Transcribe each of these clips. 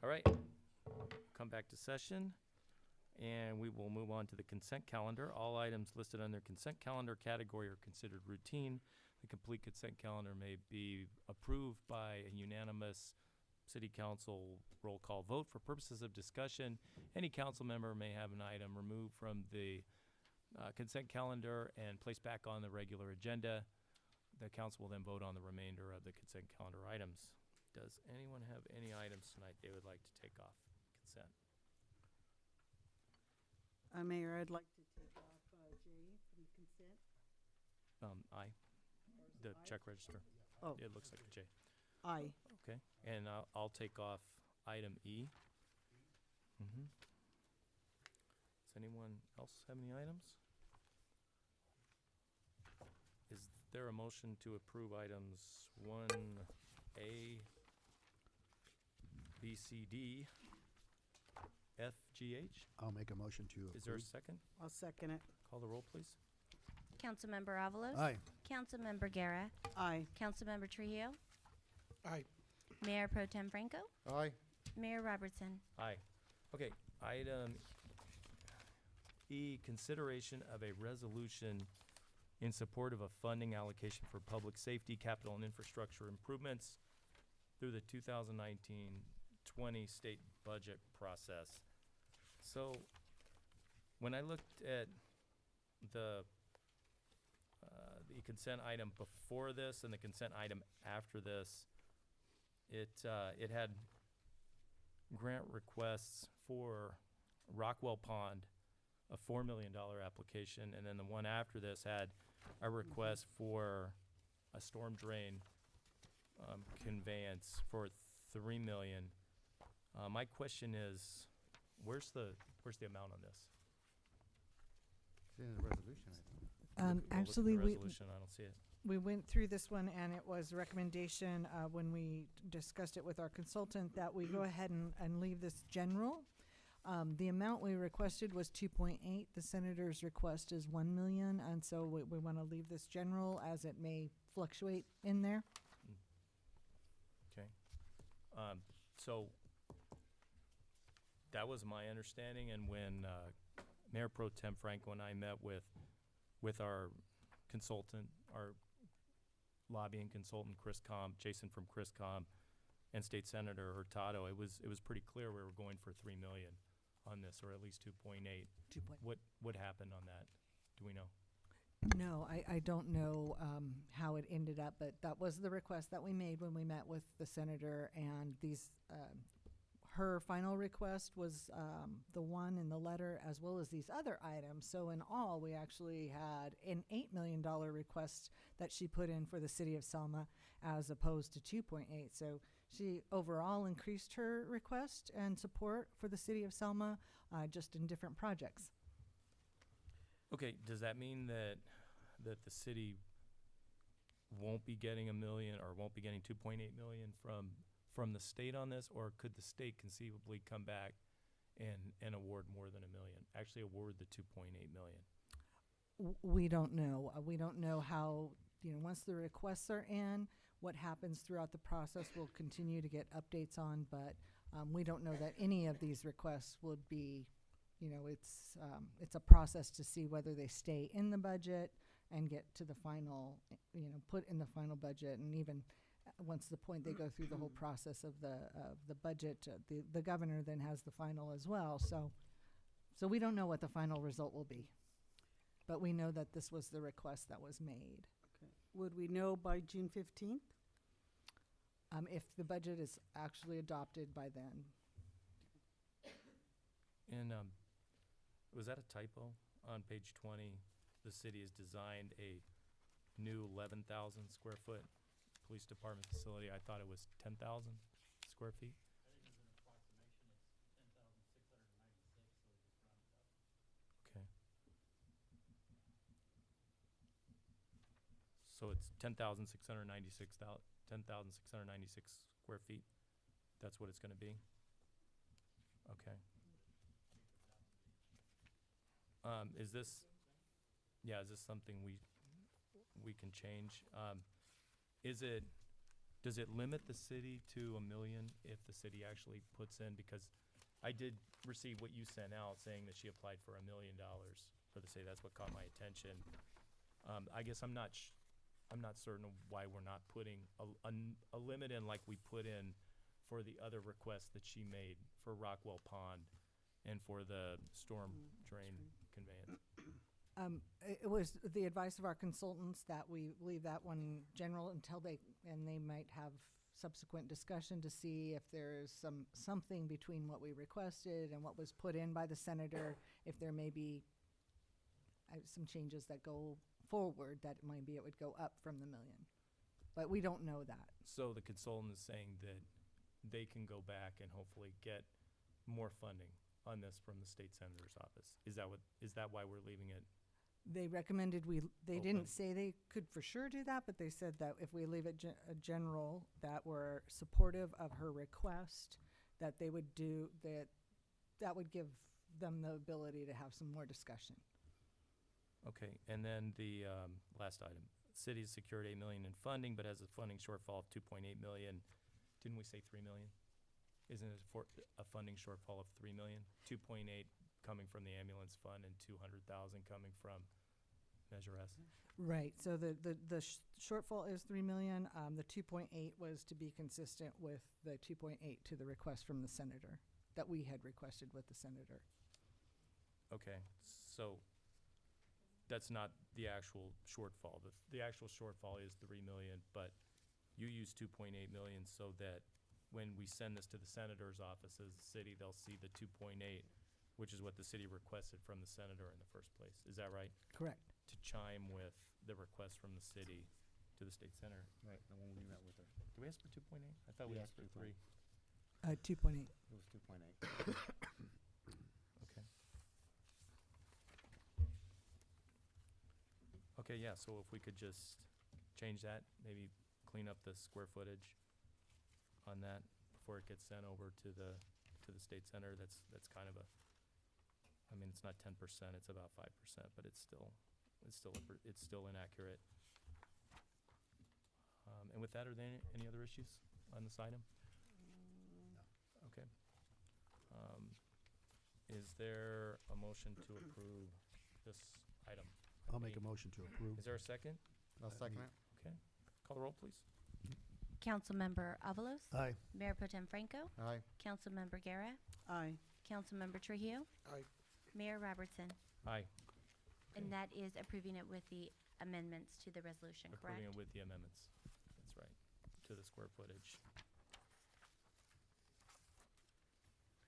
All right, come back to session, and we will move on to the consent calendar. All items listed on their consent calendar category are considered routine. The complete consent calendar may be approved by a unanimous city council roll call vote. For purposes of discussion, any council member may have an item removed from the consent calendar and placed back on the regular agenda. The council will then vote on the remainder of the consent calendar items. Does anyone have any items tonight they would like to take off consent? Mayor, I'd like to take off J from consent. Aye. The check register. Oh, It looks like a J. aye. Okay, and I'll take off item E. Mm-hmm. Does anyone else have any items? Is there a motion to approve items 1A, B, C, D, F, G, H? I'll make a motion to approve. Is there a second? I'll second it. Call the roll, please. Councilmember Avalos? Aye. Councilmember Guerra? Aye. Councilmember Trujillo? Aye. Mayor Pro Tem Franco? Aye. Mayor Robertson? Aye. Okay, item E, consideration of a resolution in support of a funding allocation for public safety, capital, and infrastructure improvements through the 2019-20 state budget process. So, when I looked at the consent item before this and the consent item after this, it had grant requests for Rockwell Pond, a $4 million application, and then the one after this had a request for a storm drain conveyance for $3 million. My question is, where's the amount on this? It's in the resolution, I think. We'll look at Actually, the we resolution, I don't see it. went through this one, and it was recommendation when we discussed it with our consultant that we go ahead and leave this general. The amount we requested was 2.8. The senator's request is 1 million, and so we want to leave this general as it may fluctuate in there. Okay. So that was my understanding, and when Mayor Pro Tem Franco and I met with our consultant, our lobbying consultant, Jason from CRISCOM, and State Senator Hurtado, it was pretty clear we were going for 3 million on this, or at least 2.8. 2 point. What happened on that? Do we know? No, I don't know how it ended up, but that was the request that we made when we met with the senator, and these, her final request was the one in the letter as well as these other items. So in all, we actually had an $8 million request that she put in for the city of Selma as opposed to 2.8. So she overall increased her request and support for the city of Selma, just in different projects. Okay, does that mean that the city won't be getting 1 million or won't be getting 2.8 million from the state on this, or could the state conceivably come back and award more than 1 million? Actually award the 2.8 million? We don't know. We don't know how, once the requests are in, what happens throughout the process. We'll continue to get updates on, but we don't know that any of these requests would be, it's a process to see whether they stay in the budget and get to the final, put in the final budget. And even once the point they go through the whole process of the budget, the governor then has the final as well. So we don't know what the final result will be, but we know that this was the request that was made. Okay. Would we know by June 15th? If the budget is actually adopted by then. And was that a typo? On page 20, the city has designed a new 11,000 square foot police department facility. I thought it was 10,000 square feet. Okay. So it's 10,696 square feet. That's what it's going to be? Okay. Is this something we can change? Does Does it limit the city to 1 million if the city actually puts in, because I did receive what you sent out saying that she applied for $1 million for the city. That's what caught my attention. I guess I'm not certain of why we're not putting a limit in like we put in for the other requests that she made for Rockwell Pond and for the storm drain conveyance. It was the advice of our consultants that we leave that one general until they might have subsequent discussion to see if there's something between what we requested and what was put in by the senator, if there may be some changes that go forward, that it would go up from the million. But we don't know that. So the consultant is saying that they can go back and hopefully get more funding on this from the state senator's office. Is that why we're leaving it? They recommended they Open. didn't say they could for sure do that, but they said that if we leave it general, that we're supportive of her request, that they would do that would give them the ability to have some more discussion. Okay, and then the last item. City's secured $8 million in funding, but has a funding shortfall of $2.8 million. Didn't we say $3 million? Isn't it for a funding shortfall of $3 million? 2.8 coming from the ambulance fund and 200,000 coming from Measure S. Right. So the shortfall is 3 million. The 2.8 was to be consistent with the 2.8 to the request from the senator that we had requested with the senator. Okay, so that's not the actual shortfall. The actual shortfall is 3 million, but you use 2.8 million so that when we send this to the senator's office as a city, they'll see the 2.8, which is what the city requested from the senator in the first place. Is that right? Correct. To chime with the request from the city to the state center. Right, the one we met with her. Did we ask for 2.8? I thought we We asked asked for 3. 2.8. It was 2.8. Okay. Okay, yeah, so if we could just change that, maybe clean up the square footage on that before it gets sent over to the state center, that's kind of it's not 10%, it's about 5%, but it's still inaccurate. And with that, are there any other issues on this item? Okay. Is there a motion to approve this item? I'll make a motion to approve. Is there a second? I'll second it. Okay. Call the roll, please. Councilmember Avalos? Aye. Mayor Pro Tem Franco? Aye. Councilmember Guerra? Aye. Councilmember Trujillo? Aye. Mayor Robertson? Aye. And that is approving it with the amendments to the resolution, correct? Approving it with the amendments. That's right. To the square footage.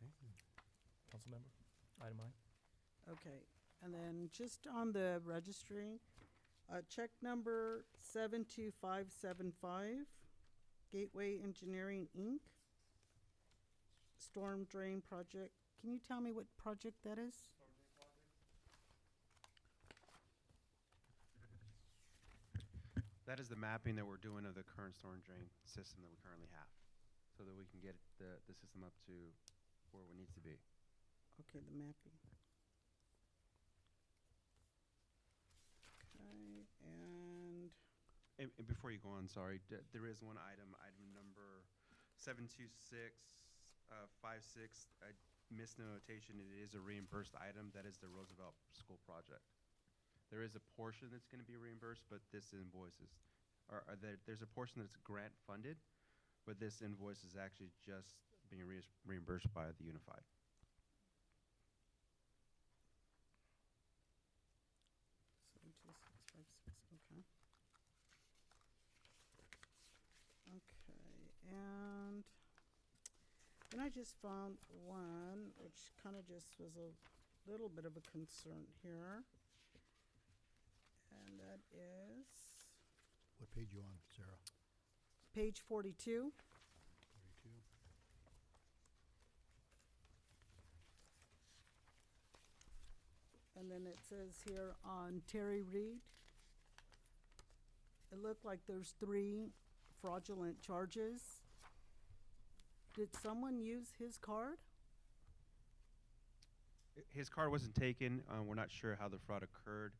Okay. Councilmember, item I. Okay, and then just on the registry, check number 72575, Gateway Engineering, Inc., Storm Drain Project. Can you tell me what project that is? That is the mapping that we're doing of the current storm drain system that we currently have, so that we can get the system up to where it needs to be. Okay, the mapping. Okay, and And before you go on, sorry, there is one item number 72656. I missed the notation. It is a reimbursed item. That is the Roosevelt School project. There is a portion that's going to be reimbursed, but this invoice is, there's a portion that's grant funded, but this invoice is actually just being reimbursed by the Unified. Seven, two, six, five, six, okay. Okay, and then I just found one, which kind of just was a little bit of a concern here. And that is What page you on, Sarah? page 42. 42. And then it says here on Terry Reed, it looked like there's 3 fraudulent charges. Did someone use his card? His card wasn't taken. We're not sure how the fraud occurred.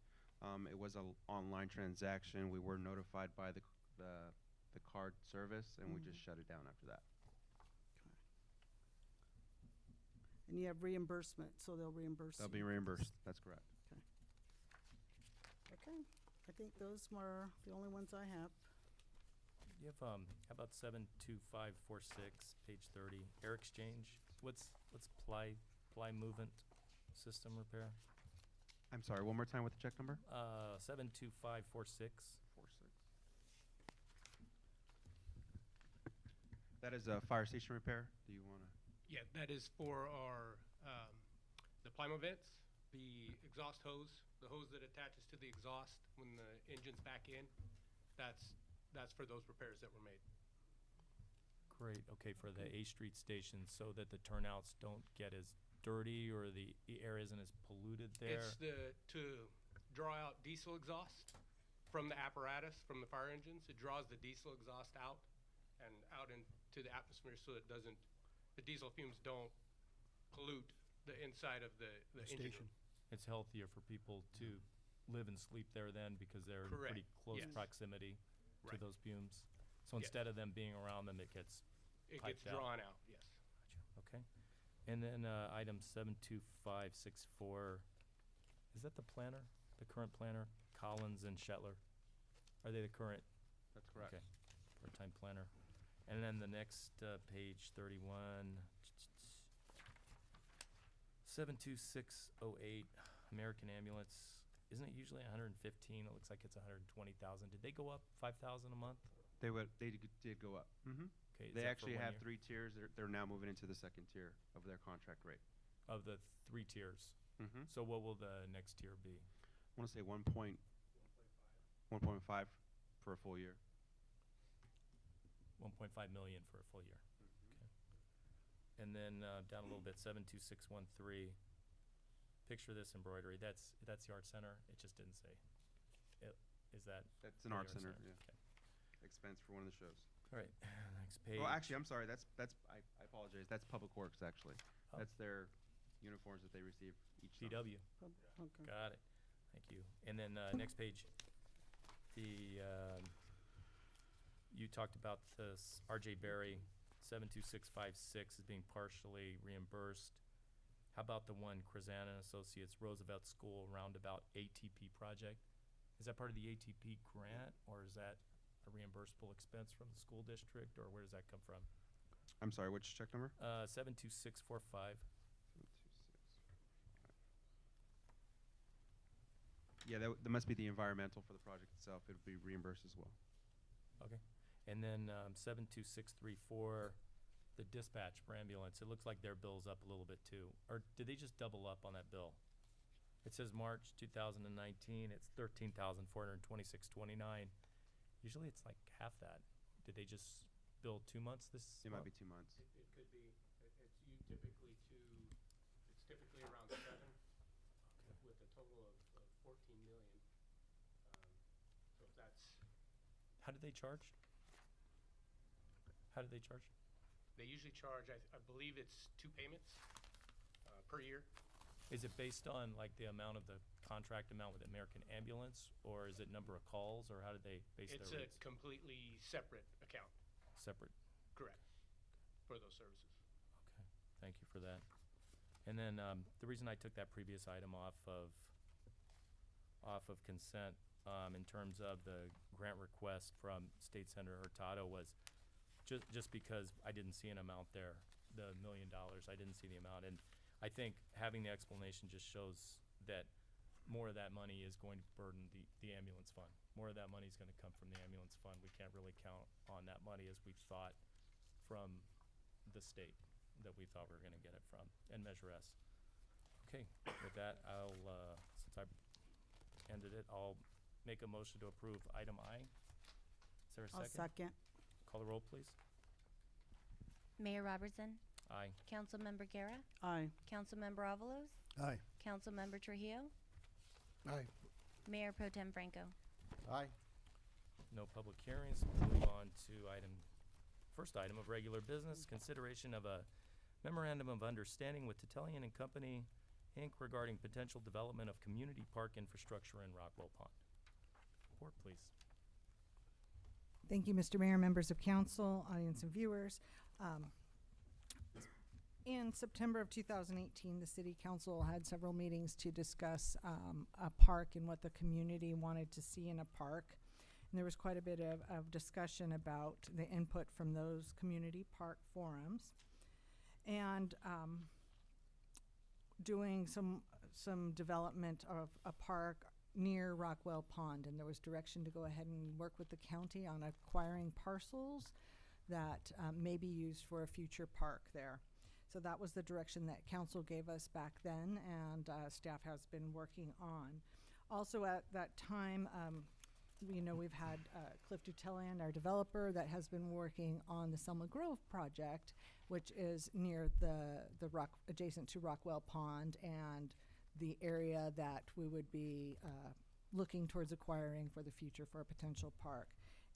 It was an online transaction. We were notified by the the card service, and we Mhm. just shut it down after that. And you have reimbursement, so they'll reimburse you. They'll be reimbursed. That's correct. Okay, I think those were the only ones I have. You have, how about 72546, page 30, air exchange? What's ply movement system repair? I'm sorry, one more time with the check number? 72546. 46. That is a fire station repair. Do you want to? Yeah, that is for our, the Plymouth vents, the exhaust hose, the hose that attaches to the exhaust when the engine's back in. That's for those repairs that were made. Great, okay, for the A Street station, so that the turnouts don't get as dirty or the air isn't as polluted there? It's to draw out diesel exhaust from the apparatus, from the fire engines. It draws the diesel exhaust out and out into the atmosphere so it doesn't, the diesel fumes don't pollute the inside of the engine Station. room. It's healthier for people to live and sleep there then because they're in Correct, pretty close yes. proximity to Right. those fumes. So Yes. instead of them being around them, it gets It piped gets out. drawn out, yes. Gotcha, okay. And then item 72564, is that the planner, the current planner, Collins and Shetler? Are they the current? That's correct. Okay, part-time planner. And then the next page 31, 72608, American Ambulance. Isn't it usually 115? It looks like it's 120,000. Did they go up 5,000 a month? They did go up. Mm-hmm. Okay, is They that for actually 1 have year? 3 tiers. They're now moving into the second tier of their contract rate. Of the 3 tiers. Mm-hmm. So what will the next tier be? I want to say 1.5 for a full year. 1.5 million for a full year. Okay. And then down a little bit, 72613. Picture this embroidery. That's the art center. It just didn't say. Is that That's for an the art center. Yeah. Okay. Expense for one of the shows. All right. Next page. Well, actually, I'm sorry. I apologize. That's Public Works, actually. Oh. That's their uniforms that they receive each summer. PW. Okay. Got it. Thank you. And then next page, the you talked about this RJ Berry 72656 is being partially reimbursed. How about the one Krazan and Associates Roosevelt School Roundabout ATP project? Is that part of the ATP grant, or is that a reimbursable expense from the school district, or where does that come from? I'm sorry. Which check number? 72645. 726. Yeah, that must be the environmental for the project itself. It would be reimbursed as well. Okay. And then 72634, the dispatch for ambulance. It looks like their bill's up a little bit too. Or did they just double up on that bill? It says March 2019. It's 13,426.29. Usually it's like half that. Did they just bill 2 months this It might month? be 2 months. It could be, it's typically around 7 with a total of 14 million. So if that's, How did they charge? How did they charge? they usually charge, I believe it's 2 payments per year. Is it based on like the amount of the contract amount with American Ambulance, or is it number of calls, or how did they base It's their a rates? completely separate account, Separate. correct, for those services. Okay, thank you for that. And then the reason I took that previous item off of consent in terms of the grant request from State Senator Hurtado was just because I didn't see an amount there, the $1 million. I didn't see the amount, and I think having the explanation just shows that more of that money is going to burden the ambulance fund. More of that money is going to come from the ambulance fund. We can't really count on that money as we thought from the state that we thought we were going to get it from, and Measure S. Okay, with that, I'll, since I ended it, I'll make a motion to approve item I. Is there a I'll second? second. Call the roll, please. Mayor Robertson, Aye. Councilmember Guerra, Aye. Councilmember Avalos, Aye. Councilmember Trujillo, Aye. Mayor Pro Tem Franco. Aye. No public hearings. We'll move on to first item of regular business, consideration of a memorandum of understanding with Titellian and Company, Inc. regarding potential development of community park infrastructure in Rockwell Pond. Report, please. Thank you, Mr. Mayor, members of council, audience and viewers. In September of 2018, the city council had several meetings to discuss a park and what the community wanted to see in a park. And there was quite a bit of discussion about the input from those community park forums. And doing some development of a park near Rockwell Pond, and there was direction to go ahead and work with the county on acquiring parcels that may be used for a future park there. So that was the direction that council gave us back then, and staff has been working on. Also at that time, we've had Cliff Dutellian, our developer, that has been working on the Selma Grove project, which is near the rock, adjacent to Rockwell Pond, and the area that we would be looking towards acquiring for the future for a potential park.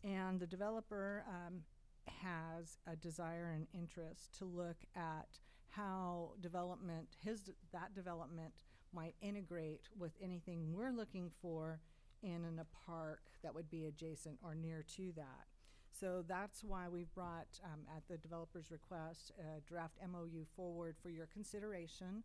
And the developer has a desire and interest to look at how that development might integrate with anything we're looking for in a park that would be adjacent or near to that. So that's why we've brought, at the developer's request, a draft MOU forward for your consideration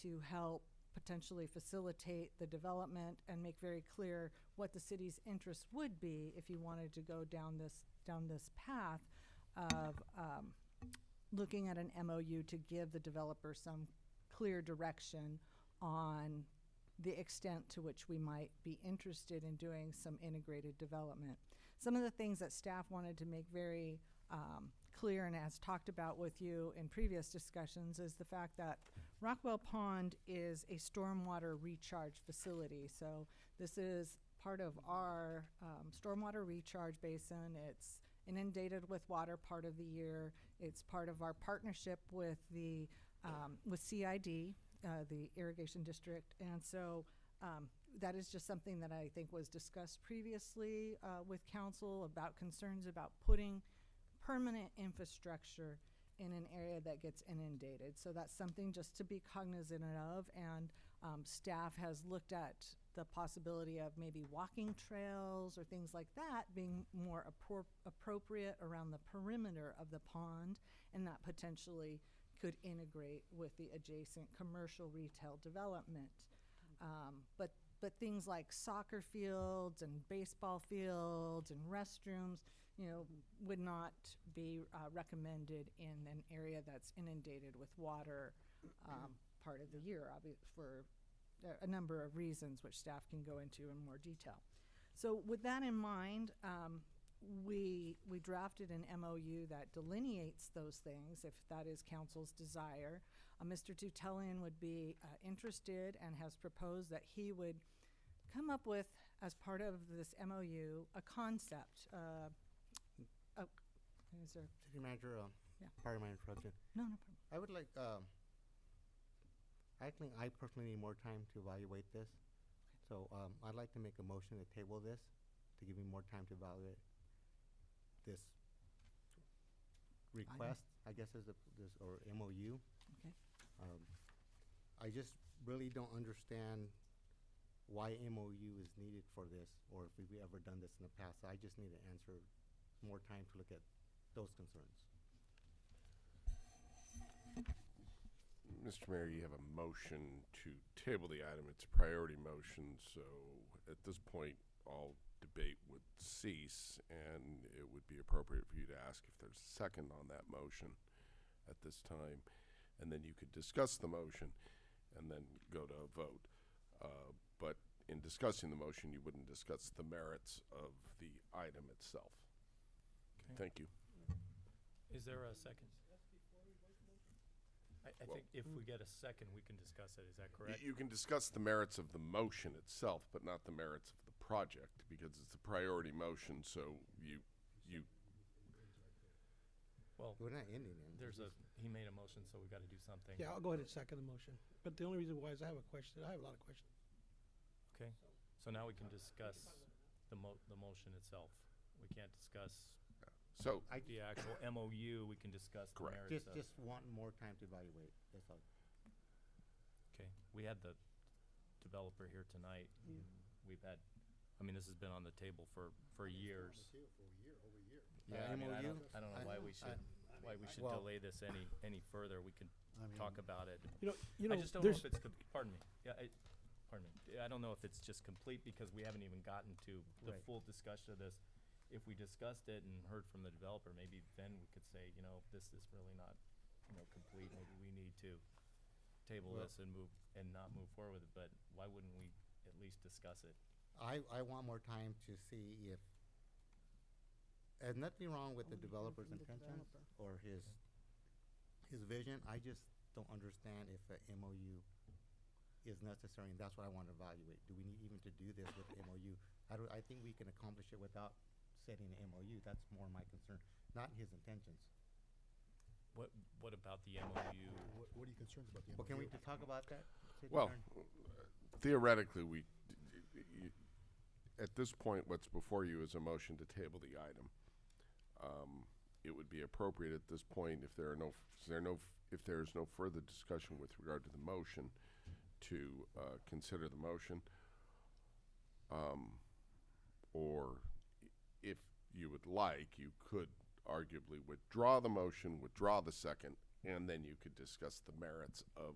to help potentially facilitate the development and make very clear what the city's interest would be if you wanted to go down this path of looking at an MOU to give the developer some clear direction on the extent to which we might be interested in doing some integrated development. Some of the things that staff wanted to make very clear and has talked about with you in previous discussions is the fact that Rockwell Pond is a stormwater recharge facility. So this is part of our stormwater recharge basin. It's inundated with water part of the year. It's part of our partnership with the with CID, the irrigation district, and so that is just something that I think was discussed previously with council about concerns about putting permanent infrastructure in an area that gets inundated. So that's something just to be cognizant of, and staff has looked at the possibility of maybe walking trails or things like that being more appropriate around the perimeter of the pond, and that potentially could integrate with the adjacent commercial retail development. But things like soccer fields and baseball fields and restrooms, would not be recommended in an area that's inundated with water part of the year, for a number of reasons, which staff can go into in more detail. So with that in mind, we drafted an MOU that delineates those things, if that is council's desire. Mr. Dutellian would be interested and has proposed that he would come up with, as part of this MOU, a concept. Is there? City Manager, Yeah. pardon my interruption. No, no problem. I would like, I think I personally need more time to evaluate this. So I'd like to make a motion to table this, to give me more time to evaluate this request, I guess is this, or MOU. Okay. I just really don't understand why MOU is needed for this, or if we've ever done this in the past. I just need to answer, more time to look at those concerns. Mr. Mayor, you have a motion to table the item. It's a priority motion, so at this point, all debate would cease, and it would be appropriate for you to ask if there's a second on that motion at this time, and then you could discuss the motion and then go to a vote. But in discussing the motion, you wouldn't discuss the merits of the item itself. Okay. Thank you. Is there a second? I Well- think if we get a second, we can discuss it. Is that correct? You can discuss the merits of the motion itself, but not the merits of the project, because it's a priority motion, so you Well, We're not ending it. he made a motion, so we gotta do something. Yeah, I'll go ahead and second the motion. But the only reason why is I have a question. I have a lot of questions. Okay, so now we can discuss the motion itself. We can't discuss So, the actual MOU, we can discuss the Correct. merits of. Just want more time to evaluate, that's all. Okay, we had the developer here tonight. We've had I mean, this has been on the table for years. Yeah, I mean, I MOU? don't know why we should, well- delay this any further. We can I mean, talk about it. You I know, just don't know there's, if it's, pardon me, yeah, pardon me. I don't know if it's just complete because we haven't even gotten to the Right. full discussion of this. If we discussed it and heard from the developer, maybe then we could say, this is really not, complete. Maybe we need to table Well- this and not move forward with it, but why wouldn't we at least discuss it? I want more time to see if, and nothing wrong with the Only hearing developer's from the intentions developer. or his vision. I just don't understand if a MOU is necessary, and that's what I want to evaluate. Do we need even to do this with the MOU? I think we can accomplish it without setting an MOU. That's more my concern, not his intentions. What about the MOU? What are you concerned about the MOU? Well, can we talk about that? City Well, Attorney? theoretically, at this point, what's before you is a motion to table the item. It would be appropriate at this point, if there is no further discussion with regard to the motion, to consider the motion. Or if you would like, you could arguably withdraw the motion, withdraw the second, and then you could discuss the merits of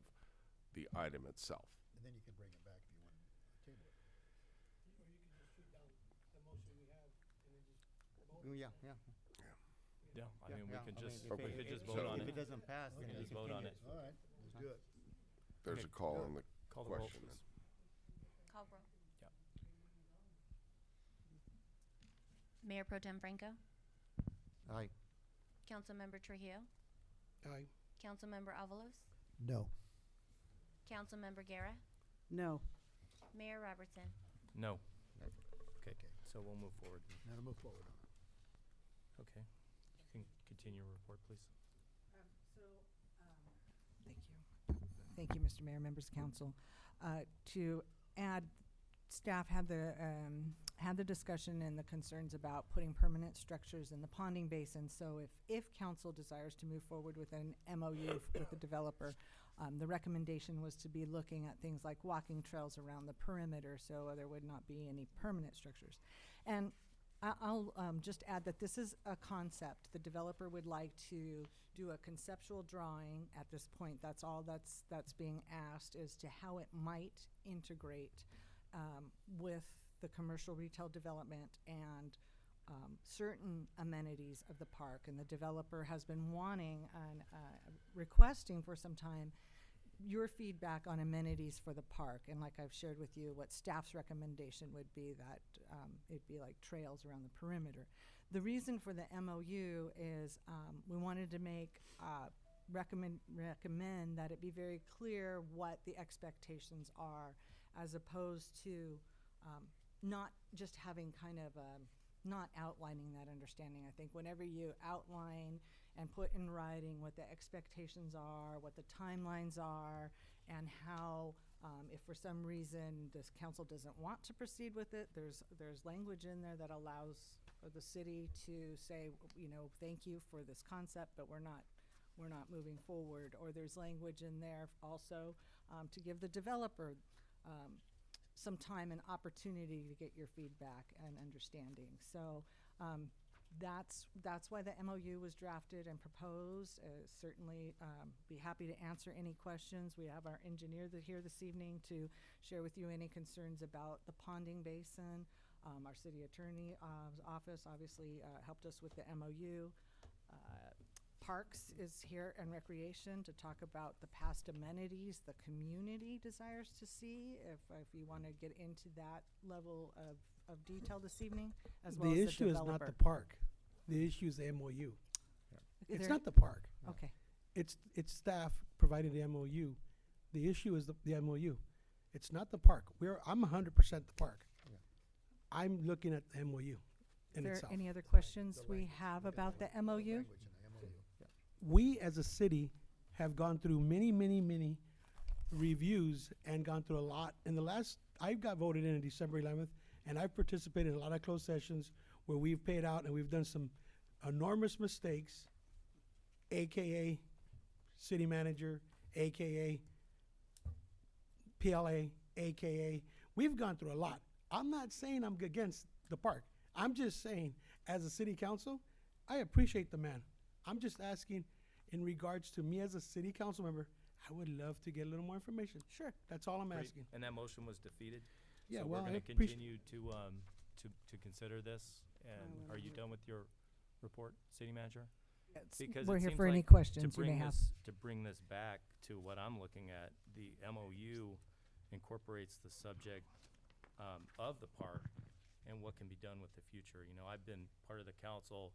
the item itself. And then you can bring it back if you want to table it. Or you can just shoot down the motion we have and then just vote. Yeah, yeah. Yeah, I Yeah, mean, we yeah. could I mean, just, if we it- could just if- vote on If it. it doesn't pass, then Okay. we Just vote on continue. it. All right, let's do it. There's Okay. a call on the Call the roll, question. please. Call roll. Yeah. Mayor Pro Tem Franco, Aye. Councilmember Trujillo, aye. Councilmember Avalos, No. Councilmember Guerra, No. Mayor Robertson. No. Okay, Okay. so we'll move forward. Now to move forward on it. Okay. You can continue your report, please. Thank you. Thank you, Mr. Mayor, members of council. To add, staff had the discussion and the concerns about putting permanent structures in the ponding basin. So if council desires to move forward with an MOU with the developer, the recommendation was to be looking at things like walking trails around the perimeter, so there would not be any permanent structures. And I'll just add that this is a concept. The developer would like to do a conceptual drawing at this point. That's all that's being asked, as to how it might integrate with the commercial retail development and certain amenities of the park. And the developer has been wanting and requesting for some time your feedback on amenities for the park. And like I've shared with you, what staff's recommendation would be that it'd be like trails around the perimeter. The reason for the MOU is we wanted to make recommend that it be very clear what the expectations are, as opposed to not just having kind of not outlining that understanding. I think whenever you outline and put in writing what the expectations are, what the timelines are, and how, if for some reason this council doesn't want to proceed with it, there's language in there that allows for the city to say, thank you for this concept, but we're not moving forward. Or there's language in there also to give the developer some time and opportunity to get your feedback and understanding. So that's why the MOU was drafted and proposed. Certainly be happy to answer any questions. We have our engineer here this evening to share with you any concerns about the ponding basin. Our city attorney office obviously helped us with the MOU. Parks is here, and Recreation, to talk about the past amenities the community desires to see, if you want to get into that level of detail this evening, as well as The the issue is not developer. the park. The issue is the MOU. It's There- not the park. Okay, It's staff providing the MOU. The issue is the MOU. It's not the park. I'm 100% the park. Yeah. I'm looking at the MOU is in there itself. any other questions we have about the MOU? Language in the MOU. We as a city have gone through many, many, many reviews and gone through a lot. I got voted in on December 11th, and I've participated in a lot of closed sessions where we've paid out and we've done some enormous mistakes, AKA city manager, AKA PLA, AKA. We've gone through a lot. I'm not saying I'm against the park. I'm just saying, as a city council, I appreciate the man. I'm just asking, in regards to me as a city council member, I would love to get a little more information. Sure. That's all I'm Great. asking. And that motion was defeated? Yeah, So well, we're I gonna appreciate- continue to consider this, and will are you done with your report, city manager? Because We're it here seems for any like questions you may have. To bring this back to what I'm looking at, the MOU incorporates the subject of the park and what can be done with the future. You know, I've been part of the council,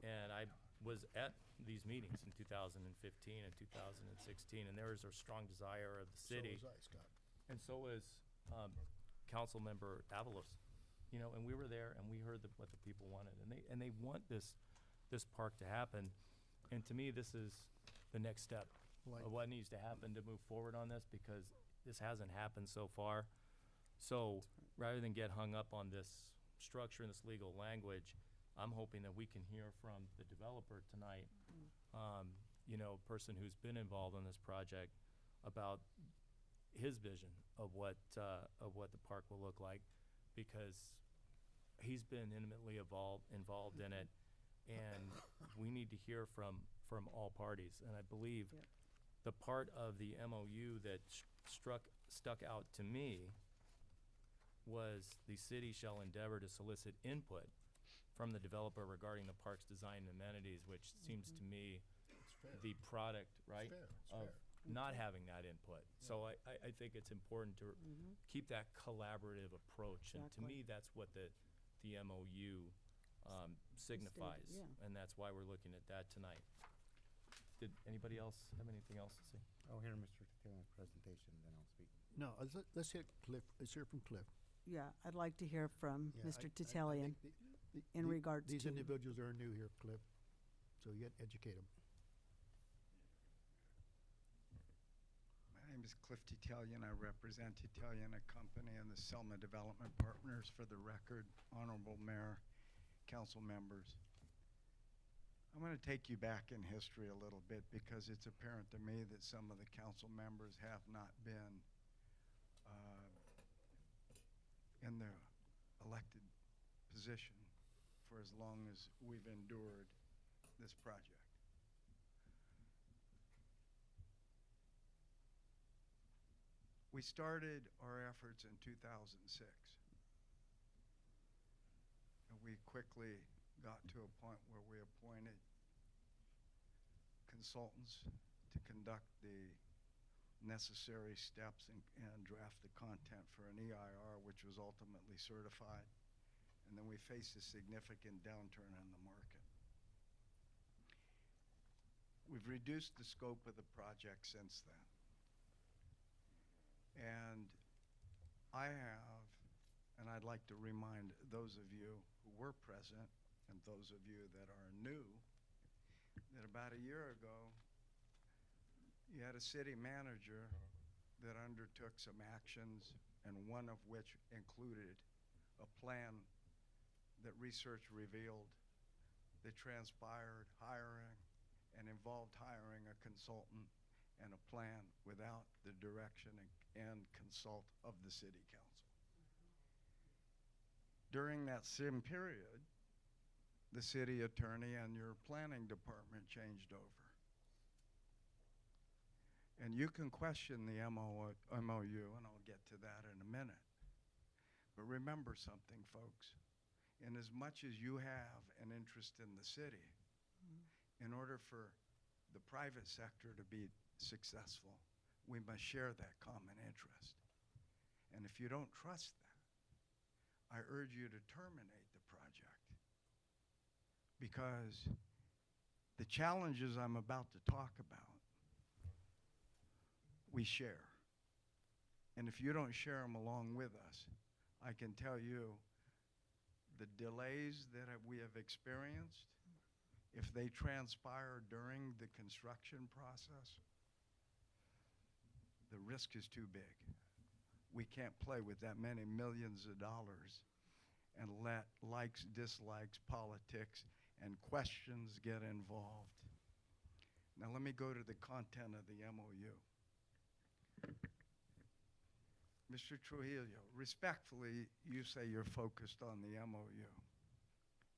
and I was at these meetings in 2015 and 2016, and there is a strong desire of the city. So was I, Scott. And so was council member Avalos, you know, and we were there and we heard what the people wanted, and they want this park to happen. And to me, this is the next step Like- of what needs to happen to move forward on this, because this hasn't happened so far. So rather than get hung up on this structure and this legal language, I'm hoping that we can hear from the developer tonight, you know, person who's been involved in this project, about his vision of what the park will look like, because he's been intimately involved in it, and we need to hear from all parties. And I believe Yep. the part of the MOU that stuck out to me was the city shall endeavor to solicit input from the developer regarding the park's design and amenities, which seems to me It's fair. the product, right? It's fair. It's of fair. not having that input. So I think it's important to keep that collaborative approach. And to Exactly. me, that's what the MOU signifies. yeah. And that's why we're looking at that tonight. Did anybody else have anything else to say? I'll hear Mr. Taylor's presentation, then I'll speak. No, let's hit Cliff. Let's hear from Cliff. Yeah, I'd like to hear from Yeah, Mr. I Titalian think in regards these to. individuals are new here, Cliff, so you got to educate them. My name is Cliff Titalian. I represent Titalian & Company and the Selma Development Partners. For the record, Honorable Mayor, council members, I'm going to take you back in history a little bit, because it's apparent to me that some of the council members have not been in their elected position for as long as we've endured this project. We started our efforts in 2006, and we quickly got to a point where we appointed consultants to conduct the necessary steps and draft the content for an EIR, which was ultimately certified. And then we faced a significant downturn in the market. We've reduced the scope of the project since then. And I have, and I'd like to remind those of you who were present and those of you that are new, that about a year ago, you had a city manager that undertook some actions, and one of which included a plan that research revealed that transpired hiring and involved hiring a consultant and a plan without the direction and consult of the city council. During that same period, the city attorney and your planning department changed over. And you can question the MOU, and I'll get to that in a minute. But remember something, folks. In as much as you have an interest in the city, in order for the private sector to be successful, we must share that common interest. And if you don't trust that, I urge you to terminate the project, because the challenges I'm about to talk about, we share. And if you don't share them along with us, I can tell you the delays that we have experienced, if they transpire during the construction process, the risk is too big. We can't play with that many millions of dollars and let likes, dislikes, politics, and questions get involved. Now let me go to the content of the MOU. Mr. Trujillo, respectfully, you say you're focused on the MOU.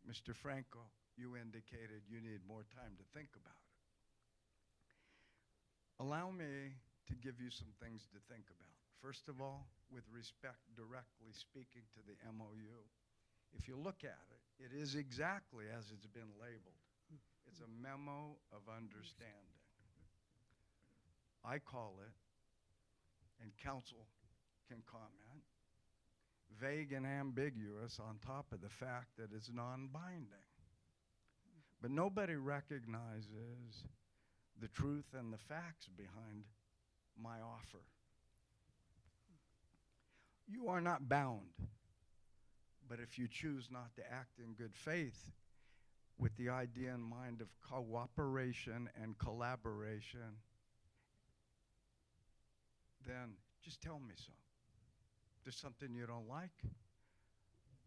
Mr. Franco, you indicated you need more time to think about it. Allow me to give you some things to think about. First of all, with respect directly speaking to the MOU, if you look at it, it is exactly as it's been labeled. It's a memo of understanding. I call it, and council can comment, vague and ambiguous on top of the fact that it's non-binding. But nobody recognizes the truth and the facts behind my offer. You are not bound, but if you choose not to act in good faith with the idea in mind of cooperation and collaboration, then just tell me so. If there's something you don't like,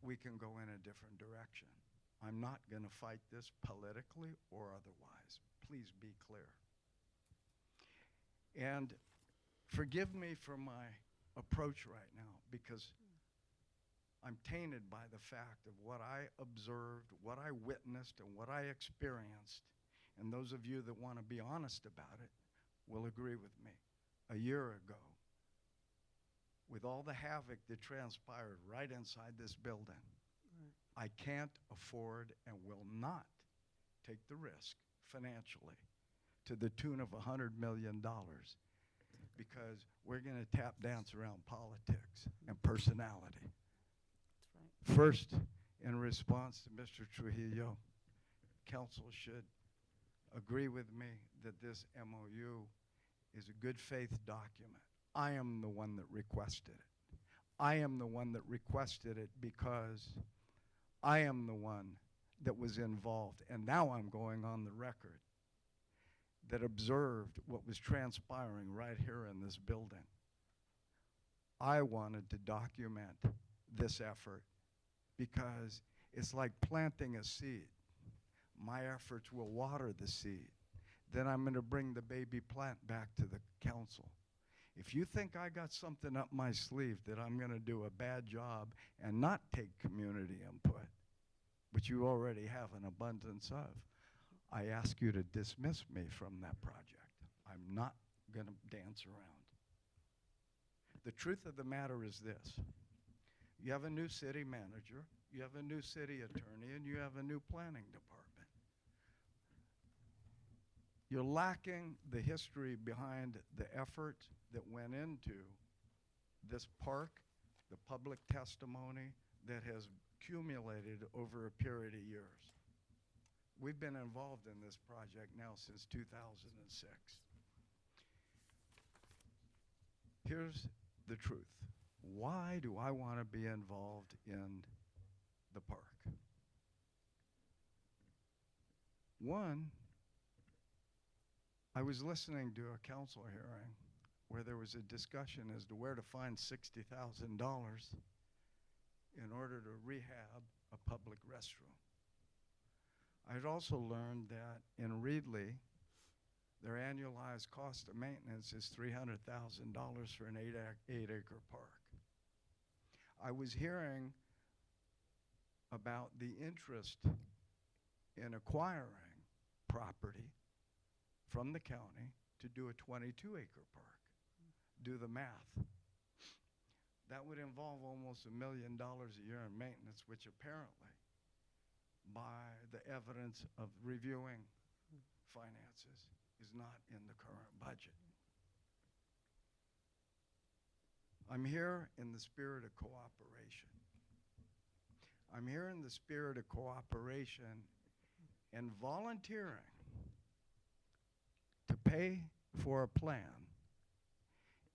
we can go in a different direction. I'm not going to fight this politically or otherwise. Please be clear. And forgive me for my approach right now, because I'm tainted by the fact of what I observed, what I witnessed, and what I experienced. And those of you that want to be honest about it will agree with me. A year ago, with all the havoc that transpired right inside this building, I can't afford and will not take the risk financially to the tune of $100 million, because we're going to tap dance around politics and personality. That's right. First, in response to Mr. Trujillo, council should agree with me that this MOU is a good faith document. I am the one that requested it. I am the one that requested it because I am the one that was involved, and now I'm going on the record, that observed what was transpiring right here in this building. I wanted to document this effort because it's like planting a seed. My efforts will water the seed. Then I'm going to bring the baby plant back to the council. If you think I got something up my sleeve that I'm going to do a bad job and not take community input, which you already have an abundance of, I ask you to dismiss me from that project. I'm not going to dance around. The truth of the matter is this. You have a new city manager, you have a new city attorney, and you have a new planning department. You're lacking the history behind the effort that went into this park, the public testimony that has accumulated over a period of years. We've been involved in this project now since 2006. Here's the truth. Why do I want to be involved in the park? One, I was listening to a council hearing where there was a discussion as to where to find $60,000 in order to rehab a public restroom. I'd also learned that in Reedley, their annualized cost of maintenance is $300,000 for an 8-acre park. I was hearing about the interest in acquiring property from the county to do a 22-acre park. Do the math. That would involve almost $1 million a year in maintenance, which apparently, by the evidence of reviewing finances, is not in the current budget. I'm here in the spirit of cooperation. I'm here in the spirit of cooperation and volunteering to pay for a plan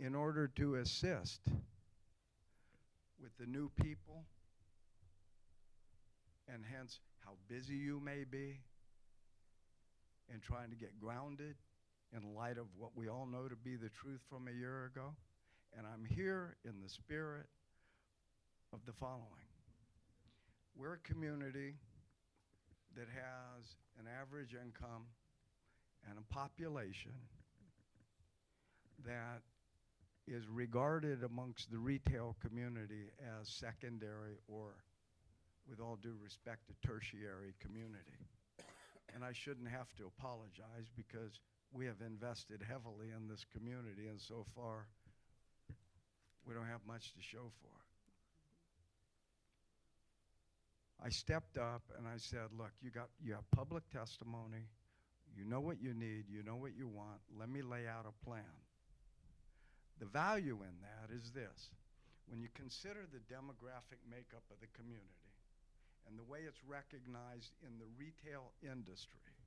in order to assist with the new people, and hence how busy you may be in trying to get grounded in light of what we all know to be the truth from a year ago. And I'm here in the spirit of the following. We're a community that has an average income and a population that is regarded amongst the retail community as secondary or, with all due respect, a tertiary community. And I shouldn't have to apologize because we have invested heavily in this community, and so far, we don't have much to show for it. I stepped up and I said, look, you have public testimony, you know what you need, you know what you want, let me lay out a plan. The value in that is this. When you consider the demographic makeup of the community and the way it's recognized in the retail industry,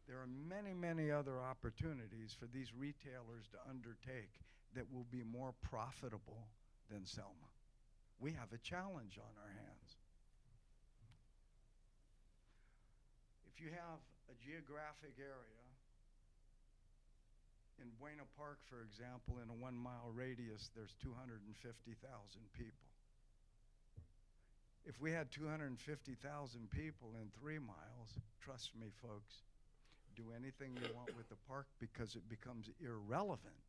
there are many, many other opportunities for these retailers to undertake that will be more profitable than Selma. We have a challenge on our hands. If you have a geographic area, in Buena Park, for example, in a 1 mile radius, there's 250,000 people. If we had 250,000 people in 3 miles, trust me, folks, do anything you want with the park because it becomes irrelevant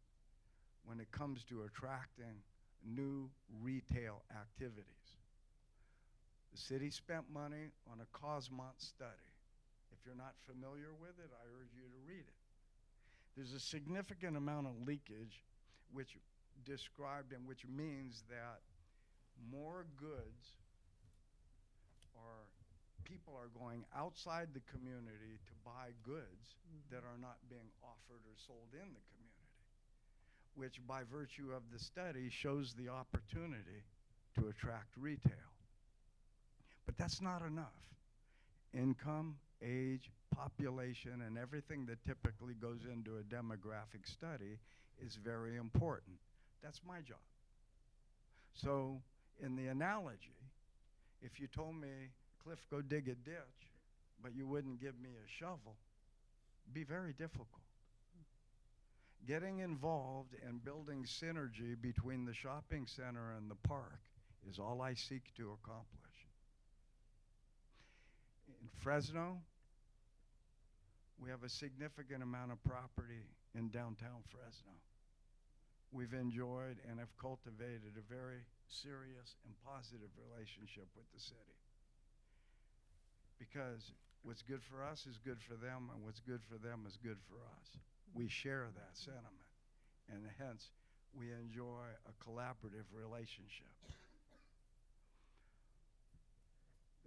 when it comes to attracting new retail activities. The city spent money on a Cosmont study. If you're not familiar with it, I urge you to read it. There's a significant amount of leakage which described and which means that more goods or people are going outside the community to buy goods that are not being offered or sold in the community, which by virtue of the study shows the opportunity to attract retail. But that's not enough. Income, age, population, and everything that typically goes into a demographic study is very important. That's my job. So in the analogy, if you told me, Cliff, go dig a ditch, but you wouldn't give me a shovel, it'd be very difficult. Getting involved and building synergy between the shopping center and the park is all I seek to accomplish. In Fresno, we have a significant amount of property in downtown Fresno. We've enjoyed and have cultivated a very serious and positive relationship with the city. Because what's good for us is good for them, and what's good for them is good for us. We share that sentiment, and hence we enjoy a collaborative relationship.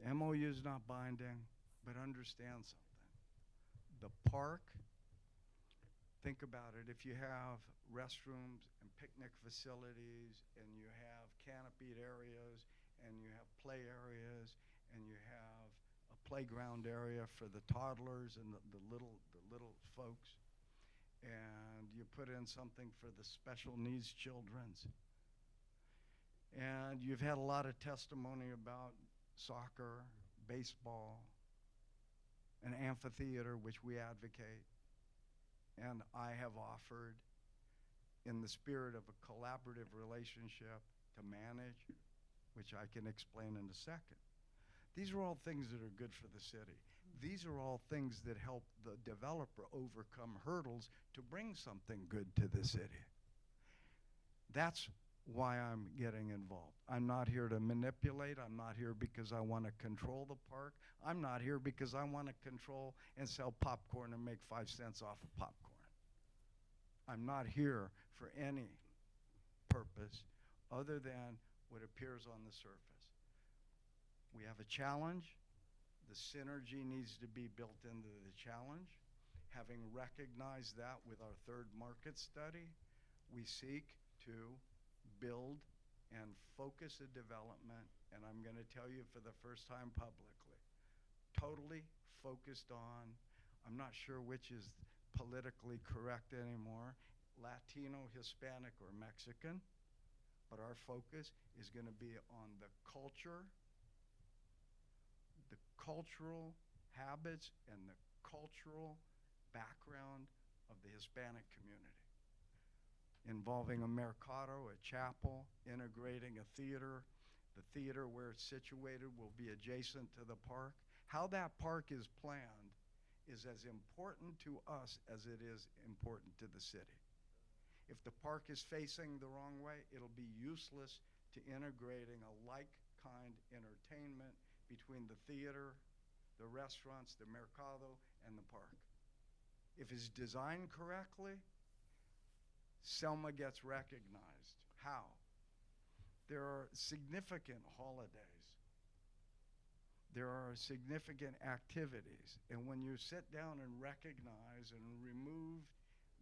The MOU is not binding, but understand something. The park, think about it, if you have restrooms and picnic facilities and you have canopied areas and you have play areas and you have a playground area for the toddlers and the little folks, and you put in something for the special needs children's, and you've had a lot of testimony about soccer, baseball, an amphitheater, which we advocate, and I have offered in the spirit of a collaborative relationship to manage, which I can explain in a second. These are all things that are good for the city. These are all things that help the developer overcome hurdles to bring something good to the city. That's why I'm getting involved. I'm not here to manipulate. I'm not here because I want to control the park. I'm not here because I want to control and sell popcorn and make 5 cents off of popcorn. I'm not here for any purpose other than what appears on the surface. We have a challenge. The synergy needs to be built into the challenge. Having recognized that with our third market study, we seek to build and focus a development, and I'm going to tell you for the first time publicly, totally focused on, I'm not sure which is politically correct anymore, Latino, Hispanic, or Mexican, but our focus is going to be on the culture, the cultural habits, and the cultural background of the Hispanic community, involving a mercado, a chapel, integrating a theater. The theater where it's situated will be adjacent to the park. How that park is planned is as important to us as it is important to the city. If the park is facing the wrong way, it'll be useless to integrating a like-kind entertainment between the theater, the restaurants, the mercado, and the park. If it's designed correctly, Selma gets recognized. How? There are significant holidays. There are significant activities. And when you sit down and recognize and remove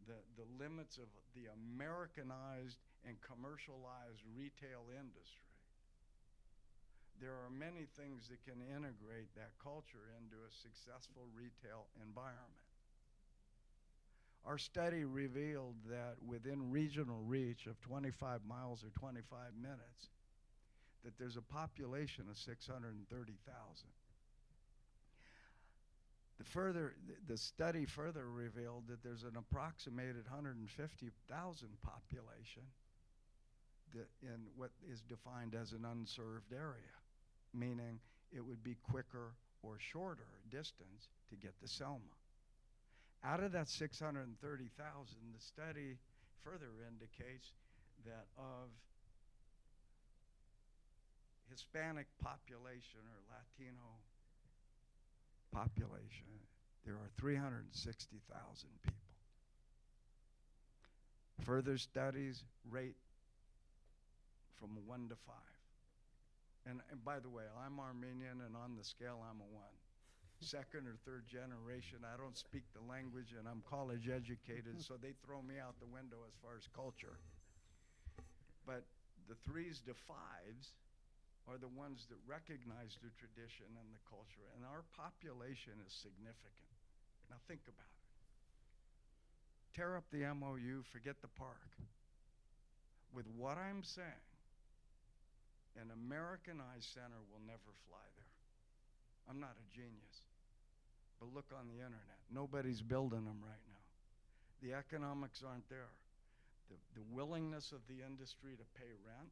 the limits of the Americanized and commercialized retail industry, there are many things that can integrate that culture into a successful retail environment. Our study revealed that within regional reach of 25 miles or 25 minutes, that there's a population of 630,000. The study further revealed that there's an approximated 150,000 population in what is defined as an unserved area, meaning it would be quicker or shorter distance to get to Selma. Out of that 630,000, the study further indicates that of Hispanic population or Latino population, there are 360,000 people. Further studies rate from 1 to 5. And by the way, I'm Armenian, and on the scale, I'm a 1. Second or third generation, I don't speak the language, and I'm college educated, so they throw me out the window as far as culture. But the 3s to 5s are the ones that recognize the tradition and the culture, and our population is significant. Now think about it. Tear up the MOU, forget the park. With what I'm saying, an Americanized center will never fly there. I'm not a genius, but look on the internet. Nobody's building them right now. The economics aren't there. The willingness of the industry to pay rent,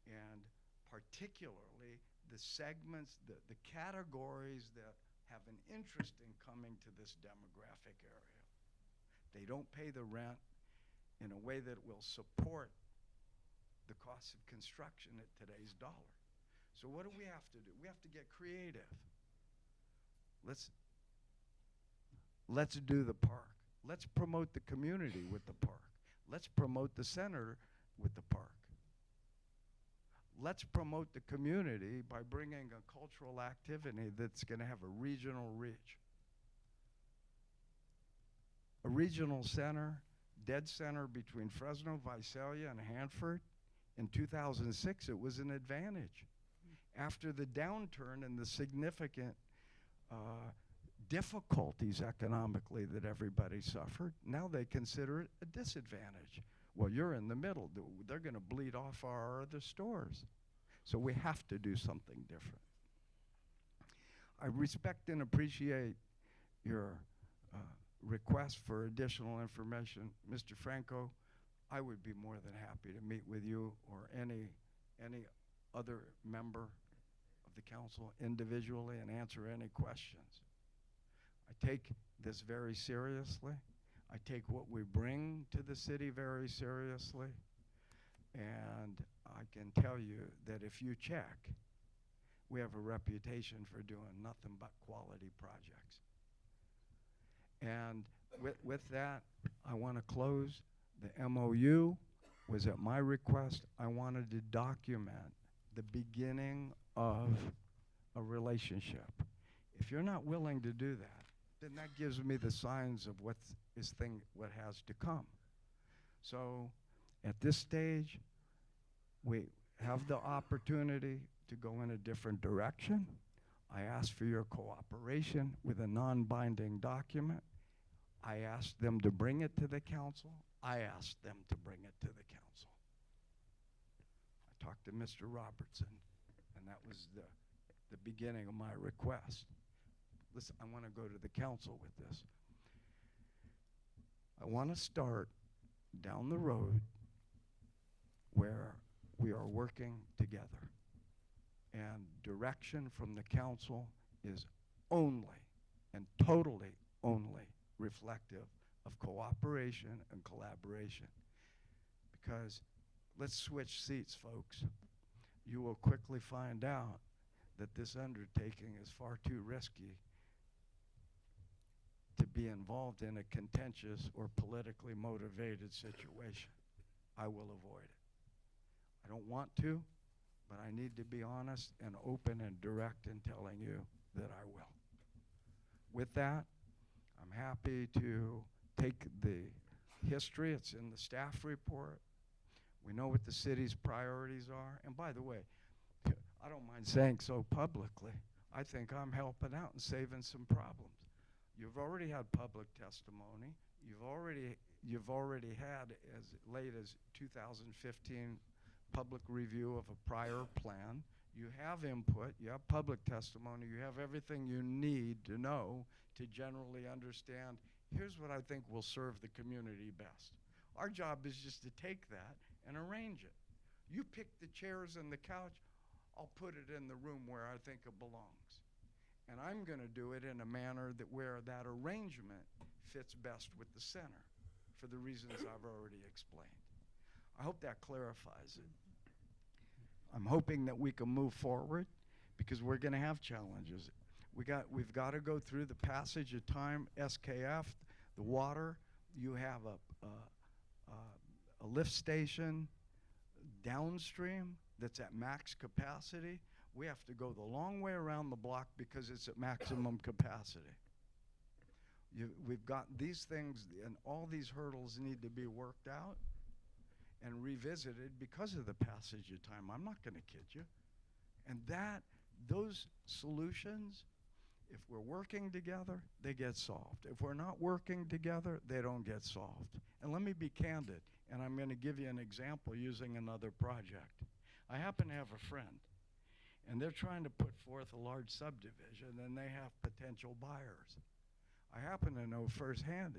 and particularly the segments, the categories that have an interest in coming to this demographic area. They don't pay the rent in a way that will support the cost of construction at today's dollar. So what do we have to do? We have to get creative. Let's do the park. Let's promote the community with the park. Let's promote the center with the park. Let's promote the community by bringing a cultural activity that's going to have a regional reach. A regional center, dead center between Fresno, Visalia, and Hanford. In 2006, it was an advantage. After the downturn and the significant difficulties economically that everybody suffered, now they consider it a disadvantage. Well, you're in the middle. They're going to bleed off our other stores. So we have to do something different. I respect and appreciate your request for additional information. Mr. Franco, I would be more than happy to meet with you or any other member of the council individually and answer any questions. I take this very seriously. I take what we bring to the city very seriously. And I can tell you that if you check, we have a reputation for doing nothing but quality projects. And with that, I want to close. The MOU was at my request. I wanted to document the beginning of a relationship. If you're not willing to do that, then that gives me the signs of what has to come. So at this stage, we have the opportunity to go in a different direction. I asked for your cooperation with a non-binding document. I asked them to bring it to the council. I asked them to bring it to the council. I talked to Mr. Robertson, and that was the beginning of my request. Listen, I want to go to the council with this. I want to start down the road where we are working together. And direction from the council is only and totally only reflective of cooperation and collaboration. Because let's switch seats, folks. You will quickly find out that this undertaking is far too risky to be involved in a contentious or politically motivated situation. I will avoid it. I don't want to, but I need to be honest and open and direct in telling you that I will. With that, I'm happy to take the history. It's in the staff report. We know what the city's priorities are. And by the way, I don't mind saying so publicly. I think I'm helping out and saving some problems. You've already had public testimony. You've already had as late as 2015 public review of a prior plan. You have input, you have public testimony, you have everything you need to know to generally understand, here's what I think will serve the community best. Our job is just to take that and arrange it. You pick the chairs and the couch, I'll put it in the room where I think it belongs. And I'm going to do it in a manner that where that arrangement fits best with the center for the reasons I've already explained. I hope that clarifies it. I'm hoping that we can move forward because we're going to have challenges. We've got to go through the passage of time, SKF, the water. You have a lift station downstream that's at max capacity. We have to go the long way around the block because it's at maximum capacity. We've got these things, and all these hurdles need to be worked out and revisited because of the passage of time. I'm not going to kid you. And those solutions, if we're working together, they get solved. If we're not working together, they don't get solved. And let me be candid, and I'm going to give you an example using another project. I happen to have a friend, and they're trying to put forth a large subdivision, and they have potential buyers. I happen to know firsthand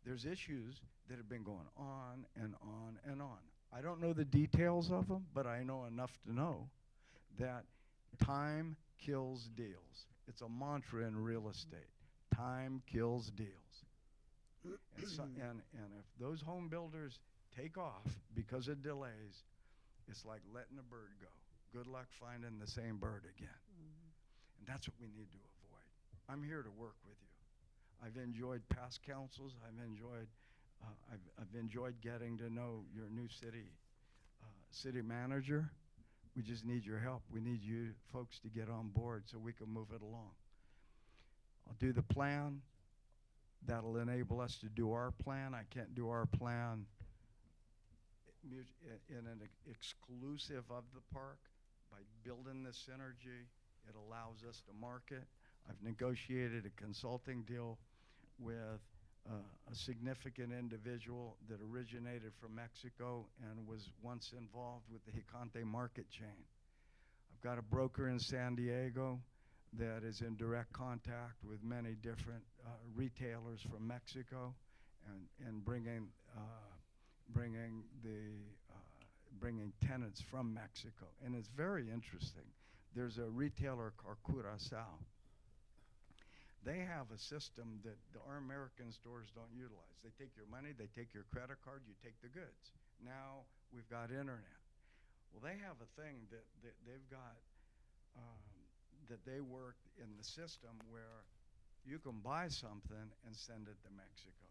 there's issues that have been going on and on and on. I don't know the details of them, but I know enough to know that time kills deals. It's a mantra in real estate. Time kills deals. And if those home builders take off because of delays, it's like letting a bird go. Good luck finding the same bird again. And that's what we need to avoid. I'm here to work with you. I've enjoyed past councils. I've enjoyed getting to know your new city manager. We just need your help. We need you folks to get on board so we can move it along. I'll do the plan. That'll enable us to do our plan. I can't do our plan in an exclusive of the park. By building this synergy, it allows us to market. I've negotiated a consulting deal with a significant individual that originated from Mexico and was once involved with the Jicante market chain. I've got a broker in San Diego that is in direct contact with many different retailers from Mexico and bringing tenants from Mexico. And it's very interesting. There's a retailer called Curaçao. They have a system that our American stores don't utilize. They take your money, they take your credit card, you take the goods. Now we've got internet. Well, they have a thing that they've got that they work in the system where you can buy something and send it to Mexico.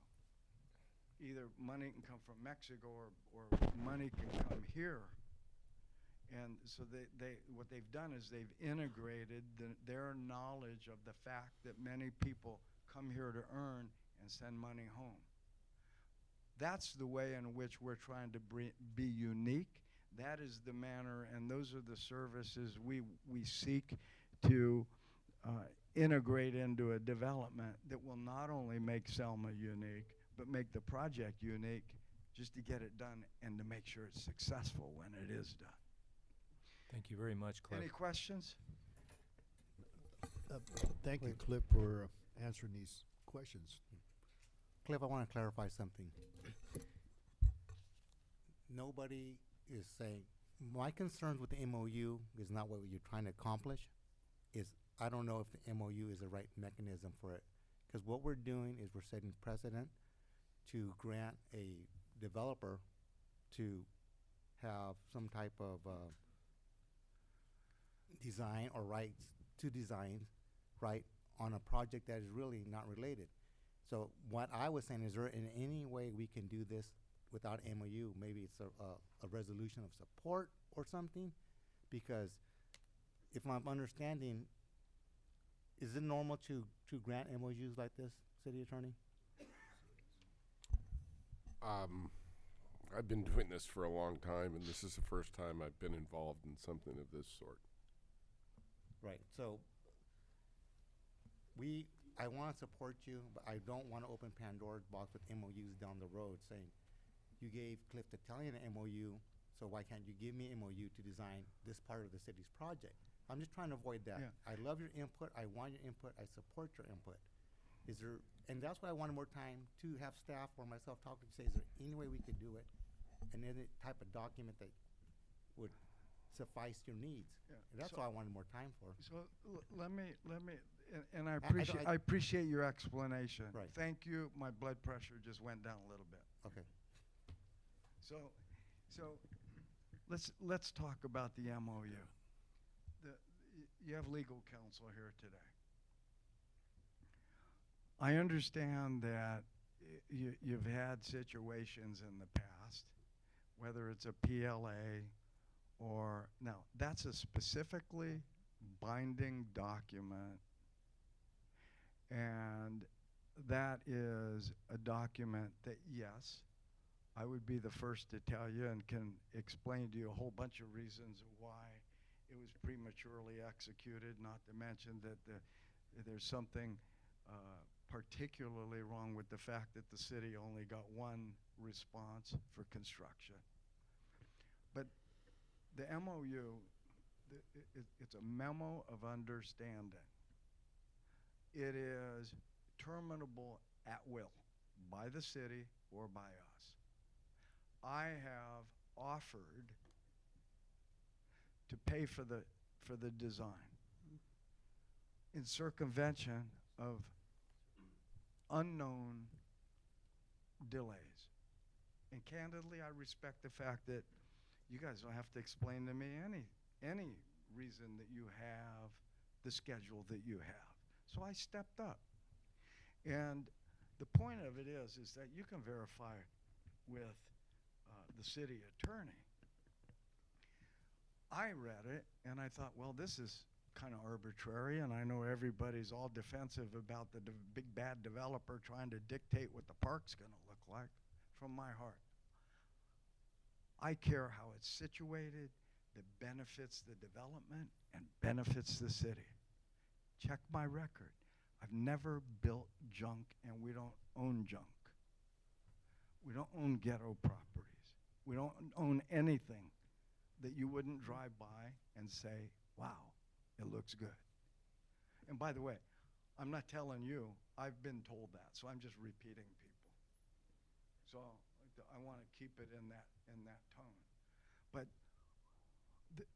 Either money can come from Mexico or money can come here. And so what they've done is they've integrated their knowledge of the fact that many people come here to earn and send money home. That's the way in which we're trying to be unique. That is the manner, and those are the services we seek to integrate into a development that will not only make Selma unique, but make the project unique just to get it done and to make sure it's successful when it is done. Thank you very much, Cliff. Any questions? Thank you, Cliff, for answering these questions. Cliff, I want to clarify something. Nobody is saying, my concerns with the MOU is not what you're trying to accomplish, is I don't know if the MOU is the right mechanism for it. Because what we're doing is we're setting precedent, to grant a developer to have some type of design or rights to design, right, on a project that is really not related. So what I was saying, is there in any way we can do this without MOU? Maybe it's a resolution of support or something? Because if I'm understanding, is it normal to grant MOUs like this, City Attorney? I've been doing this for a long time, and this is the first time I've been involved in something of this sort. Right, so I want to support you, but I don't want to open Pandora's box with MOUs down the road saying, you gave Cliff Italian an MOU, so why can't you give me an MOU to design this part of the city's project? I'm just trying to avoid that. Yeah. I love your input, I want your input, I support your input. Is there, and that's why I wanted more time to have staff or myself talk to say, is there any way we could do it? And then the type of document that would suffice your needs. Yeah, And that's so- what I wanted more time for. So let me, and I don't- I appreciate your explanation. Right. Thank you. My blood pressure just went down a little bit. Okay. So let's talk about the MOU. You have legal counsel here today. I understand that you've had situations in the past, whether it's a PLA or, now, that's a specifically binding document, and that is a document that, yes, I would be the first to tell you and can explain to you a whole bunch of reasons why it was prematurely executed, not to mention that there's something particularly wrong with the fact that the city only got one response for construction. But the MOU, it's a memo of understanding. It is terminable at will by the city or by us. I have offered to pay for the design in circumvention of unknown delays. And candidly, I respect the fact that you guys don't have to explain to me any reason that you have the schedule that you have. So I stepped up. And the point of it is that you can verify with the city attorney. I read it and I thought, well, this is kind of arbitrary, and I know everybody's all defensive about the big bad developer trying to dictate what the park's going to look like. From my heart, I care how it's situated, that benefits the development and benefits the city. Check my record. I've never built junk, and we don't own junk. We don't own ghetto properties. We don't own anything that you wouldn't drive by and say, wow, it looks good. And by the way, I'm not telling you, I've been told that, so I'm just repeating people. So I want to keep it in that tone. But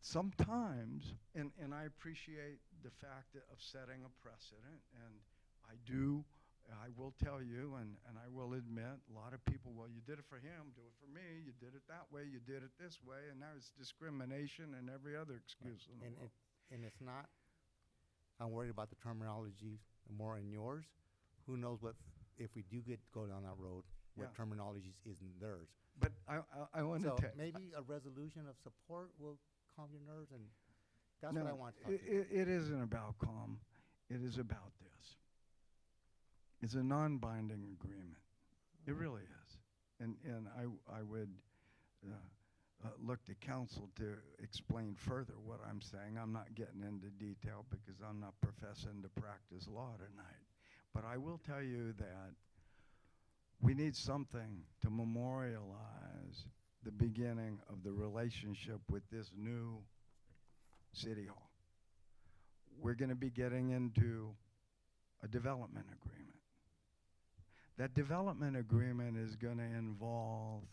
sometimes, and I appreciate the fact of setting a precedent, and I will tell you, and I will admit, a lot of people, well, you did it for him, do it for me, you did it that way, you did it this way, and now it's discrimination and every other excuse in the world. And it's not, I'm worried about the terminology more in yours. Who knows what, if we do go down that road, what Yeah. terminology is in theirs. But I want So to maybe a resolution of support will calm your nerves, and that's no, what I want to talk to you. it isn't about calm. It is about this. It's a non-binding agreement. It really is. And I would look to council to explain further what I'm saying. I'm not getting into detail because I'm not professing to practice law tonight. But I will tell you that we need something to memorialize the beginning of the relationship with this new city hall. We're going to be getting into a development agreement. That development agreement is going to involve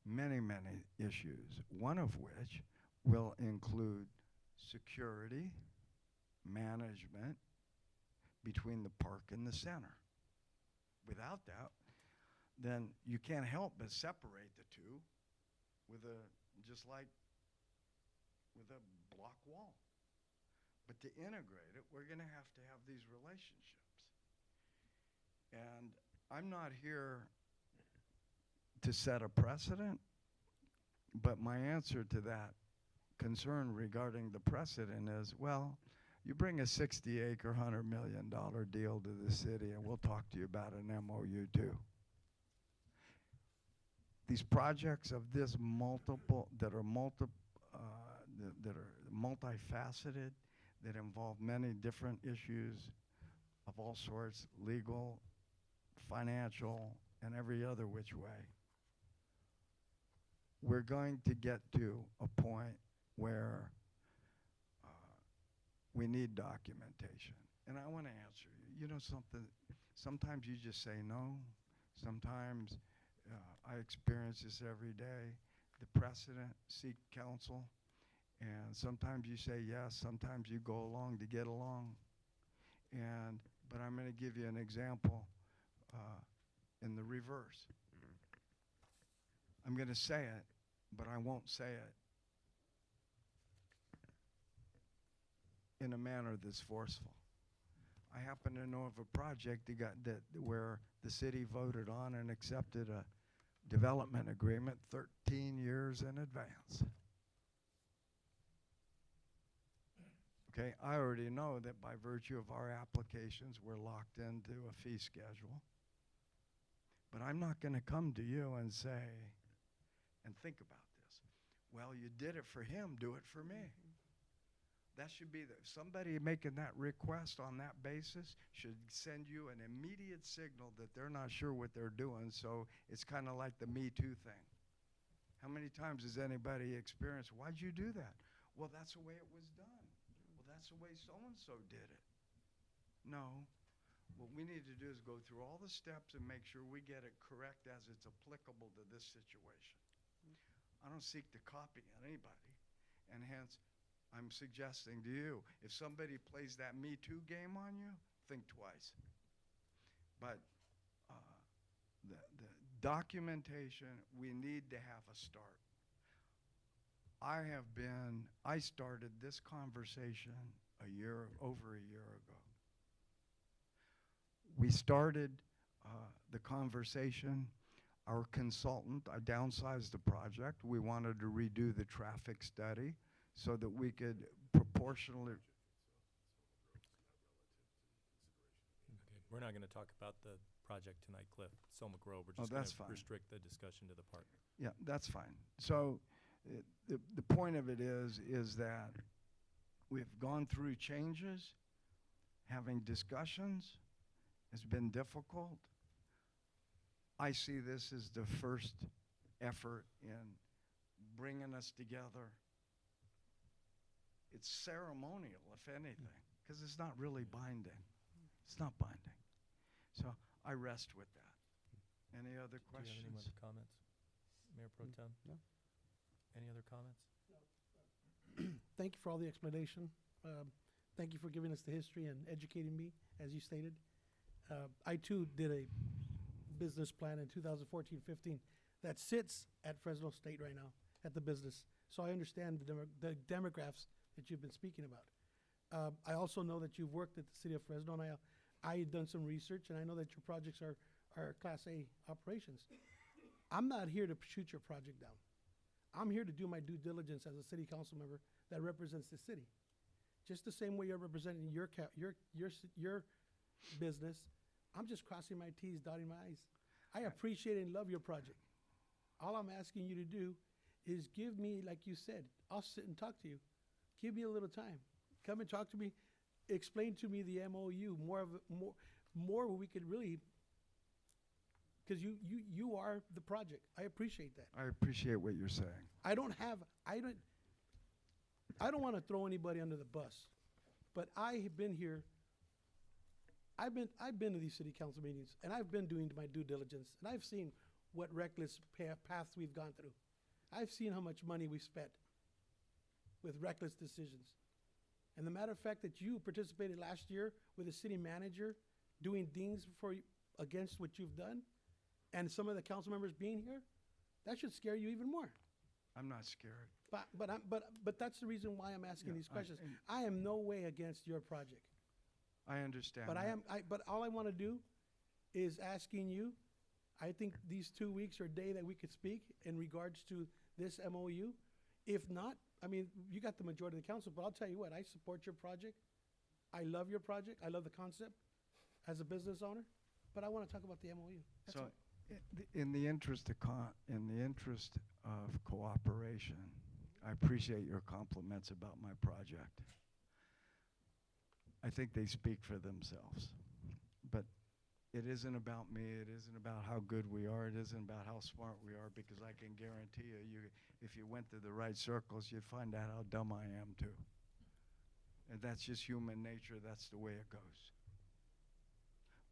many, many issues, one of which will include security, management between the park and the center. Without that, then you can't help but separate the two just like with a block wall. But to integrate it, we're going to have these relationships. And I'm not here to set a precedent, but my answer to that concern regarding the precedent is, well, you bring a 60-acre, $100 million deal to the city, and we'll talk to you about an MOU too. These projects of this that are multifaceted, that involve many different issues of all sorts, legal, financial, and every other which way. We're going to get to a point where we need documentation. And I want to answer you. You know something? Sometimes you just say no. Sometimes I experience this every day. The precedent, seek counsel. And sometimes you say yes. Sometimes you go along to get along. But I'm going to give you an example in the reverse. I'm going to say it, but I won't say it in a manner that's forceful. I happen to know of a project where the city voted on and accepted a development agreement 13 years in advance. Okay, I already know that by virtue of our applications, we're locked into a fee schedule. But I'm not going to come to you and say, and think about this, well, you did it for him, do it for me. That should be somebody making that request on that basis should send you an immediate signal that they're not sure what they're doing, so it's kind of like the Me Too thing. How many times has anybody experienced, why'd you do that? Well, that's the way it was done. Well, that's the way so-and-so did it. No. What we need to do is go through all the steps and make sure we get it correct as it's applicable to this situation. I don't seek to copy anybody, and hence, I'm suggesting to you, if somebody plays that Me Too game on you, think twice. But the documentation, we need to have a start. I started this conversation over a year ago. We started the conversation. Our consultant, I downsized the project. We wanted to redo the traffic study so that we could proportionally. Okay, we're not going to talk about the project tonight, Cliff. Selma Grove. We're Oh, just going that's to fine. restrict the discussion to the park. Yeah, that's fine. So the point of it is that we've gone through changes. Having discussions has been difficult. I see this as the first effort in bringing us together. It's ceremonial, if anything, because it's not really binding. It's not binding. So I rest with that. Any other questions? Do you have any other comments, Mayor Pro Tem? No. Any other comments? Thank you for all the explanation. Thank you for giving us the history and educating me, as you stated. I too did a business plan in 2014-15 that sits at Fresno State right now at the business. So I understand the demographics that you've been speaking about. I also know that you've worked at the city of Fresno, and I done some research, and I know that your projects are Class A operations. I'm not here to shoot your project down. I'm here to do my due diligence as a city council member that represents the city. Just the same way you're representing your business, I'm just crossing my T's, dotting my I's. I appreciate and love your project. All I'm asking you to do is give me, like you said, I'll sit and talk to you. Give me a little time. Come and talk to me. Explain to me the MOU, more where we could really, because you are the project. I appreciate that. I appreciate what you're saying. I don't want to throw anybody under the bus, but I have been here. I've been to these city council meetings, and I've been doing my due diligence, and I've seen what reckless paths we've gone through. I've seen how much money we've spent with reckless decisions. And the matter of fact that you participated last year with the city manager doing things against what you've done, and some of the council members being here, that should scare you even more. I'm not scared. But that's the reason why I'm asking Yeah, these questions. and I am no way against your project. I understand But that. but all I want to do is asking you, I think these 2 weeks or day that we could speak in regards to this MOU. If not, I mean, you got the majority of the council, but I'll tell you what, I support your project. I love your project. I love the concept as a business owner, but I want to talk about the MOU. That's So, all. in the interest of cooperation, I appreciate your compliments about my project. I think they speak for themselves. But it isn't about me. It isn't about how good we are. It isn't about how smart we are, because I can guarantee you, if you went through the right circles, you'd find out how dumb I am too. And that's just human nature. That's the way it goes.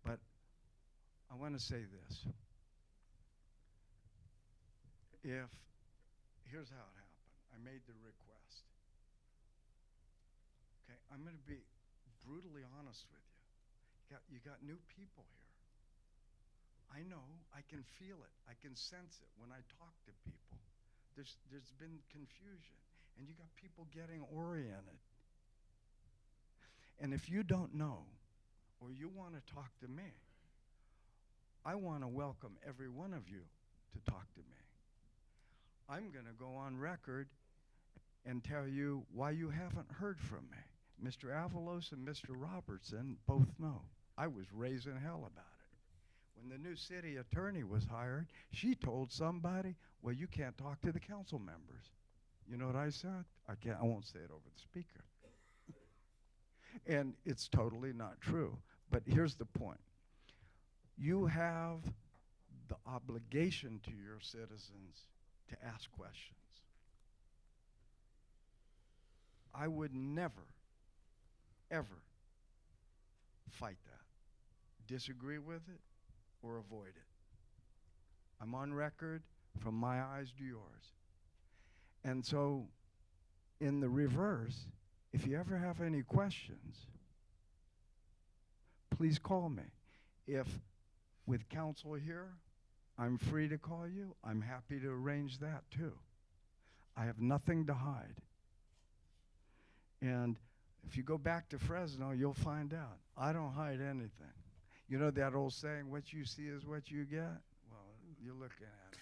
But I want to say this. Here's how it happened. I made the request. Okay, I'm going to be brutally honest with you. You got new people here. I know, I can feel it. I can sense it when I talk to people. There's been confusion, and you got people getting oriented. And if you don't know, or you want to talk to me, I want to welcome every one of you to talk to me. I'm going to go on record and tell you why you haven't heard from me. Mr. Avalos and Mr. Robertson both know. I was raising hell about it. When the new city attorney was hired, she told somebody, well, you can't talk to the council members. You know what I said? I won't say it over the speaker. And it's totally not true. But here's the point. You have the obligation to your citizens to ask questions. I would never, ever fight that, disagree with it, or avoid it. I'm on record from my eyes to yours. And so, in the reverse, if you ever have any questions, please call me. If with counsel here, I'm free to call you, I'm happy to arrange that too. I have nothing to hide. And if you go back to Fresno, you'll find out. I don't hide anything. You know that old saying, what you see is what you get? Well, you're looking at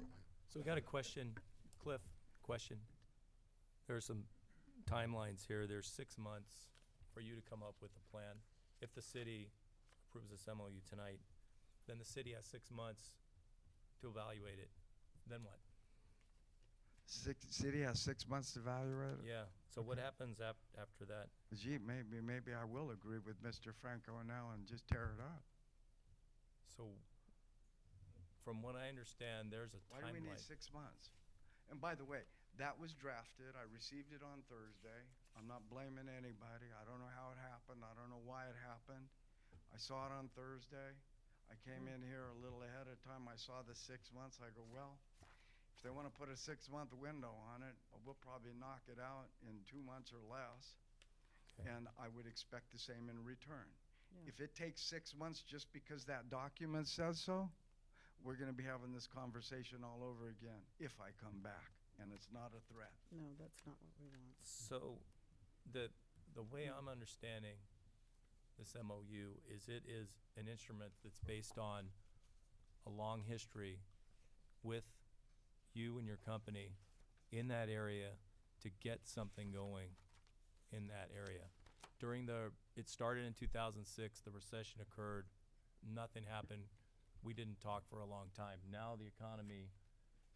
it. So we got a question, Cliff, question. There's some timelines here. There's 6 months for you to come up with a plan. If the city approves this MOU tonight, then the city has 6 months to evaluate it. Then what? City has 6 months to evaluate it? Yeah, so what happens after that? Gee, maybe I will agree with Mr. Franco now and just tear it up. So, from what I understand, there's a Why do we need timeline. 6 months? And by the way, that was drafted. I received it on Thursday. I'm not blaming anybody. I don't know how it happened. I don't know why it happened. I saw it on Thursday. I came in here a little ahead of time. I saw the 6 months. I go, well, if they want to put a 6-month window on it, we'll probably knock it out in 2 months or less. Okay. And I would expect the same in return. Yeah. If it takes 6 months just because that document says so, we're going to be having this conversation all over again if I come back, and it's not a threat. No, that's not what we want. So, the way I'm understanding this MOU is it is an instrument that's based on a long history with you and your company in that area to get something going in that area. It started in 2006, the recession occurred, nothing happened, we didn't talk for a long time. Now the economy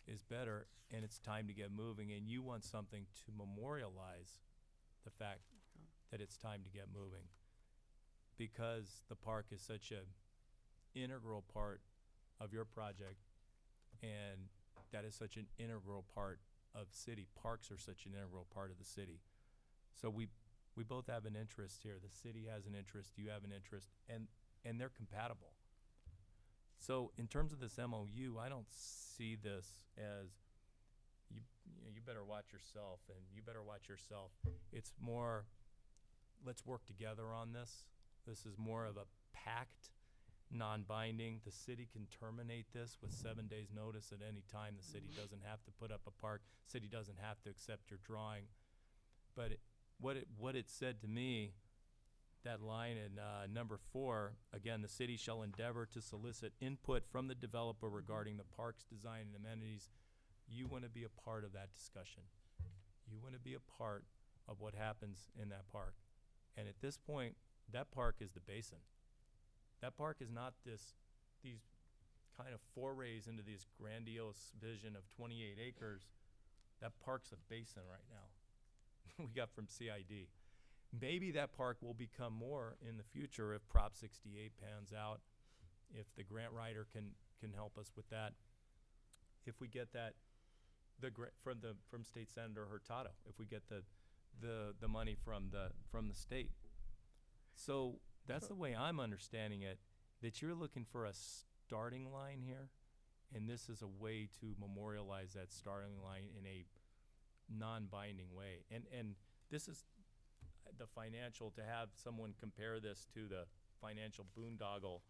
is better and it's time to get moving, and you want something to memorialize the fact that it's time to get moving, because the park is such a integral part of your project, and that is such an integral part of city. Parks are such an integral part of the city. So we both have an interest here. The city has an interest, you have an interest, and they're compatible. So in terms of this MOU, I don't see this as you better watch yourself and you better watch yourself. It's more, let's work together on this. This is more of a pact non-binding. The city can terminate this with 7 days' notice at any time. The city doesn't have to put up a park. City doesn't have to accept your drawing. But what it said to me, that line in number 4, again, the city shall endeavor to solicit input from the developer regarding the park's design and amenities. You want to be a part of that discussion. You want to be a part of what happens in that park. And at this point, that park is the basin. That park is not these kind of forays into this grandiose vision of 28 acres. That park's a basin right now. We got from CID. Maybe that park will become more in the future if Prop 68 pans out, if the grant writer can help us with that, if we get that from State Senator Hurtado, if we get the money from the state. So that's the way I'm understanding it, that you're looking for a starting line here, and this is a way to memorialize that starting line in a non-binding way. And this is the financial, to have someone compare this to the financial boondoggle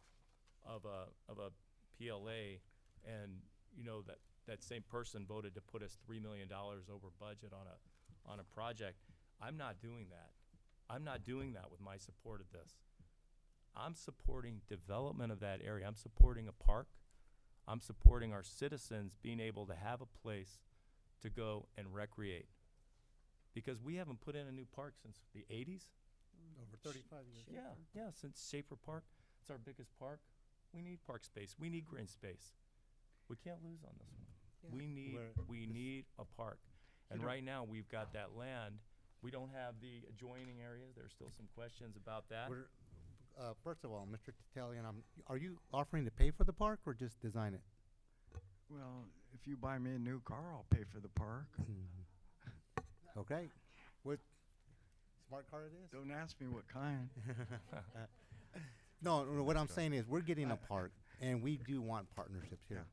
of a PLA, and that same person voted to put us $3 million over budget on a project. I'm not doing that. I'm not doing that with my support of this. I'm supporting development of that area. I'm supporting a park. I'm supporting our citizens being able to have a place to go and recreate. Because we haven't put in a new park since the 80s. Over 35 years. Yeah, since Schaefer Park. It's our biggest park. We need park space. We need green space. We can't lose on this one. Yeah. We need a park. And right now, we've got that land. We don't have the adjoining areas. There's still some questions about that. First of all, Mr. Tatalian, are you offering to pay for the park or just design it? Well, if you buy me a new car, I'll pay for the park. Okay. What smart car it is? Don't ask me what kind. No, what I'm saying is we're getting a park, and we do want partnerships here.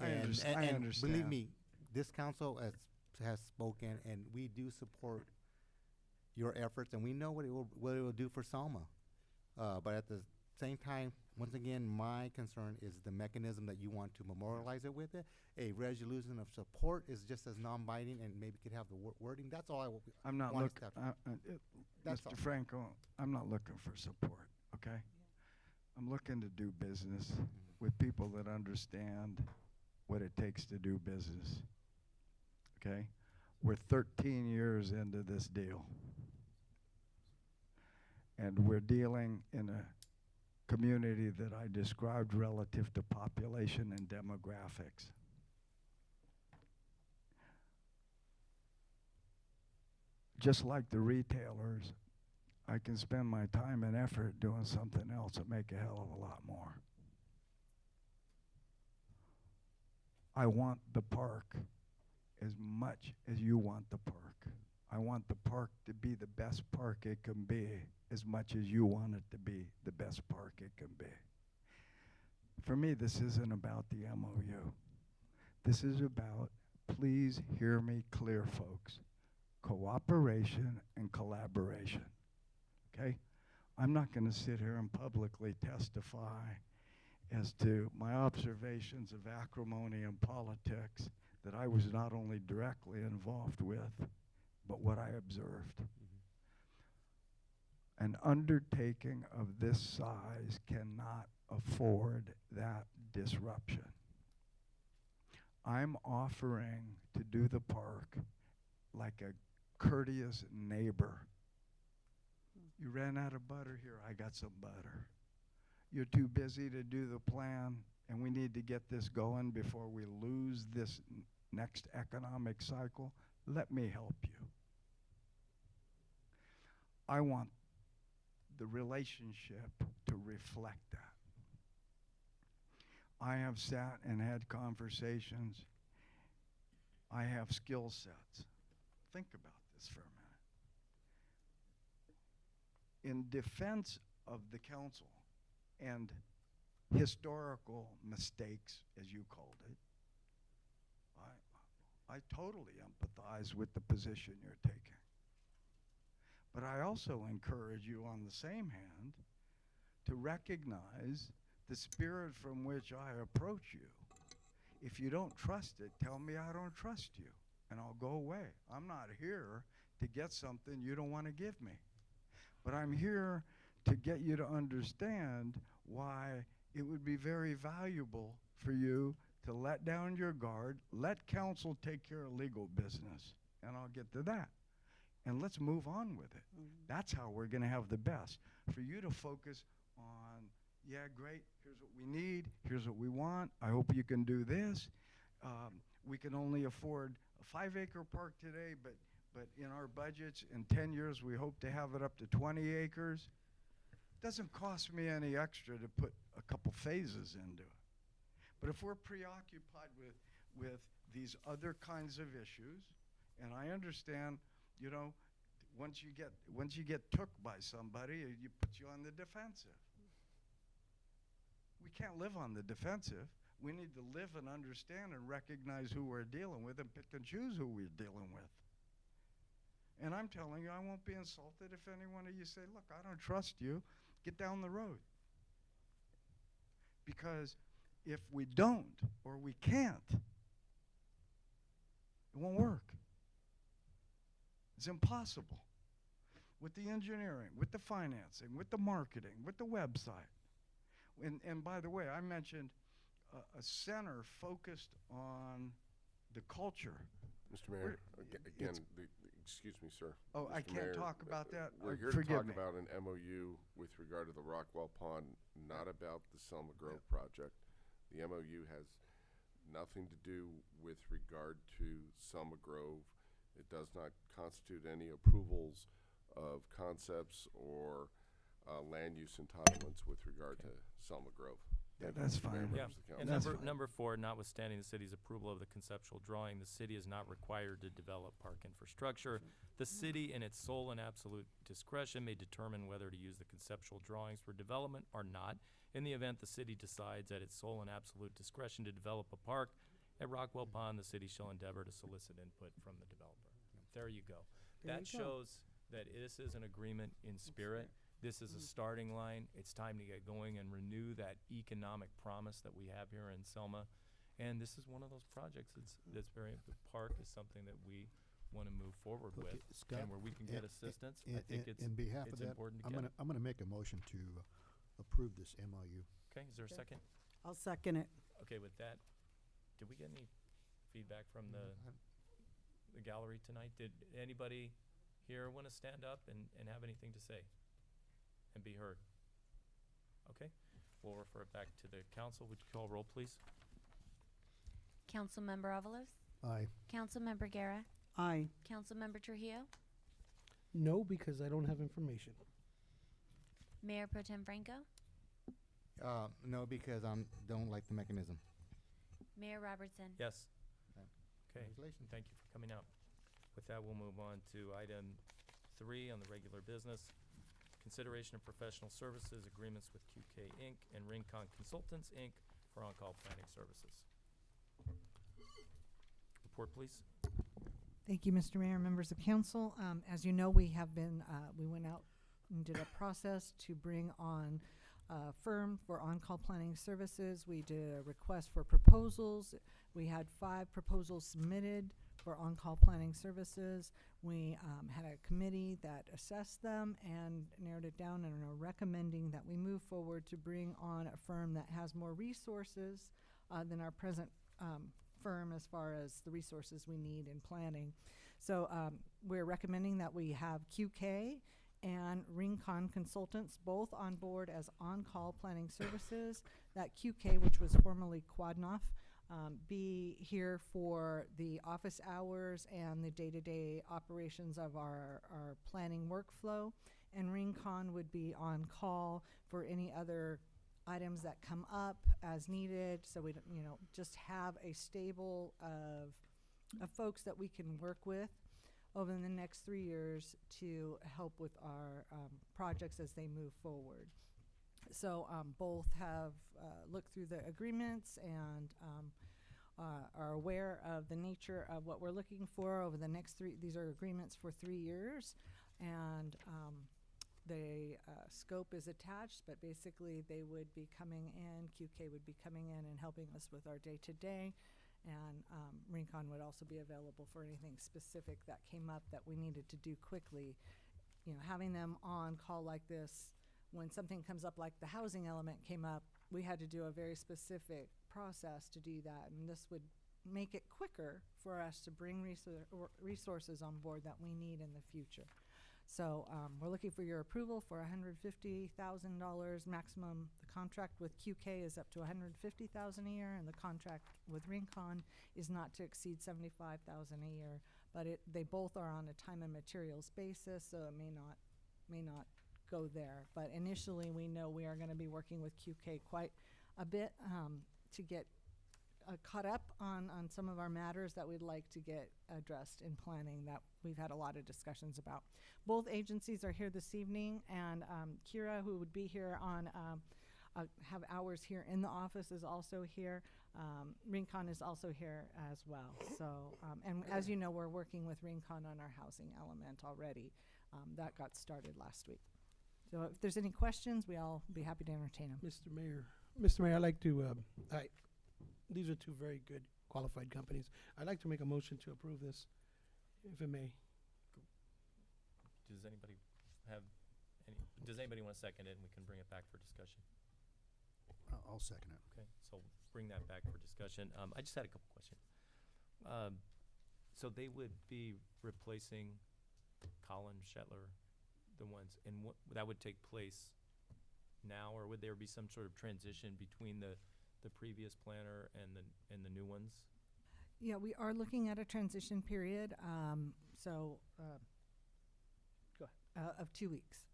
I And understand. believe me, this council has spoken, and we do support your efforts, and we know what it will do for Selma. But at the same time, once again, my concern is the mechanism that you want to memorialize it with. A resolution of support is just as non-binding, and maybe could have the wording. That's all I'm not want looking, us to have. That's all. Mr. Franco, I'm not looking for support, okay? I'm looking to do business with people that understand what it takes to do business, okay? We're 13 years into this deal. And we're dealing in a community that I described relative to population and demographics. Just like the retailers, I can spend my time and effort doing something else and make a hell of a lot more. I want the park as much as you want the park. I want the park to be the best park it can be as much as you want it to be the best park it can be. For me, this isn't about the MOU. This is about, please hear me clear, folks, cooperation and collaboration, okay? I'm not going to sit here and publicly testify as to my observations of acrimony and politics that I was not only directly involved with, but what I observed. An undertaking of this size cannot afford that disruption. I'm offering to do the park like a courteous neighbor. You ran out of butter? Here, I got some butter. You're too busy to do the plan, and we need to get this going before we lose this next economic cycle. Let me help you. I want the relationship to reflect that. I have sat and had conversations. I have skill sets. Think about this for a minute. In defense of the council and historical mistakes, as you called it, I totally empathize with the position you're taking. But I also encourage you on the same hand to recognize the spirit from which I approach you. If you don't trust it, tell me I don't trust you, and I'll go away. I'm not here to get something you don't want to give me. But I'm here to get you to understand why it would be very valuable for you to let down your guard, let council take care of legal business, and I'll get to that. And let's move on with it. That's how we're going to have the best. For you to focus on, yeah, great, here's what we need, here's what we want, I hope you can do this. We can only afford a 5-acre park today, but in our budgets, in 10 years, we hope to have it up to 20 acres. Doesn't cost me any extra to put a couple phases into it. But if we're preoccupied with these other kinds of issues, and I understand, you know, once you get took by somebody, it puts you on the defensive. We can't live on the defensive. We need to live and understand and recognize who we're dealing with and pick and choose who we're dealing with. And I'm telling you, I won't be insulted if any one of you say, look, I don't trust you, get down the road. Because if we don't or we can't, it won't work. It's impossible. With the engineering, with the financing, with the marketing, with the website. And by the way, I mentioned a center focused on the culture. Mr. Mayor, again, excuse me, sir. Oh, I Mr. can't Mayor, talk about that. We're here to Forgive talk me. about an MOU with regard to the Rockwell Pond, not about the Selma Grove project. The MOU has nothing to do with regard to Selma Grove. It does not constitute any approvals of concepts or land use entitlements with regard to Selma Grove. Yeah, Thank you, that's Mr. Mayor, fine. Yeah, members of the and council. number 4, notwithstanding the city's approval of the conceptual drawing, the city is not required to develop park infrastructure. The city, in its sole and absolute discretion, may determine whether to use the conceptual drawings for development or not. In the event the city decides at its sole and absolute discretion to develop a park at Rockwell Pond, the city shall endeavor to solicit input from the developer. There you go. There That you go. shows that this is an agreement in spirit. This is a starting line. It's time to get going and renew that economic promise that we have here in Selma. And this is one of those projects that's very, the park is something that we want to move forward Okay, with. Scott, And where we can get assistance, I in- think it's in behalf of that, important to I'm get. gonna make a motion to approve this MOU. Okay, is there a second? I'll second it. Okay, with that, did we get any feedback from the gallery tonight? Did anybody here want to stand up and have anything to say and be heard? Okay, we'll refer it back to the council. Would you call roll, please? Councilmember Avalos? Aye. Councilmember Guerra? Aye. Councilmember Trujillo? No, because I don't have information. Mayor Pro Tem Franco? No, because I don't like the mechanism. Mayor Robertson? Yes. Okay, Congratulations. thank you for coming out. With that, we'll move on to item 3 on the regular business. Consideration of professional services agreements with QK Inc. and Rincon Consultants Inc. for on-call planning services. Report, please. Thank you, Mr. Mayor, members of council. As you know, we have been, we went out and did a process to bring on a firm for on-call planning services. We did a request for proposals. We had 5 proposals submitted for on-call planning services. We had a committee that assessed them and narrowed it down and are recommending that we move forward to bring on a firm that has more resources than our present firm as far as the resources we need in planning. So we're recommending that we have QK and Rincon Consultants both on board as on-call planning services. That QK, which was formerly Quadnoff, be here for the office hours and the day-to-day operations of our planning workflow. And Rincon would be on call for any other items that come up as needed, so we don't, just have a stable of folks that we can work with over the next 3 years to help with our projects as they move forward. So both have looked through the agreements and are aware of the nature of what we're looking for over the next 3. These are agreements for 3 years, and The scope is attached, but basically they would be coming in, QK would be coming in and helping us with our day-to-day. And Rincon would also be available for anything specific that came up that we needed to do quickly. You know, having them on call like this, when something comes up like the housing element came up, we had to do a very specific process to do that. And this would make it quicker for us to bring resources on board that we need in the future. So we're looking for your approval for $150,000 maximum. The contract with QK is up to $150,000 a year, and the contract with Rincon is not to exceed $75,000 a year. But they both are on a time and materials basis, so it may not go there. But initially, we know we are going to be working with QK quite a bit to get caught up on some of our matters that we'd like to get addressed in planning that we've had a lot of discussions about. Both agencies are here this evening, and Kira, who would be here on have hours here in the office, is also here. Rincon is also here as well. So, and as you know, we're working with Rincon on our housing element already. That got started last week. So if there's any questions, we'll be happy to entertain them. Mr. Mayor, I'd like to, these are two very good qualified companies. I'd like to make a motion to approve this, if it may. Does anybody want to second it, and we can bring it back for discussion? I'll second it. Okay, so bring that back for discussion. I just had a couple questions. So they would be replacing Colin Shetler, the ones, and that would take place now, or would there be some sort of transition between the previous planner and the new ones? Yeah, we are looking at a transition period. Of 2 weeks.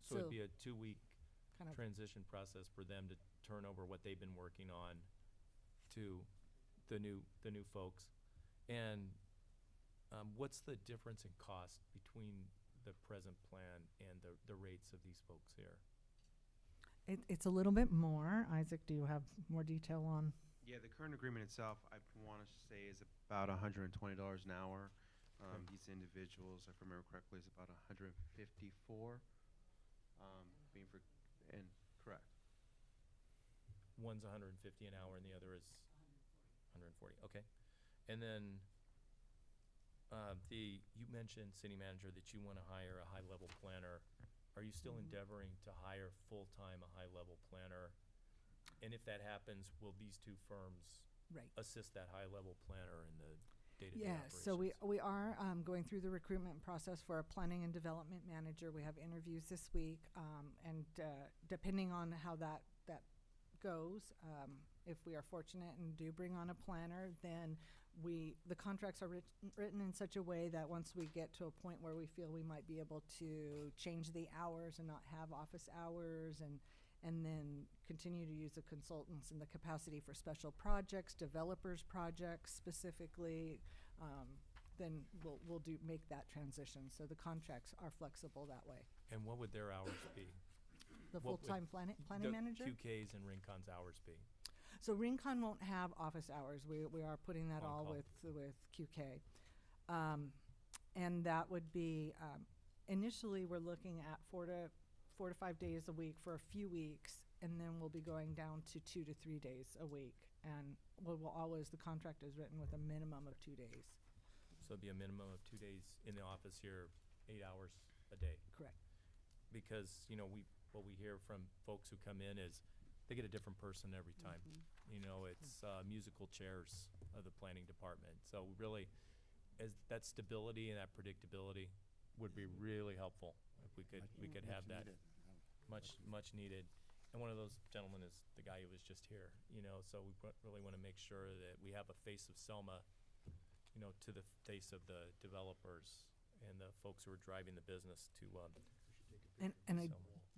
So it'd be a 2-week kind of transition process for them to turn over what they've been working on to the new folks. And what's the difference in cost between the present plan and the rates of these folks here? It's a little bit more. Isaac, do you have more detail on? Yeah, the current agreement itself, I want to say, is about $120 an hour. These individuals, if I remember correctly, is about 154. Correct. One's 150 an hour and the other is 140. Okay. And then you mentioned, city manager, that you want to hire a high-level planner. Are you still endeavoring to hire full-time a high-level planner? And if that happens, will these two firms assist that high-level planner in the day-to-day operations? So we are going through the recruitment process for a planning and development manager. We have interviews this week, and depending on how that goes, if we are fortunate and do bring on a planner, then the contracts are written in such a way that once we get to a point where we feel we might be able to change the hours and not have office hours, and then continue to use the consultants in the capacity for special projects, developers projects specifically, then we'll make that transition. So the contracts are flexible that way. And what would their hours be? The full-time planning manager? QK's and Rincon's hours be? So Rincon won't have office hours. We are putting that On all call. with QK. And that would be, initially we're looking at 4 to 5 days a week for a few weeks, and then we'll be going down to 2 to 3 days a week. And the contract is written with a minimum of 2 days. So it'd be a minimum of 2 days in the office here, 8 hours a day. Correct. Because, what we hear from folks who come in is they get a different person every time. It's musical chairs of the planning department. So really, as that stability and that predictability would be really helpful if we could have that. Much needed. And one of those gentlemen is the guy who was just here, so we really want to make sure that we have a face of Selma, to the face of the developers and the folks who are driving the business to And I Selma.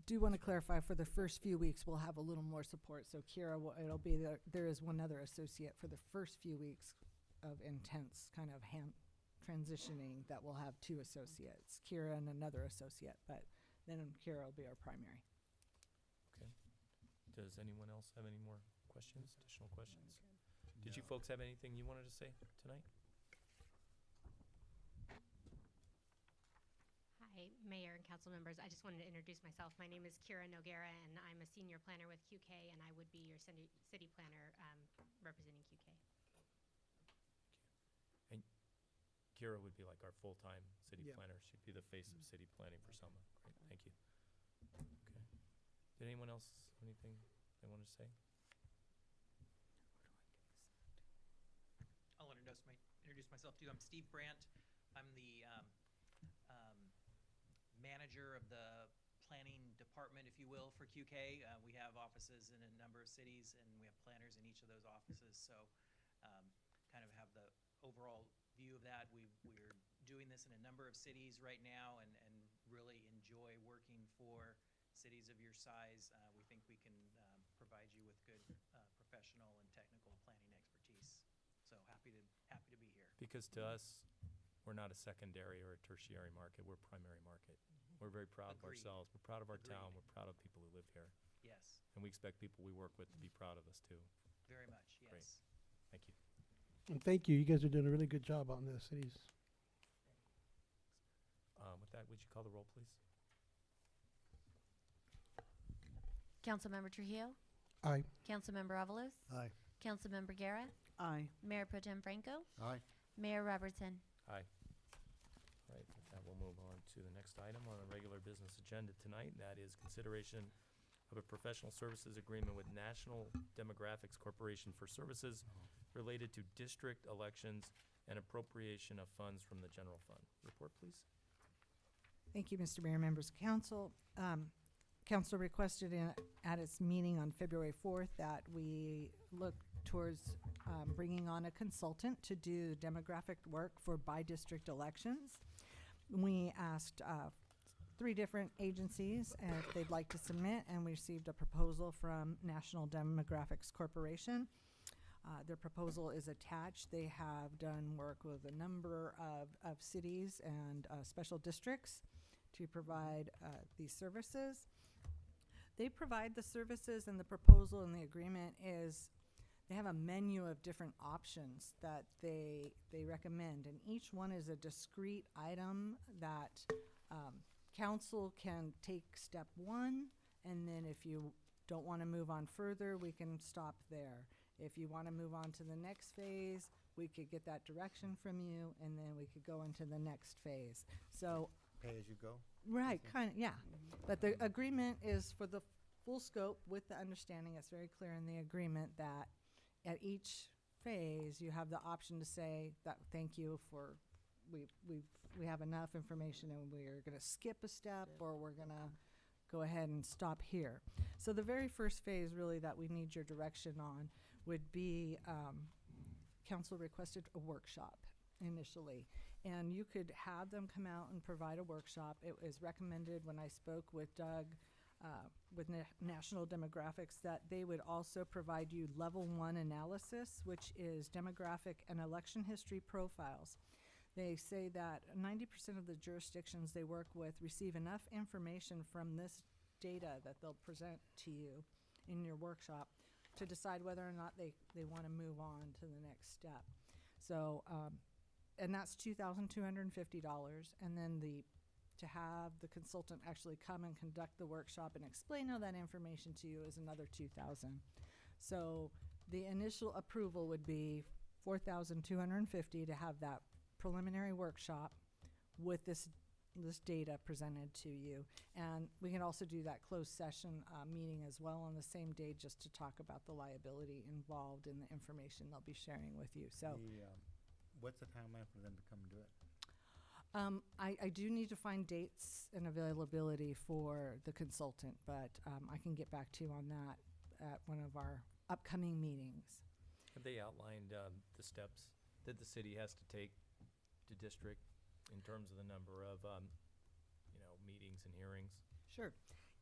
do want to clarify, for the first few weeks, we'll have a little more support. So Kira, it'll be there is one other associate for the first few weeks of intense kind of hand transitioning that we'll have 2 associates, Kira and another associate, but then Kira will be our primary. Okay. Does anyone else have any more questions, additional questions? Did you folks have anything you wanted to say tonight? Hi. Hi, Mayor and council members. I just wanted to introduce myself. My name is Kira Noguera, and I'm a senior planner with QK, and I would be your city planner representing QK. And Kira would be like our full-time city Yeah. planner. She'd be the face of city planning for Selma. Great, thank you. Okay. Did anyone else have anything they wanted to say? I'll introduce myself too. I'm Steve Brandt. I'm the manager of the planning department, if you will, for QK. We have offices in a number of cities, and we have planners in each of those offices. So kind of have the overall view of that. We're doing this in a number of cities right now, and really enjoy working for cities of your size. We think we can provide you with good professional and technical planning expertise. So happy to be here. Because to us, we're not a secondary or a tertiary market. We're a primary market. We're very proud of Agreed. ourselves. We're proud of our Agreed. town. We're proud of people who live here. Yes, And we expect people we work with to be proud of us too. very much, Great. yes. Thank you. And thank you. You guys are doing a really good job on the cities. With that, would you call the roll, please? Councilmember Trujillo? Aye. Councilmember Avalos? Aye. Councilmember Guerra? Aye. Mayor Pro Tem Franco? Aye. Mayor Robertson? Aye. All right, with that, we'll move on to the next item on the regular business agenda tonight, and that is consideration of a professional services agreement with National Demographics Corporation for services related to district elections and appropriation of funds from the general fund. Report, please. Thank you, Mr. Mayor, members of council. Council requested at its meeting on February 4th that we look towards bringing on a consultant to do demographic work for by-district elections. We asked 3 different agencies if they'd like to submit, and we received a proposal from National Demographics Corporation. Their proposal is attached. They have done work with a number of cities and special districts to provide these services. They provide the services, and the proposal and the agreement is they have a menu of different options that they recommend, and each one is a discrete item that council can take step 1, and then if you don't want to move on further, we can stop there. If you want to move on to the next phase, we could get that direction from you, and then we could go into the next phase. So, Pay as you go? right, kind of, yeah. But the agreement is for the full scope with the understanding, it's very clear in the agreement that at each phase, you have the option to say that, thank you for, we have enough information and we're gonna skip a step, or we're gonna go ahead and stop here. So the very first phase really that we need your direction on would be, council requested a workshop initially. And you could have them come out and provide a workshop. It was recommended when I spoke with Doug, with National Demographics, that they would also provide you level 1 analysis, which is demographic and election history profiles. They say that 90% of the jurisdictions they work with receive enough information from this data that they'll present to you in your workshop to decide whether or not they want to move on to the next step. So, and that's $2,250, and then to have the consultant actually come and conduct the workshop and explain all that information to you is another $2,000. So the initial approval would be $4,250 to have that preliminary workshop with this data presented to you. And we can also do that closed session meeting as well on the same day, just to talk about the liability involved in the information they'll be sharing with you. So What's the timeline for them to come and do it? I do need to find dates and availability for the consultant, but I can get back to you on that at one of our upcoming meetings. Have they outlined the steps that the city has to take to district in terms of the number of, meetings and hearings? Sure.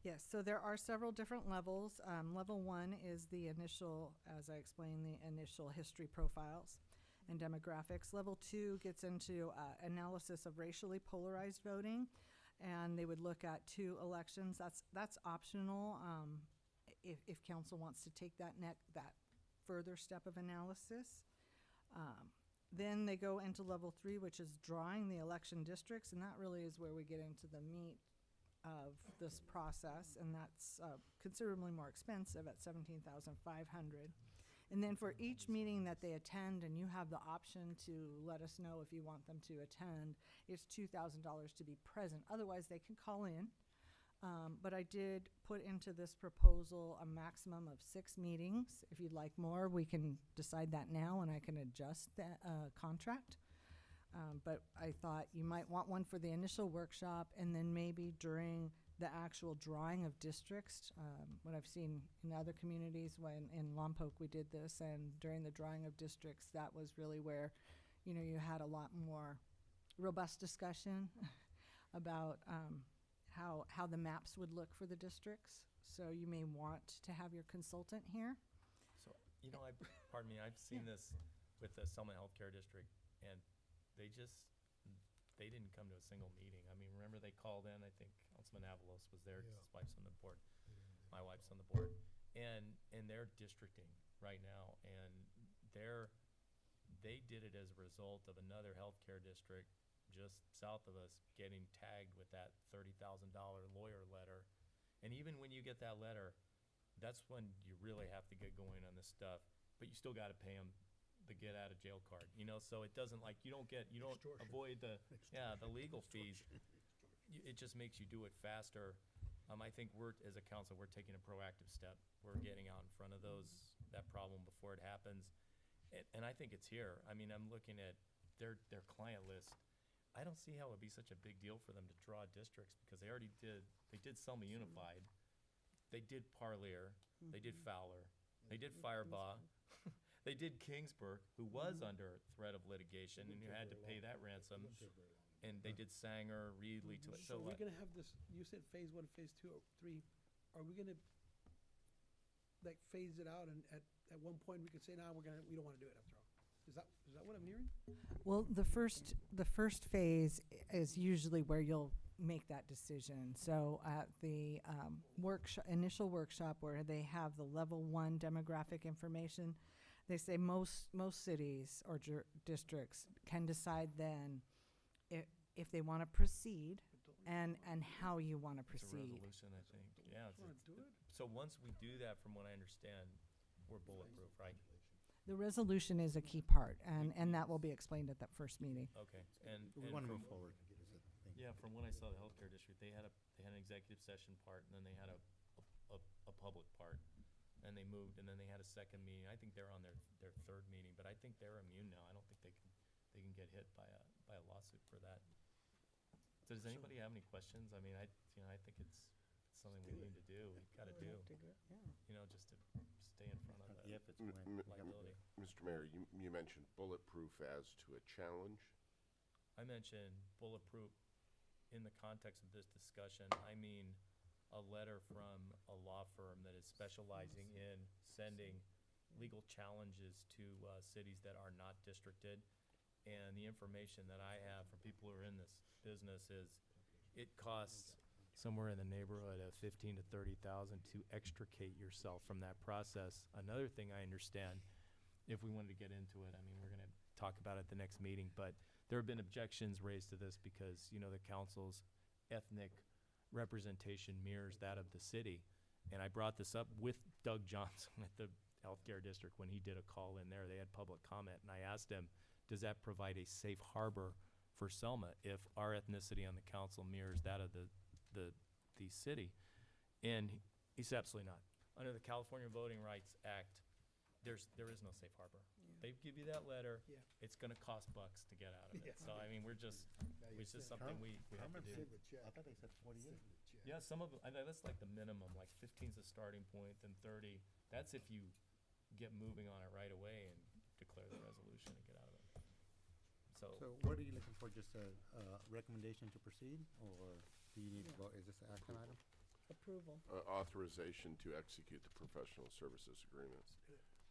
Yes, so there are several different levels. Level 1 is the initial, as I explained, the initial history profiles and demographics. Level 2 gets into analysis of racially polarized voting, and they would look at 2 elections. That's optional if council wants to take that further step of analysis. Then they go into level 3, which is drawing the election districts, and that really is where we get into the meat of this process, and that's considerably more expensive at $17,500. And then for each meeting that they attend, and you have the option to let us know if you want them to attend, it's $2,000 to be present. Otherwise, they can call in. But I did put into this proposal a maximum of 6 meetings. If you'd like more, we can decide that now, and I can adjust that contract. But I thought you might want one for the initial workshop, and then maybe during the actual drawing of districts. What I've seen in other communities, when in Lompoc we did this, and during the drawing of districts, that was really where, you know, you had a lot more robust discussion about how the maps would look for the districts. So you may want to have your consultant here. So, you know, pardon me, I've seen this with the Selma Healthcare District, and they didn't come to a single meeting. I mean, remember they called in, I think Councilman Avalos was there, 'cause his wife's on the board. My wife's on the board. And they're districting right now, and they did it as a result of another healthcare district just south of us getting tagged with that $30,000 lawyer letter. And even when you get that letter, that's when you really have to get going on this stuff, but you still gotta pay them the get out of jail card, you know, so it doesn't, like, you don't avoid the legal fees. It just makes you do it faster. I think as a council, we're taking a proactive step. We're getting out in front of that problem before it happens. And I think it's here. I mean, I'm looking at their client list. I don't see how it would be such a big deal for them to draw districts, because they did Selma Unified, they did Parlier, they did Fowler, they did Firebaugh, they did Kingsburg, who was under threat of litigation and who had to pay that ransom, and they did Sanger, Reedley. So we're gonna have this, you said phase 1, phase 2, or 3, are we gonna, like, phase it out, and at one point we could say, nah, we don't wanna do it after all? Is that what I'm hearing? Well, the first phase is usually where you'll make that decision. So at the initial workshop where they have the level 1 demographic information, they say most cities or districts can decide then if they want to proceed and how you want to It's a proceed. resolution, I think. Yeah. So once we do that, from what I understand, we're bulletproof, right? The resolution is a key part, and that will be explained at that first meeting. Okay. We And want to from- move forward. Yeah, from what I saw, the healthcare district, they had an executive session part, and then they had a public part, and they moved, and then they had a second meeting. I think they're on their third meeting, but I think they're immune now. I don't think they can get hit by a lawsuit for that. So does anybody have any questions? I mean, I think it's something we need to do. We've got to do, you know, just to stay in front of the liability. Mr. Mayor, you mentioned bulletproof as to a challenge. I mentioned bulletproof in the context of this discussion. I mean a letter from a law firm that is specializing in sending legal challenges to cities that are not districted. And the information that I have from people who are in this business is it costs somewhere in the neighborhood of $15,000 to $30,000 to extricate yourself from that process. Another thing I understand, if we wanted to get into it, I mean, we're going to talk about it at the next meeting, but there have been objections raised to this because, you know, the council's ethnic representation mirrors that of the city. And I brought this up with Doug Johnson at the healthcare district when he did a call in there. They had public comment, and I asked him, does that provide a safe harbor for Selma if our ethnicity on the council mirrors that of the city? And he said, absolutely not. Under the California Voting Rights Act, there is no safe harbor. They give you that letter, it's gonna cost bucks to get out of it. So, I mean, it's just something we have to do. I thought they said 48. Yeah, some of them, that's like the minimum, like 15's the starting point, then 30. That's if you get moving on it right away and declare the resolution and get out of it. So what are you looking for, just a recommendation to proceed, or do you need to vote, is this an action item? Approval. Authorization to execute the professional services agreement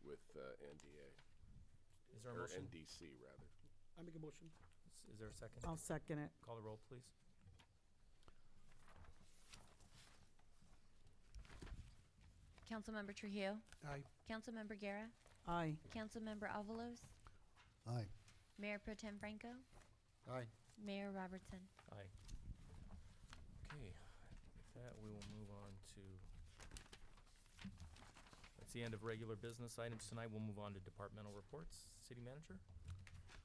with NDA. Is there a Or motion? NDC, rather. I make a motion. Is there a second? I'll second it. Call the roll, please. Councilmember Trujillo? Aye. Councilmember Guerra? Aye. Councilmember Avalos? Aye. Mayor Pro Tem Franco, Aye. Mayor Robertson. Aye. Okay, with that, we will move on to, that's the end of regular business items tonight. We'll move on to departmental reports. City Manager?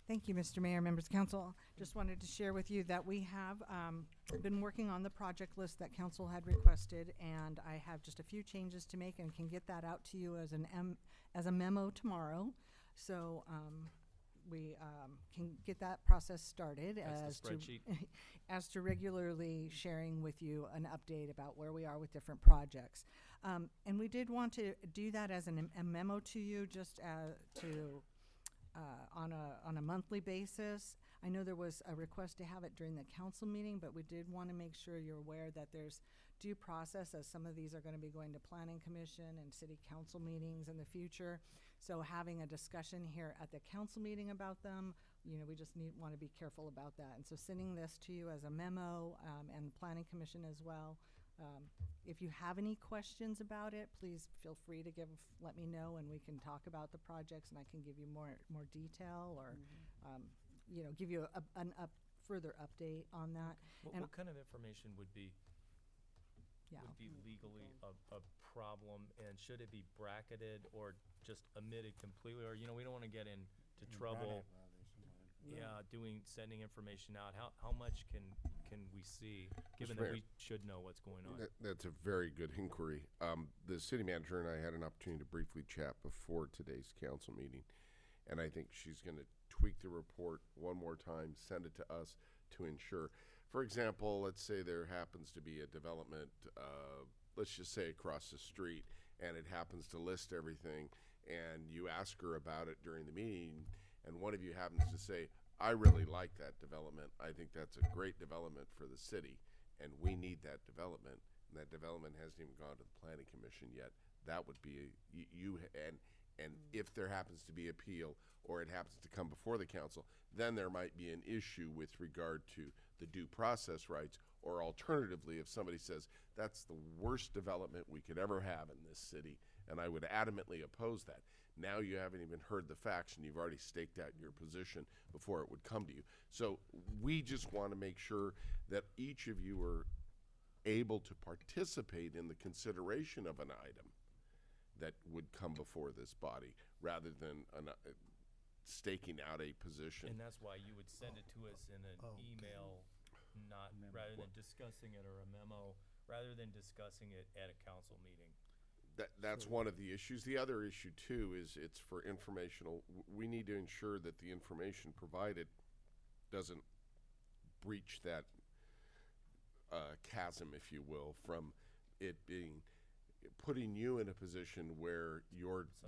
Thank you, Mr. Mayor, members of council. Just wanted to share with you that we have been working on the project list that council had requested, and I have just a few changes to make and can get that out to you as a memo tomorrow. So we can get that process started That's the spreadsheet. as to regularly sharing with you an update about where we are with different projects. And we did want to do that as a memo to you, just on a monthly basis. I know there was a request to have it during the council meeting, but we did want to make sure you're aware that there's due process, as some of these are going to be going to planning commission and city council meetings in the future. So having a discussion here at the council meeting about them, we just want to be careful about that. And so sending this to you as a memo, and the planning commission as well. If you have any questions about it, please feel free to let me know, and we can talk about the projects, and I can give you more detail, or give you a further update on that. What kind of information would be legally a problem, and should it be bracketed or just omitted completely, or we don't want to get into trouble. Sending information out. How much can we see, given Mr. that Mayor, we should know what's going on? That's a very good inquiry. The city manager and I had an opportunity to briefly chat before today's council meeting, and I think she's going to tweak the report one more time, send it to us to ensure. For example, let's say there happens to be a development, let's just say across the street, and it happens to list everything, and you ask her about it during the meeting, and one of you happens to say, I really like that development. I think that's a great development for the city, and we need that development. And that development hasn't even gone to the planning commission yet. That would be and if there happens to be appeal, or it happens to come before the council, then there might be an issue with regard to the due process rights, or alternatively, if somebody says that's the worst development we could ever have in this city, and I would adamantly oppose that. Now you haven't even heard the facts, and you've already staked out your position before it would come to you. So we just want to make sure that each of you are able to participate in the consideration of an item that would come before this body, rather than staking out a position. And that's why you would send it to us in an email, not rather than discussing it, or a memo, rather than discussing it at a council meeting. That's one of the issues. The other issue, too, is it's for informational. We need to ensure that the information provided doesn't breach that chasm, if you will, from it being putting you in a position where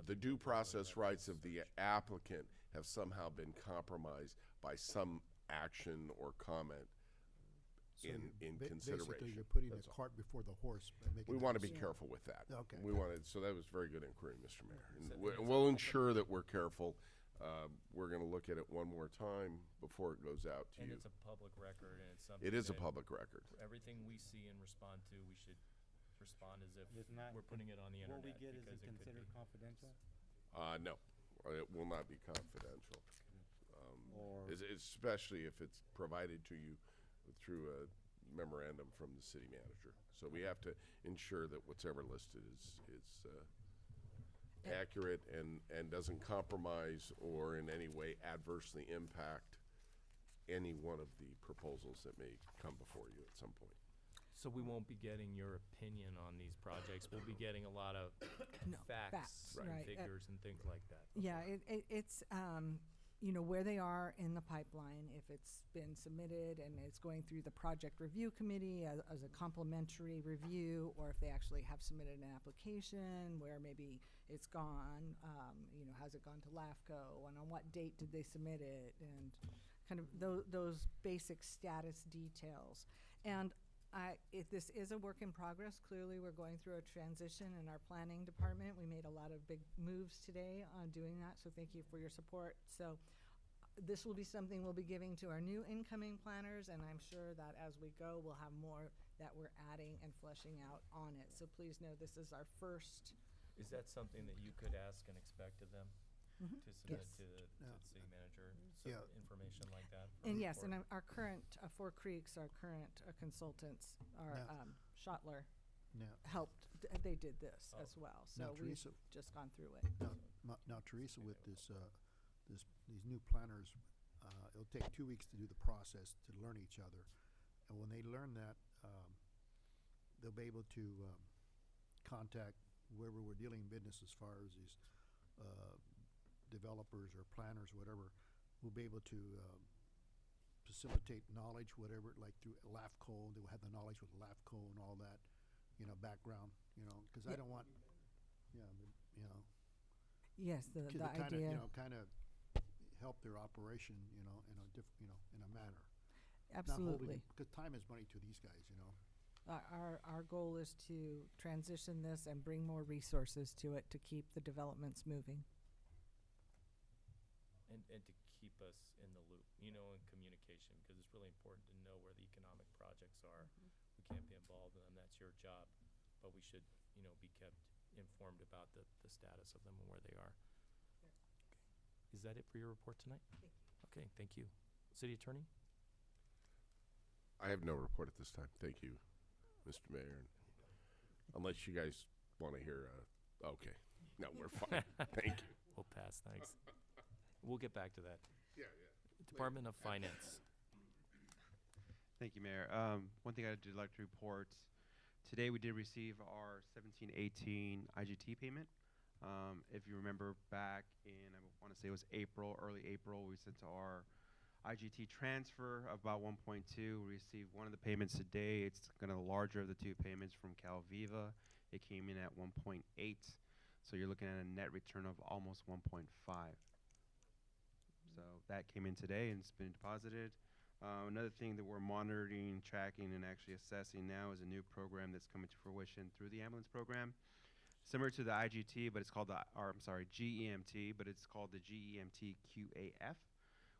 the due process rights of the applicant have somehow been compromised by some action or comment in consideration. Basically, you're putting That's the all. cart before the horse. By making We that want to be decision. careful with that. Okay. So that was very good inquiry, Mr. Mayor. And So- we'll ensure that we're careful. We're going to look at it one more time before it goes out to And you. it's a public record, and it's something It is a that public record. everything we see and respond to, we should respond as if It's not- we're putting it on the internet. What we get, is because it could considered be. confidential? No, it will not be confidential. Or- Especially if it's provided to you through a memorandum from the city manager. So we have to ensure that whatever listed is accurate and doesn't compromise or in any way adversely impact any one of the proposals that may come before you at some point. So we won't be getting your opinion on these projects. We'll be getting a lot of facts facts, and right. figures and things like that. Yeah, it's, where they are in the pipeline, if it's been submitted and it's going through the project review committee as a complimentary review, or if they actually have submitted an application where maybe it's gone, has it gone to LAFCO, and on what date did they submit it, and kind of those basic status details. And if this is a work in progress, clearly we're going through a transition in our planning department. We made a lot of big moves today on doing that, so thank you for your support. So this will be something we'll be giving to our new incoming planners, and I'm sure that as we go, we'll have more that we're adding and fleshing out on it. So please know this is our first. Is that something that you could ask and expect of them? Mhm. To submit Yes. to the city manager? Yeah. information like that. for And the yes, and report. our current, Four Creeks, our current consultants, our Now- Schottler, Now, helped, they did this Oh. as well. Now, So we've Teresa- just gone through it. now Teresa, with these new planners, it'll take 2 weeks to do the process to learn each other. And when they learn that, they'll be able to contact whoever we're dealing business as far as these developers or planners, whatever. We'll be able to facilitate knowledge, whatever, like through LAFCO. They'll have the knowledge with LAFCO and all that, background, because I Yeah. don't want, Yes, the to kind of, idea, kind of help their operation, in a manner. absolutely. Because time is money to these guys. Our goal is to transition this and bring more resources to it to keep the developments moving. And to keep us in the loop, in communication, because it's really important to know where the economic projects are. We can't be involved in them, that's your job, but we should, be kept informed about the status of them and where they are. Okay. Is that it for your report tonight? Okay, thank you. City Attorney? I have no report at this time. Thank you, Mr. Mayor. Unless you guys want to hear, okay. No, we're fine. Thank you. We'll pass, thanks. We'll get back to that. Yeah. Department of Finance. Thank you, Mayor. One thing I did like to report, today we did receive our 17-18 IGT payment. If you remember back in, I want to say it was early April, we sent our IGT transfer of about 1.2. We received one of the payments today. It's kind of the larger of the two payments from CalViva. It came in at 1.8. So you're looking at a net return of almost 1.5. So that came in today and it's been deposited. Another thing that we're monitoring, tracking, and actually assessing now is a new program that's coming to fruition through the ambulance program. Similar to the IGT, but it's called GEMT, but it's called the GEMT QAF,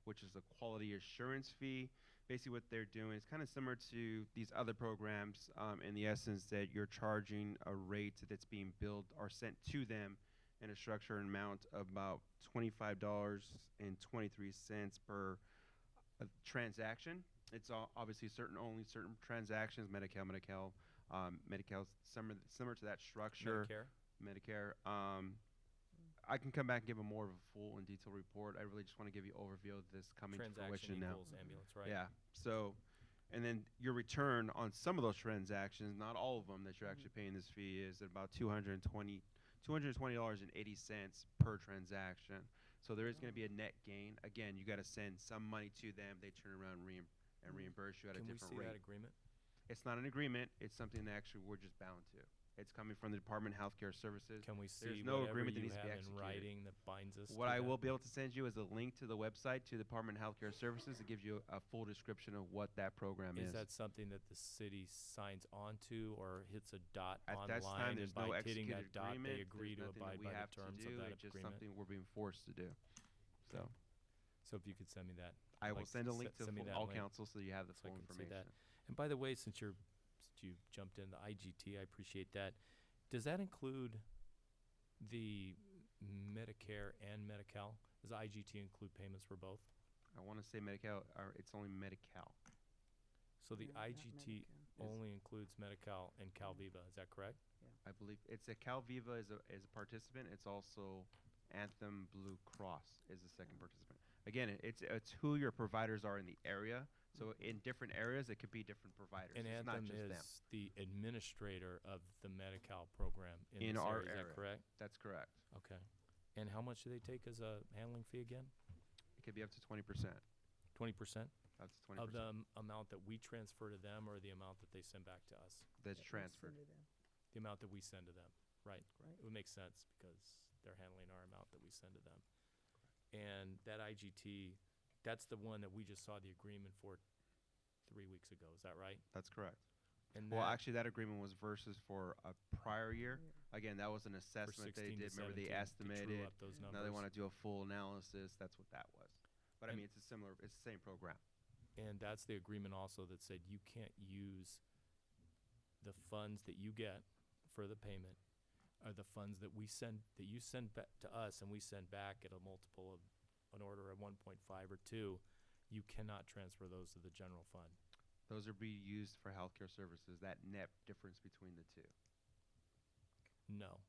which is a quality assurance fee. Basically what they're doing is kind of similar to these other programs in the essence that you're charging a rate that's being billed or sent to them in a structured amount of about $25.23 per transaction. It's obviously only certain transactions, Medi-Cal, similar to that structure. Medicare. I can come back and give a more of a full and detailed report. I really just want to give you an overview of this coming to fruition now. Transaction equals ambulance, right? Yeah. So, and then your return on some of those transactions, not all of them that you're actually paying this fee, is at about $220.80 per transaction. So there is going to be a net gain. Again, you got to send some money to them. They turn around and reimburse you at a different Can we see rate. that agreement? It's not an agreement. It's something that actually we're just bound to. It's coming from the Department of Healthcare Services. Can we see There's no whatever agreement that you needs to be have in executed. writing that binds us What to I that? will be able to send you is a link to the website to the Department of Healthcare Services. It gives you a full description of what that program is. Is that something that the city signs onto or hits a dot At online? that time, there's and no by hitting executed that dot, agreement. they agree There's to nothing abide that we by have the to terms do. of that It's just agreement? something we're being forced to do. So So if you could send me that. I I'd will like send a link to send me that all link council so you have the so I full can see information. that. And by the way, since you jumped in the IGT, I appreciate that. Does that include the Medicare and Medi-Cal? Does IGT include payments for both? I want to say Medi-Cal, or it's only Medi-Cal. So the Yeah, not IGT Medi-Cal. only includes Medi-Cal and CalViva, is that correct? I believe it's a CalViva is a participant. It's also Anthem Blue Cross is the second participant. Again, it's who your providers are in the area. So in different areas, it could be different providers. And it's not Anthem just is them. the administrator of the Medi-Cal program in In this our area, is that area. correct? That's correct. Okay. And how much do they take as a handling fee again? It could be up to 20%. 20%? Up to 20%. Of the amount that we transfer to them or the amount that they send back to us? That's transferred. The amount that we send to them, right? Right. It would make sense because they're handling our amount that we send to them. And that IGT, that's the one that we just saw the agreement for 3 weeks ago, is that right? That's correct. And Well, that- actually, that agreement was versus for a prior year. Again, that was an for assessment they 16 to did. Remember, they 17 to true estimated. up those Now they numbers. want to do a full analysis. That's what that was. But I And- mean, it's the same program. And that's the agreement also that said you can't use the funds that you get for the payment are the funds that we send, that you send back to us and we send back at a multiple of an order of 1.5 or 2. you cannot transfer those to the general fund. Those are being used for healthcare services, that net difference between the two. No.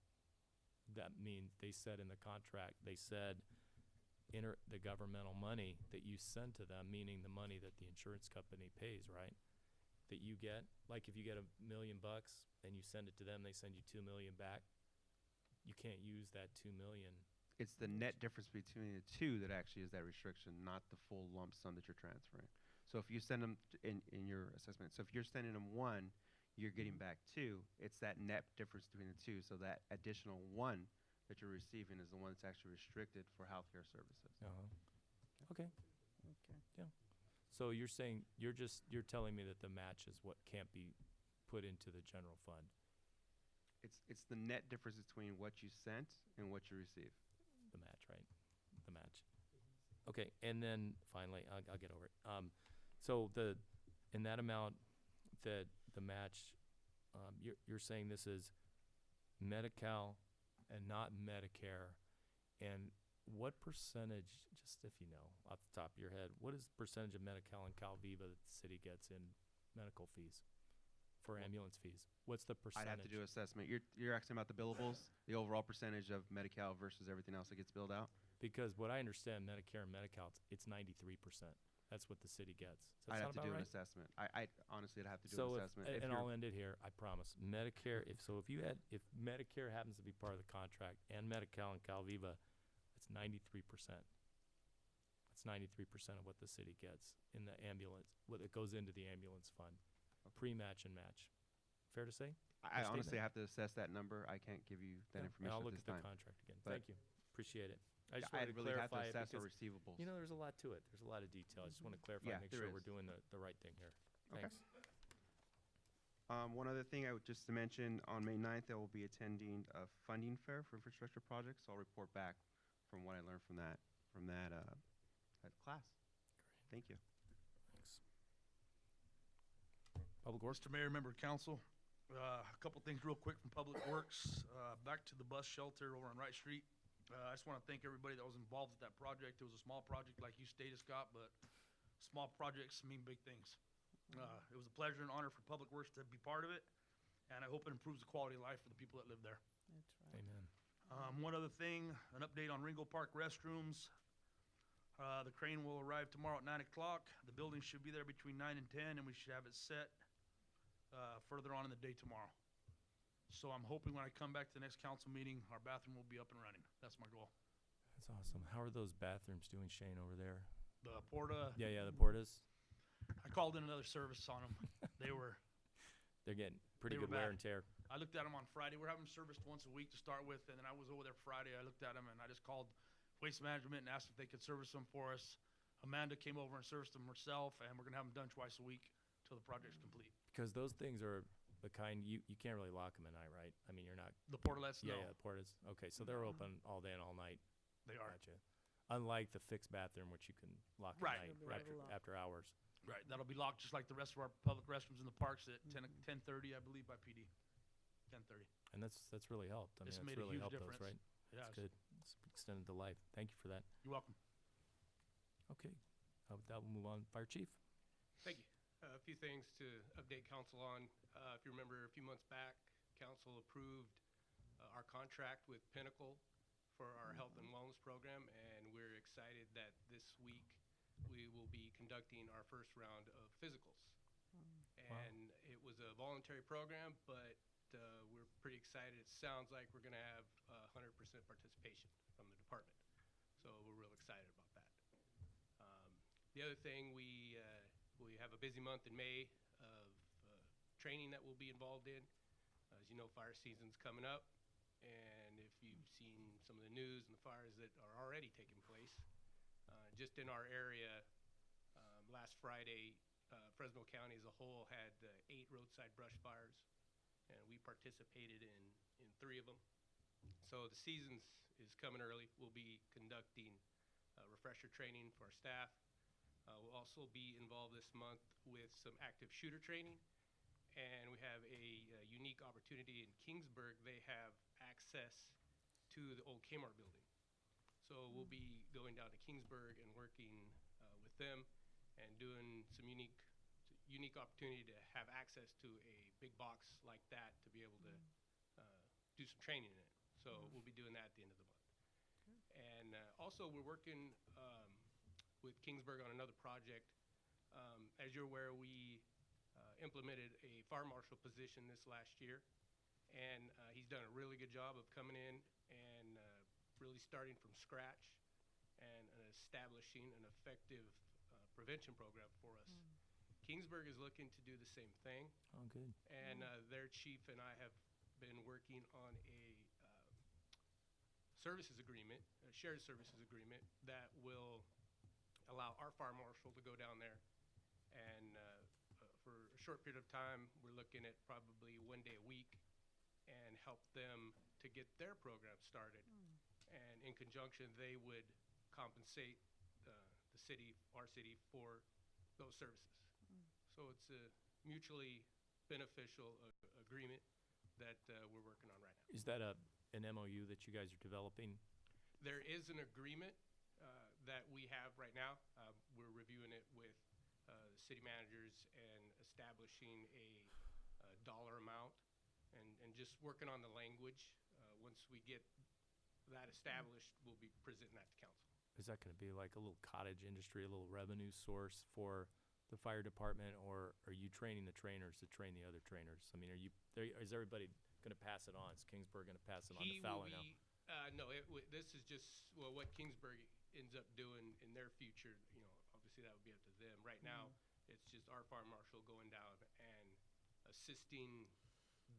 That means they said in the contract, they said the governmental money that you send to them, meaning the money that the insurance company pays, right? That you get, like if you get $1 million and you send it to them, they send you 2 million back. You can't use that 2 million. It's the net difference between the two that actually is that restriction, not the full lump sum that you're transferring. So if you send them in your assessment, so if you're sending them 1, you're getting back 2. It's that net difference between the two. So that additional 1 that you're receiving is the one that's actually restricted for healthcare services. Okay. Okay. Yeah. So you're saying, you're telling me that the match is what can't be put into the general fund. It's the net difference between what you sent and what you received. The match, right? The match. Okay, and then finally, I'll get over it. So in that amount, that the match, you're saying this is Medi-Cal and not Medicare, and what percentage, just if you know off the top of your head, what is the percentage of Medi-Cal and Calviva that the city gets in medical fees for ambulance fees? What's the percentage? I'd have to do assessment. You're asking about the billables, the overall percentage of Medi-Cal versus everything else that gets billed out? Because what I understand, Medicare and Medi-Cal, it's 93%. That's what the city gets. Does that I'd sound have to do about an right? assessment. I honestly, I'd have to do So an assessment. and I'll end it here, I promise. Medicare, if Medicare happens to be part of the contract and Medi-Cal and Calviva, it's 93%. That's 93% of what the city gets in the ambulance, what it goes into the ambulance fund, pre-match and match. Fair to say? I Fair honestly statement? have to assess that number. I can't give you that Yeah, information and I'll at look this at the time. contract again. But- Thank you. Appreciate it. I just I wanted to really have to clarify it assess our because, receivables. you know, there's a lot to it. There's a lot of detail. I just want to clarify, Yeah, make there sure we're is. doing the right thing here. Okay. Thanks. One other thing I would just to mention, on May 9th, I will be attending a funding fair for infrastructure projects. So I'll report back from what I learned from that that class. Thank you. Thanks. Public Works? Mr. Mayor, member of council, a couple things real quick from Public Works. Back to the bus shelter over on Wright Street. I just want to thank everybody that was involved with that project. It was a small project, like you stated, Scott, but small projects mean big things. It was a pleasure and honor for Public Works to be part of it, and I hope it improves the quality of life for the people that live there. That's right. Amen. One other thing, an update on Ringo Park restrooms. The crane will arrive tomorrow at 9 o'clock. The building should be there between 9 and 10, and we should have it set further on in the day tomorrow. So I'm hoping when I come back to the next council meeting, our bathroom will be up and running. That's my goal. That's awesome. How are those bathrooms doing, Shane, over there? The Porta, Yeah, the Portas. I called in another service on them. They're getting pretty They good were wear bad. and tear. I looked at them on Friday. We're having them serviced once a week to start with, and then I was over there Friday. I looked at them, and I just called Waste Management and asked if they could service them for us. Amanda came over and serviced them herself, and we're gonna have them done twice a week till the project's complete. Because those things are the kind, you can't really lock them at night, right? I mean, you're not. The portalets, Yeah, no. yeah, the Portas. Okay, so they're open all day and all night. They are. Gotcha. Unlike the fixed bathroom, which you can lock Right. at night They'll be able after, to lock. after hours. Right, that'll be locked just like the rest of our public restrooms in the parks at 10:30, I believe, by PD. 10:30. And that's really helped. I mean, It's that's made a really huge helped difference. those, right? It That's has. good. It's extended the life. Thank you for that. You're welcome. Okay. With that, we'll move on. Fire Chief? Thank you. A few things to update council on. If you remember, a few months back, council approved our contract with Pinnacle for our health and wellness program, and we're excited that this week we will be conducting our first round of physicals. And it was a voluntary program, but we're pretty excited. It sounds like we're going to have 100% participation from the department. So we're real excited about that. The other thing, we have a busy month in May of training that we'll be involved in. As you know, fire season's coming up, and if you've seen some of the news and the fires that are already taking place, just in our area, last Friday, Fresno County as a whole had 8 roadside brush fires, and we participated in 3 of them. So the season is coming early. We'll be conducting refresher training for our staff. We'll also be involved this month with some active shooter training, and we have a unique opportunity in Kingsburg. They have access to the old Kmart building. So we'll be going down to Kingsburg and working with them doing some unique opportunity to have access to a big box like that to be able to do some training in it. So we'll be doing that at the end of the month. And also, we're working with Kingsburg on another project. As you're aware, we implemented a fire marshal position this last year, and he's done a really good job of coming in and really starting from scratch and establishing an effective prevention program for us. Kingsburg is looking to do the same thing, Oh, good. and their chief and I have been working on a services agreement, a shared services agreement that will allow our fire marshal to go down there and for a short period of time, we're looking at probably 1 day a week and help them to get their program started. And in conjunction, they would compensate the city, our city, for those services. So it's a mutually beneficial agreement that we're working on right now. Is that an MOU that you guys are developing? There is an agreement that we have right now. We're reviewing it with the city managers and establishing a dollar amount and just working on the language. Once we get that established, we'll be presenting that to council. Is that going to be like a little cottage industry, a little revenue source for the fire department, or are you training the trainers to train the other trainers? I mean, is everybody going to pass it on? Is Kingsburg going to pass it on to Fowler now? No, this is just what Kingsburg ends up doing in their future. Obviously that would be up to them. Right now, it's just our fire marshal going down and assisting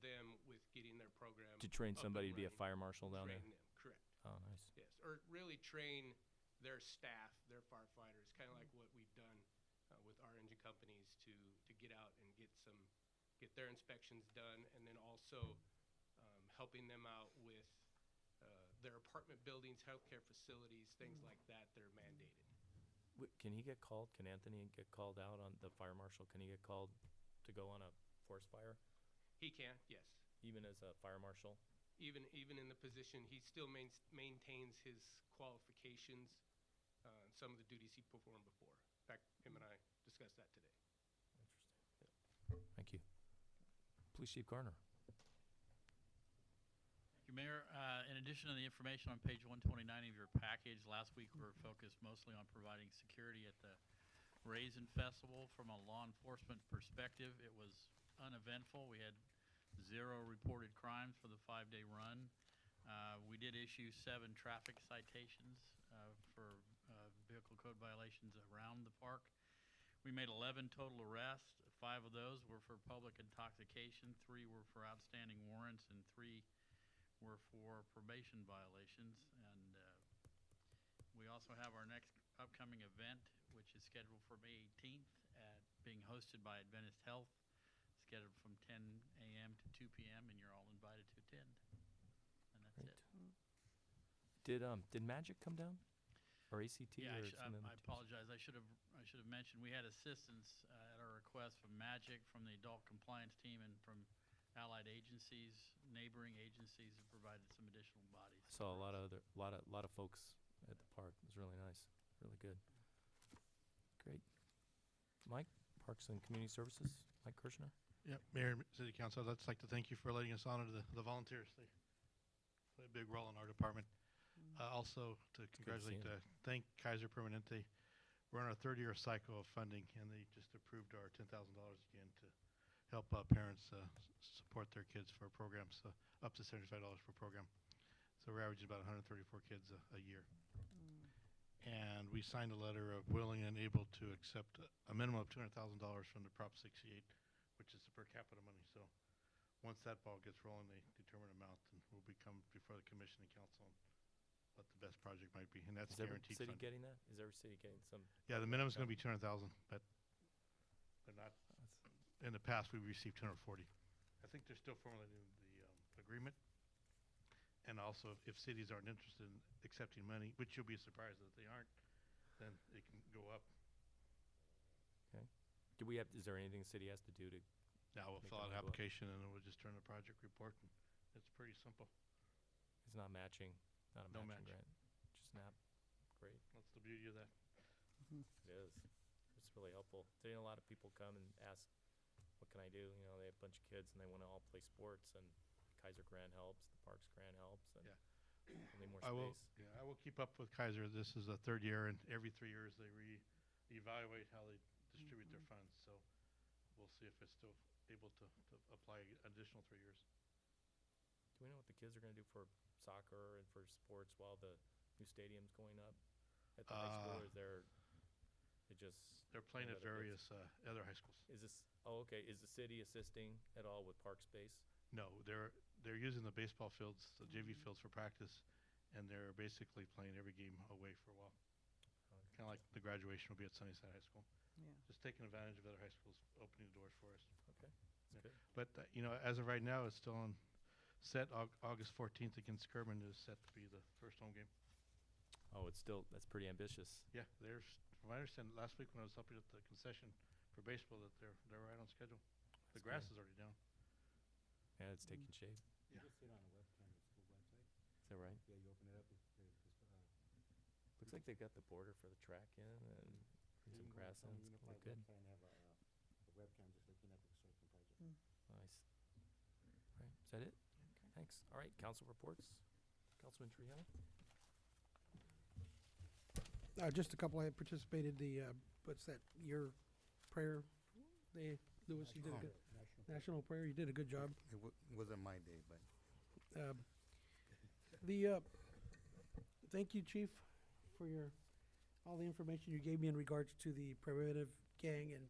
them with getting their program To train up and somebody to be a running. fire marshal down there? Train them, correct. Oh, nice. Yes, or really train their staff, their firefighters, kind of like what we've done with our engine companies to get out and get their inspections done, and then also helping them out with their apartment buildings, healthcare facilities, things like that. They're mandated. Can he get called? Can Anthony get called out on the fire marshal? Can he get called to go on a forest fire, He can, yes. even as a fire marshal? Even in the position, he still maintains his qualifications and some of the duties he performed before. In fact, him and I discussed that today. Interesting. Thank you. Police Chief Garner. Thank you, Mayor. In addition to the information on page 129 of your package, last week we were focused mostly on providing security at the Raisin Festival. From a law enforcement perspective, it was uneventful. We had 0 reported crimes for the 5-day run. We did issue 7 traffic citations for vehicle code violations around the park. We made 11 total arrests. 5 of those were for public intoxication, 3 were for outstanding warrants, and 3 were for probation violations. And we also have our next upcoming event, which is scheduled for May 18th, being hosted by Adventist Health, scheduled from 10 a.m. to 2 p.m., and you're all invited to attend. And that's Great. it. Did Magic come down, or ACT, Yeah, or I something? apologize. I should have mentioned we had assistance at our request from Magic, from the adult compliance team, and from allied agencies, neighboring agencies have provided some additional bodies. I saw a lot of folks at the park. It was really nice, really good. Great. Mike, Parks and Community Services, Mike Kirshner. Yep, Mayor, City Council, I'd just like to thank you for letting us honor the volunteers. They play a big role in our department. Also, to congratulate, thank Kaiser Permanente. We're on our 3rd year cycle of funding, and they just approved our $10,000 again to help parents support their kids for programs, up to $75 per program. So we're averaging about 134 kids a year. And we signed a letter of willing and able to accept a minimum of $200,000 from the Prop 68, which is the per capita money. So once that ball gets rolling, they determine amount, and we'll become before the commission and council and what the best project might be, and that's Is every guaranteed city funding. getting that? Is every city getting some? Yeah, the minimum's gonna be 200,000, but they're not, in the past, we've received 240. I think they're still formulating the agreement. And also, if cities aren't interested in accepting money, which you'll be surprised that they aren't, then it can go up. Okay. Is there anything the city has to do to? Now we'll make fill the out an money go up? application, and then we'll just turn the project report, and it's pretty simple. It's not matching, not a No matching match. grant. Just SNAP. Great. That's the beauty of that. It is. it's really helpful. Today, a lot of people come and ask, what can I do? You know, they have a bunch of kids and they want to all play sports, and Kaiser Grant helps, the Parks Grant helps, and need more space. I will keep up with Kaiser. This is the third year, and every 3 years they evaluate how they distribute their funds. So we'll see if it's still able to apply additional 3 years. Do we know what the kids are going to do for soccer and for sports while the new stadium's going up at the high school? Or is there, they're playing at various other high schools. Is this, okay, is the city assisting at all with park space? No, they're using the baseball fields, the JV fields for practice, and they're basically playing every game away for a while. Kind of like the graduation will be at Sunnyside High School. Yeah. Just taking advantage of other high schools opening the doors for us. Okay, that's good. But, as of right now, it's still on set. August 14th against Kerman is set to be the first home game. Oh, that's pretty ambitious. Yeah, from what I understand, last week when I was helping at the concession for baseball, that they're right on schedule. The grass is already down. Yeah, it's taking shape. Yeah. You just see it on the webcam, the school website. Is that right? Yeah, you open it up, Looks like they've got the border for the track in and some grass in. It's unified good. website and have a webcam just looking at the construction project. Nice. All right, is that it? Thanks. All right, council reports. Councilman Trujillo? Just a couple. I participated what's that, your prayer day, Lewis, you did a good, national prayer, you did a good job. It wasn't my day, but. Thank you, Chief, for all the information you gave me in regards to the preventive gang and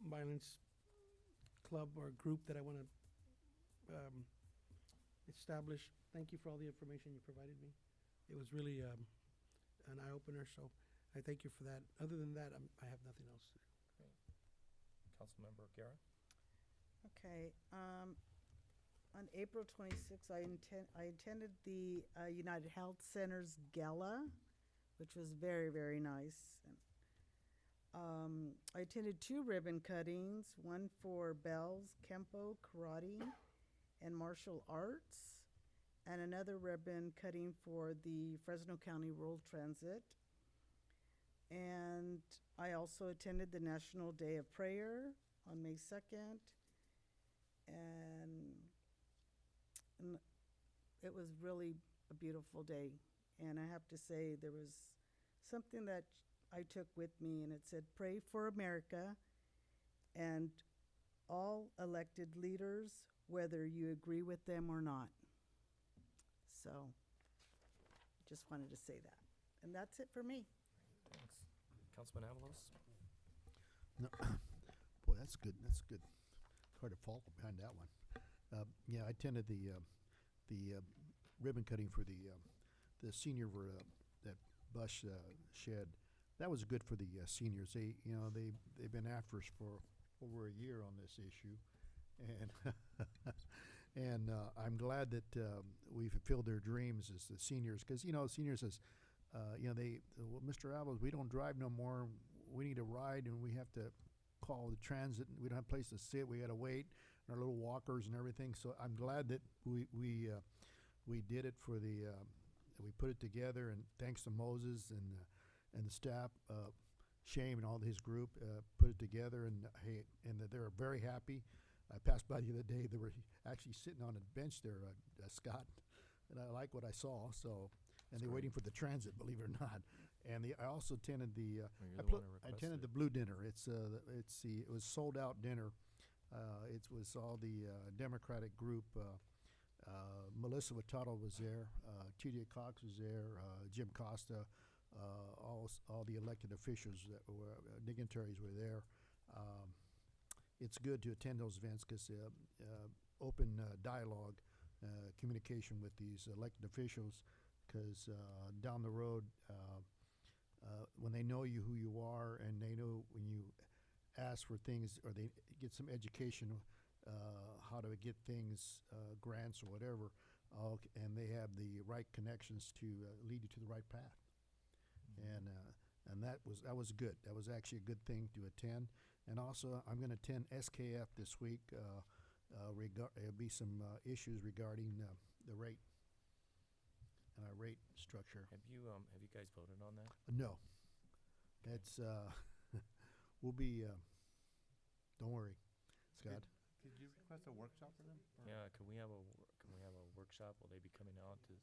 violence club or group that I want to establish. Thank you for all the information you provided me. It was really an eye-opener, so I thank you for that. Other than that, I have nothing else. Great. Councilmember Guerra? Okay, on April 26th, I attended the United Health Center's gala, which was very, very nice. I attended 2 ribbon cuttings, one for Bell's Kempo Karate and Martial Arts, and another ribbon cutting for the Fresno County Rural Transit. And I also attended the National Day of Prayer on May 2nd. And it was really a beautiful day. And I have to say, there was something that I took with me, and it said, "Pray for America and all elected leaders, whether you agree with them or not." So, just wanted to say that. And that's it for me. Thanks. Councilman Avalos? No, boy, that's good. That's good. It's hard to follow behind that one. Yeah, I attended the ribbon cutting for the senior that bus shed. That was good for the seniors. They've been after us for over a year on this issue, and and I'm glad that we fulfilled their dreams as the seniors, because seniors says, Mr. Avalos, we don't drive no more. We need a ride, and we have to call the transit. And we don't have a place to sit. We got to wait. And our little walkers and everything. So I'm glad that we did it for we put it together, and thanks to Moses and the staff, Shane and all his group put it together, and that they were very happy. I passed by the other day. They were actually sitting on a bench there, Scott, and I like what I saw. So, and they're waiting for the transit, believe it or not. And I also attended I attended the Blue Dinner. It was sold out dinner. It was all the Democratic group. Melissa Watado was there. T.J. Cox was there. Jim Costa. All the elected officials that were dignitaries were there. It's good to attend those events because open dialogue, communication with these elected officials, because down the road, when they know you, who you are, and they know when you ask for things, or they get some education how to get things, grants or whatever, and they have the right connections to lead you to the right path. And that was good. That was actually a good thing to attend. And also, I'm going to attend SKF this week. There'll be some issues regarding the rate structure. Have you guys voted on that? No. It's we'll be, don't worry, Scott. Did you request a workshop for them? Yeah, can we have a workshop? Will they be coming out to,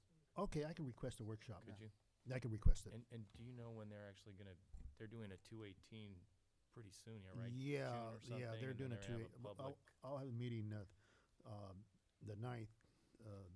Okay, I can request a workshop. could you? I can request it. And do you know when they're actually they're doing a 218 pretty soon, yeah, right? Yeah, June or yeah, something, they're and doing then it they're too. gonna have a public. I'll have a meeting, the 9th,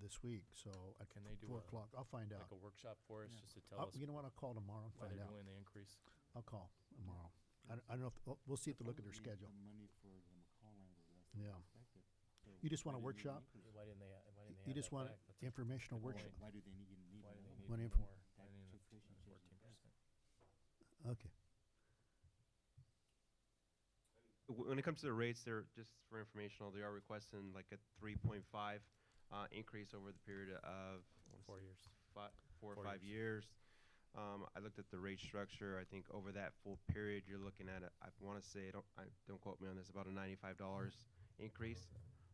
this week, so at Can they do 4 o'clock. I'll find out. like a workshop for us, Yeah. just to tell us You know what, I'll call tomorrow and why find they're out. doing the increase? I'll call tomorrow. I don't know if, we'll see if they look at their schedule. Money for the McCall line was less than Yeah. expected. So You just want a why do they workshop? need this? Why didn't they You just want that back? That's informational good workshop? point. Why do they need Why do they more? need What more? info- Why That didn't it- situation change 14%. Okay. When it comes to the rates, they're just for informational. They are requesting like a 3.5 increase over the period of I wanna 4 say years. 4 or 4 5 years. I looked at the rate structure. I think over that full period, you're looking at I want to say don't quote me on this, about a $95 increase.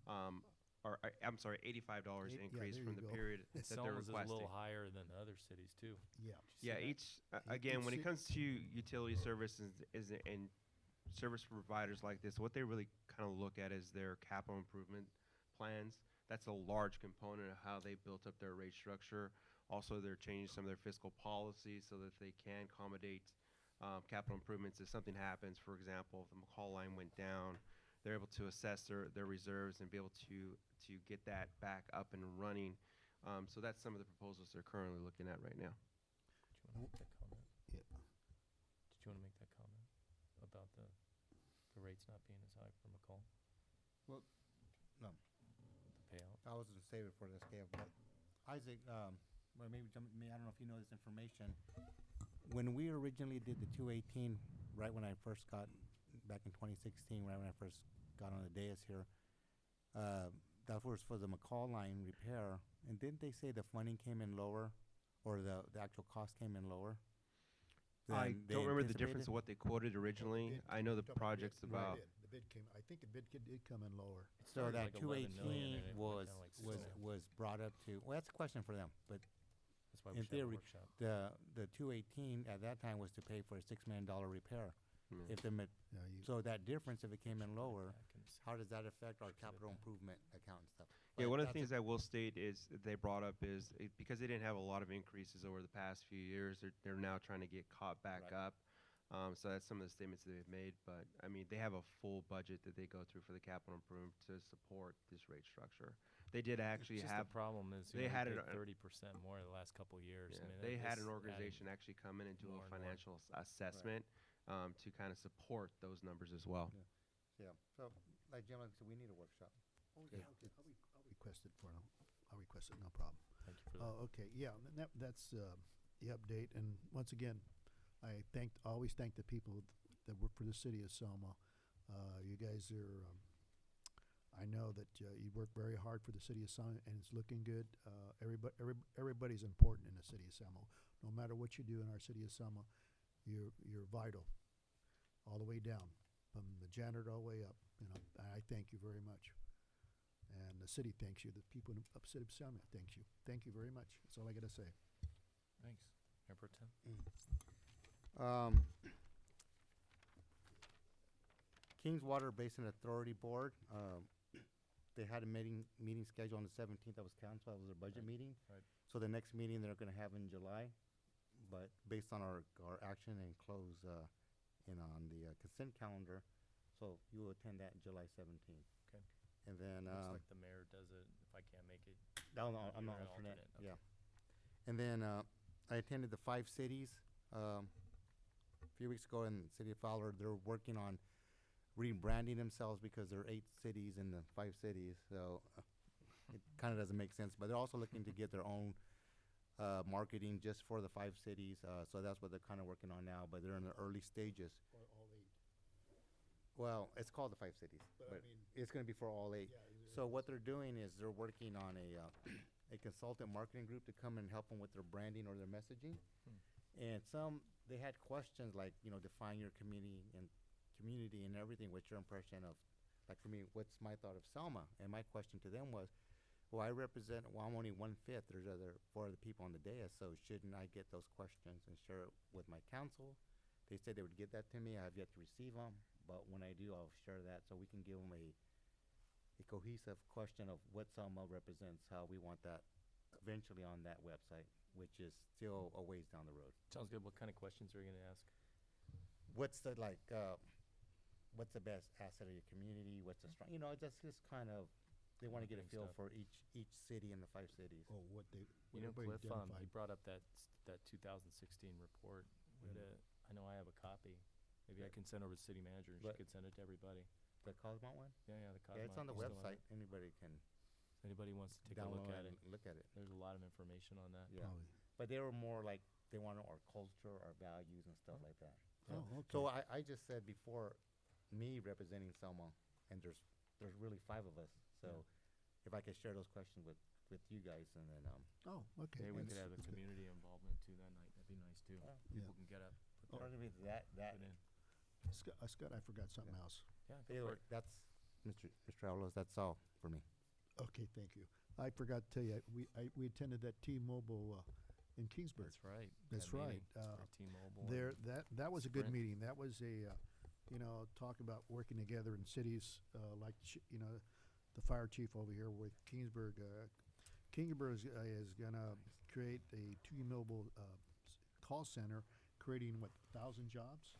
I'm sorry, $85 Yeah, increase there from you the go. period that they're Selma's is a requesting. little higher than the other cities too. Yeah. Yeah, again, when it see- comes to utility services and service providers like this, what they really kind of look at is their capital improvement plans. That's a large component of how they built up their rate structure. Also, they're changing some of their fiscal policies so that they can accommodate capital improvements if something happens. For example, if the McCall line went down, they're able to assess their reserves and be able to get that back up and running. So that's some of the proposals they're currently looking at right now. Do you want to make that comment? Yeah. Did you want to make that comment about the rates not being as high for McCall? Well, no, The payout? I was gonna save it for this game, but Isaac, well, maybe I don't know if you know this information. When we originally did the 218, right when I first got, back in 2016, right when I first got on the dais here, that was for the McCall line repair, and didn't they say the funding came in lower, or the actual cost came in lower? I than they don't remember the difference anticipated? of what they quoted originally. Bid- I know the talking project's bid, about. The bid came, I think the bid did come in lower. It So started that like 11 million 218 and it went down like 6.5. was brought up to, well, that's a question for them, but That's why we in should have a theory, workshop. the 218 at that time was to pay for a $6 million repair. Mm. If the, Yeah, so that difference, if it came in lower, Back in the how does that affect our Should put it capital back. improvement account and stuff? Yeah, But one of the that's things I will state is they brought up is because they didn't have a lot of increases over the past few years, they're now trying to get caught back Right. up. So that's some of the statements that they've made. But I mean, they have a full budget that they go through for the capital improvement to support this rate structure. They did actually It's just have. the problem is they had paid it, 30% more the last couple of years. Yeah, I mean, they had this an adding- organization actually come in and do more a and more. financial assessment to kind of support those numbers as well. Yeah, so like Jim said, we need a workshop. Oh, Good. yeah, okay, I'll request it I'll request it, no problem. Thank you for that. Okay, yeah, and that's the update, and once again, I always thank the people that work for the city of Selma. You guys are, I know that you work very hard for the city of Selma, and it's looking good. Everybody's important in the city of Selma. No matter what you do in our city of Selma, you're vital, all the way down, from the janitor all the way up. And I thank you very much. And the city thanks you. The people in the city of Selma thanks you. Thank you very much. That's all I gotta say. Thanks. Mayor Pro Tem? Kings Water Basin Authority Board, they had a meeting scheduled on the 17th. That was canceled. That was their budget meeting. Right. So the next meeting they're gonna have in July, but based on our action and close, on the consent calendar, so you will attend that July 17th. Okay. And then, Looks like the mayor does it. If I can't make it, no, I'm you're not an alternate, okay. yeah. And then, I attended the 5 cities, a few weeks ago in the city of Fowler. They're working on rebranding themselves because there are 8 cities in the 5 cities, so it kinda doesn't make sense. But they're also looking to get their own, marketing just for the 5 cities, so that's what they're kinda working on now, but they're in the early stages. For all 8. Well, it's called the 5 cities, But I but mean- it's gonna be for all 8. So what they're doing is they're working on a consultant marketing group to come and help them with their branding or their messaging. And they had questions like, define your community and everything, what's your impression of, like for me, what's my thought of Selma? And my question to them was, well, I'm only 1/5, there's 4 other people on the dais, so shouldn't I get those questions and share it with my council? They said they would get that to me. I have yet to receive them, but when I do, I'll share that so we can give them a cohesive question of what Selma represents, how we want that eventually on that website, which is still a ways down the road. Sounds good. What kind of questions are you gonna ask? What's the what's the best asset of your community? What's the strong? Just kind of they want to get a Marketing feel stuff. for each city in the 5 cities. Oh, what they, You know, what everybody Cliff, identified. he brought up that 2016 report. I know I have a copy. Maybe I can send over to city manager, and she But- could send it to everybody. The Cosmont one? Yeah, the Cosmont. Yeah, it's on the you still have website. it? Anybody can If anybody wants to take a look download at and it, look at it. there's a lot of information on that. Yeah. Probably. But they were more like they wanted our culture, our values, and stuff like that. Oh, okay. So I just said before, me representing Selma, and there's really 5 of us. So if I could share those questions with you guys, and then Oh, okay. Maybe we could That's- have a that's good. community involvement too that night. That'd be nice too. Yeah. People can get up, put Part their of it is that put in. Scott, I forgot something else. Yeah, go anyway, for it. that's Mr. Avalos. That's all for me. Okay, thank you. I forgot to tell you, we attended that T-Mobile in Kingsburg. That's right. That's that right. meeting for T-Mobile. There, and that was a good Sprint. meeting. That was talk about working together in cities, like, the fire chief over here with Kingsburg. Kingsburg is gonna create a T-Mobile, call center, creating 1,000 jobs?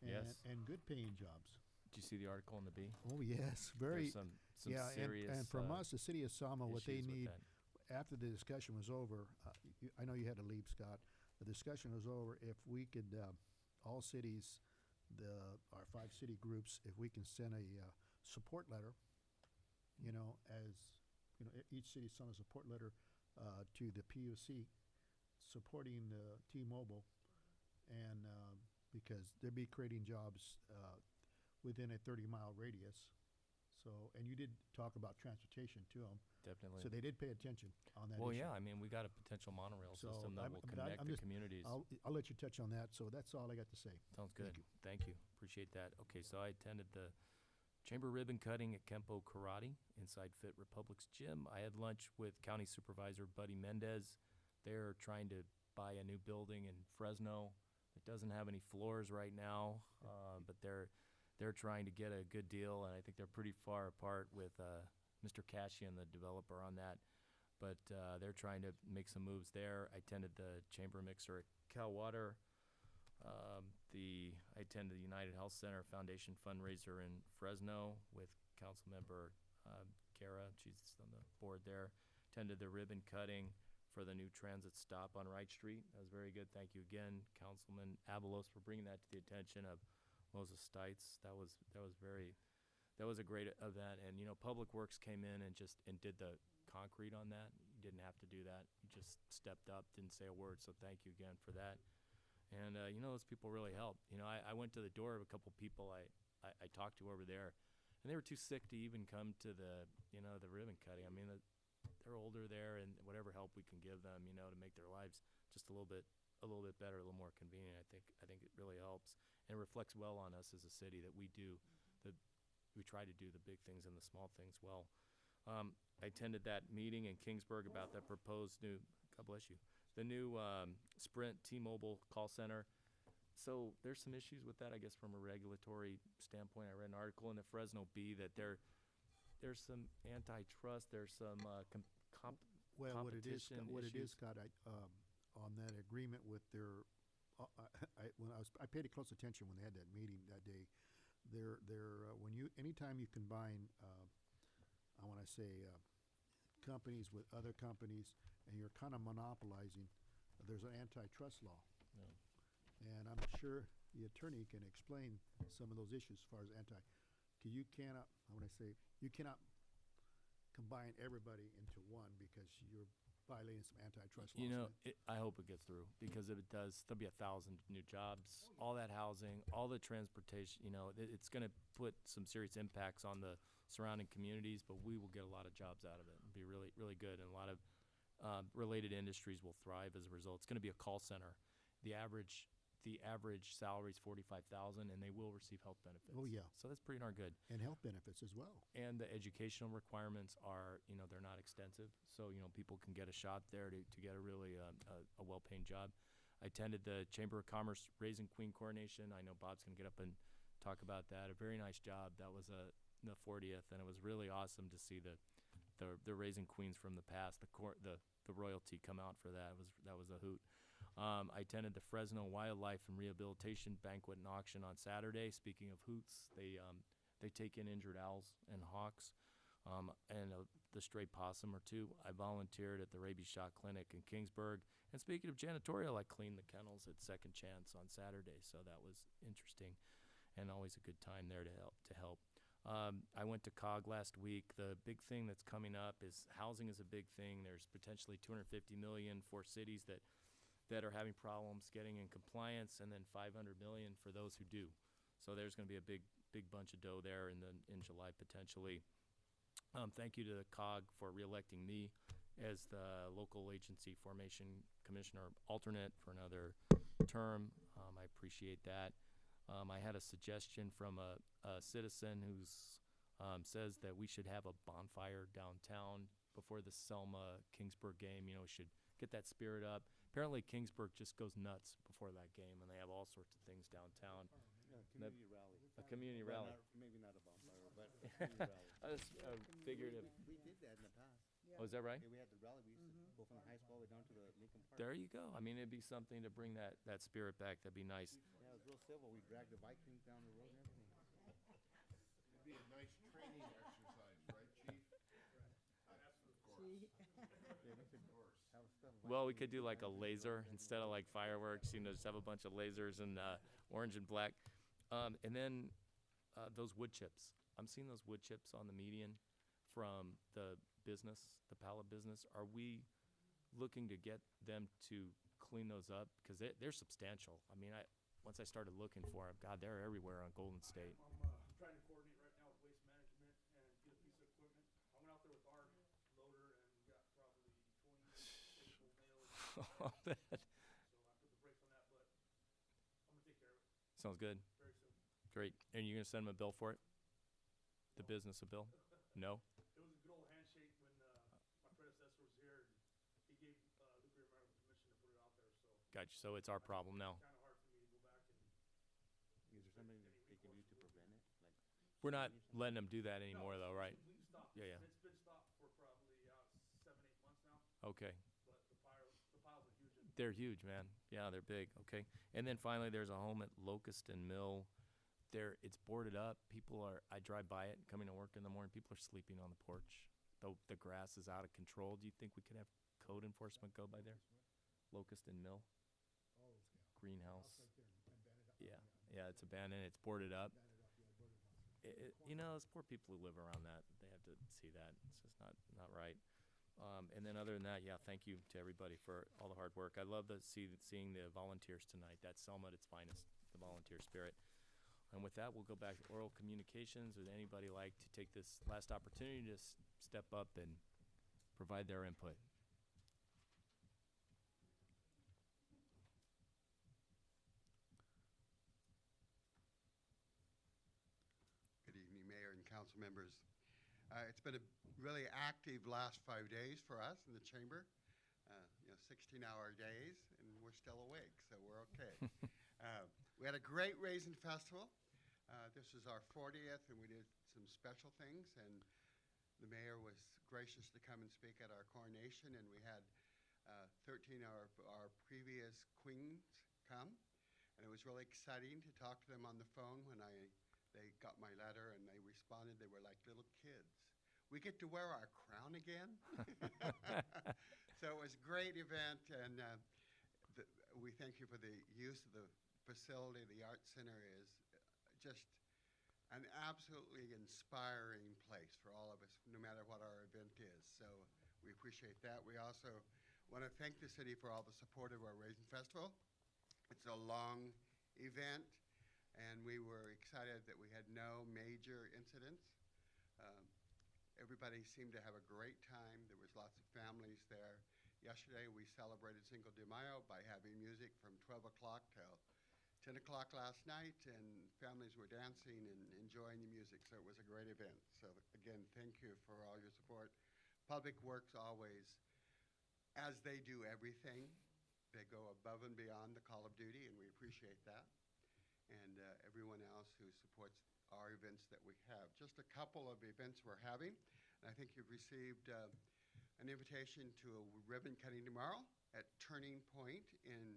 Yes. And good paying jobs. Did you see the article in the Bee? Oh, yes, very. There's some Yeah, serious and from us, the city of Selma, what they issues with need, that. after the discussion was over, I know you had to leave, Scott. The discussion was over, if we could, all cities, our 5 city groups, if we can send a support letter, each city send a support letter to the PUC supporting T-Mobile, and because they'd be creating jobs within a 30-mile radius. So, and you did talk about transportation to them. Definitely. So they did pay attention on that Well, issue. yeah, I mean, we got a potential monorail So system that I'm- will but connect I'm the just- communities. I'll let you touch on that, so that's all I got to say. Sounds Thank good. you. Thank you. Appreciate that. Okay, so I attended the chamber ribbon cutting at Kempo Karate inside Fit Republic's gym. I had lunch with County Supervisor Buddy Mendez. They're trying to buy a new building in Fresno. It doesn't have any floors right now, but they're trying to get a good deal, and I think they're pretty far apart with Mr. Cashian, the developer, on that. But they're trying to make some moves there. I attended the chamber mixer at Cal Water. I attended the United Health Center Foundation fundraiser in Fresno with Councilmember Kara. She's on the board there. Attended the ribbon cutting for the new transit stop on Wright Street. That was very good. Thank you again, Councilman Avalos, for bringing that to the attention of Moses Stites. That was a great event. And Public Works came in and did the concrete on that. You didn't have to do that. You just stepped up, didn't say a word. So thank you again for that. And those people really helped. I went to the door of a couple people I talked to over there, and they were too sick to even come to the ribbon cutting. I mean, they're older there, and whatever help we can give them, to make their lives just a little bit better, a little more convenient. I think it really helps, and it reflects well on us as a city that we try to do the big things and the small things well. I attended that meeting in Kingsburg about that proposed new, God bless you, the new Sprint T-Mobile call center. So there's some issues with that, I guess, from a regulatory standpoint. I read an article in the Fresno Bee that there's some antitrust, there's some Well, what it is, competition issues. Scott, on that agreement with their, I paid close attention when they had that meeting that day. Anytime you combine, I want to say, companies with other companies, and you're kind of monopolizing, there's an antitrust law. Yeah. And I'm sure the attorney can explain some of those issues as far as you cannot, you cannot combine everybody into one because you're violating some antitrust laws. I hope it gets through, because if it does, there'll be 1,000 new jobs, all that housing, all the transportation. It's going to put some serious impacts on the surrounding communities, but we will get a lot of jobs out of it. It'll be really, really good, and a lot of related industries will thrive as a result. It's going to be a call center. The average salary is $45,000, and they will receive health benefits. Oh, yeah. So that's pretty darn good. And health benefits as well. And the educational requirements are, they're not extensive. So, people can get a shot there to get a really a well-paying job. I attended the Chamber of Commerce Raising Queen coronation. I know Bob's gonna get up and talk about that. A very nice job. That was the 40th, and it was really awesome to see the Raising Queens from the past, the royalty come out for that. That was a hoot. I attended the Fresno Wildlife and Rehabilitation Banquet and Auction on Saturday. Speaking of hoots, they take in injured owls and hawks, and the stray possum or two. I volunteered at the Rabies Shot Clinic in Kingsburg. And speaking of janitorial, I cleaned the kennels at Second Chance on Saturday, so that was interesting, and always a good time there to help. I went to COG last week. The big thing that's coming up is housing is a big thing. There's potentially 250 million for cities that are having problems getting in compliance, and then 500 million for those who do. So there's going to be a big bunch of dough there in July potentially. Thank you to the COG for reelecting me as the local agency formation commissioner alternate for another term. I appreciate that. I had a suggestion from a citizen who's says that we should have a bonfire downtown before the Selma Kingsburg game. You know, we should get that spirit up. Apparently Kingsburg just goes nuts before that game, and they have all sorts of things downtown. Community rally. A community Well, rally. maybe not a bonfire, but a community rally. I just figured it. We did that in the past. Yeah. Oh, is that right? Yeah, we had the rally. We used to go from the high school all the way down to the Lincoln Park. There you go. I mean, it'd be something to bring that spirit back. That'd be nice. Yeah, it was real civil. We dragged the Vikings down the road and everything. It'd be a nice training exercise, right, Chief? Yeah, we should have stuff. Well, we could do like a laser instead of like fireworks. You know, just have a bunch of lasers and orange and black, and then those wood chips. I'm seeing those wood chips on the median from the business, the pallet business. Are we looking to get them to clean those up? Because they're substantial. I mean, once I started looking for them, God, they're everywhere on Golden State. I'm trying to coordinate right now with Waste Management and get a piece of equipment. I went out there with our loader and got probably 20 staple nails. I'll bet. So I put the brakes on that, but I'm gonna take care of it Sounds good. very soon. Great. And you're gonna send them a bill for it? The business a bill? No? It was a good old handshake when my predecessor was here, and he gave Nuclear America permission to put it out there, so. Gotcha. So it's our problem now. Kinda hard for me to go back and. Is there something they can do to prevent it? Like We're not letting them do that anymore, though, right? We've stopped. Yeah, yeah. It's been stopped for probably 7, 8 months now, Okay. but the piles are huge. They're huge, man. Yeah, they're big. Okay. And then finally, there's a home at Locust and Mill. It's boarded up. I drive by it coming to work in the morning. People are sleeping on the porch. The grass is out of control. Do you think we could have code enforcement go by there? Locust and Mill. Greenhouse. Yeah, yeah, it's abandoned. It's boarded up. You know, those poor people who live around that, they have to see that. It's just not right. And then other than that, yeah, thank you to everybody for all the hard work. I love seeing the volunteers tonight. That's Selma at its finest, the volunteer spirit. And with that, we'll go back to oral communications. Would anybody like to take this last opportunity to step up and provide their input? Good evening, Mayor and council members. It's been a really active last 5 days for us in the chamber. 16-hour days, and we're still awake, so we're okay. We had a great Raisin Festival. This is our 40th, and we did some special things, and the mayor was gracious to come and speak at our coronation, and we had 13 of our previous queens come, and it was really exciting to talk to them on the phone when they got my letter, and they responded. They were like little kids. We get to wear our crown again. So it was a great event, and we thank you for the use of the facility. The Art Center is just an absolutely inspiring place for all of us, no matter what our event is. So we appreciate that. We also want to thank the city for all the support of our Raisin Festival. It's a long event, and we were excited that we had no major incidents. Everybody seemed to have a great time. There was lots of families there. Yesterday, we celebrated Cinco de Mayo by having music from 12 o'clock till 10 o'clock last night, and families were dancing and enjoying the music, so it was a great event. So again, thank you for all your support. Public Works always, as they do everything, They go above and beyond the call of duty, and we appreciate that. And everyone else who supports our events that we have. Just a couple of events we're having. And I think you've received an invitation to a ribbon cutting tomorrow at Turning Point in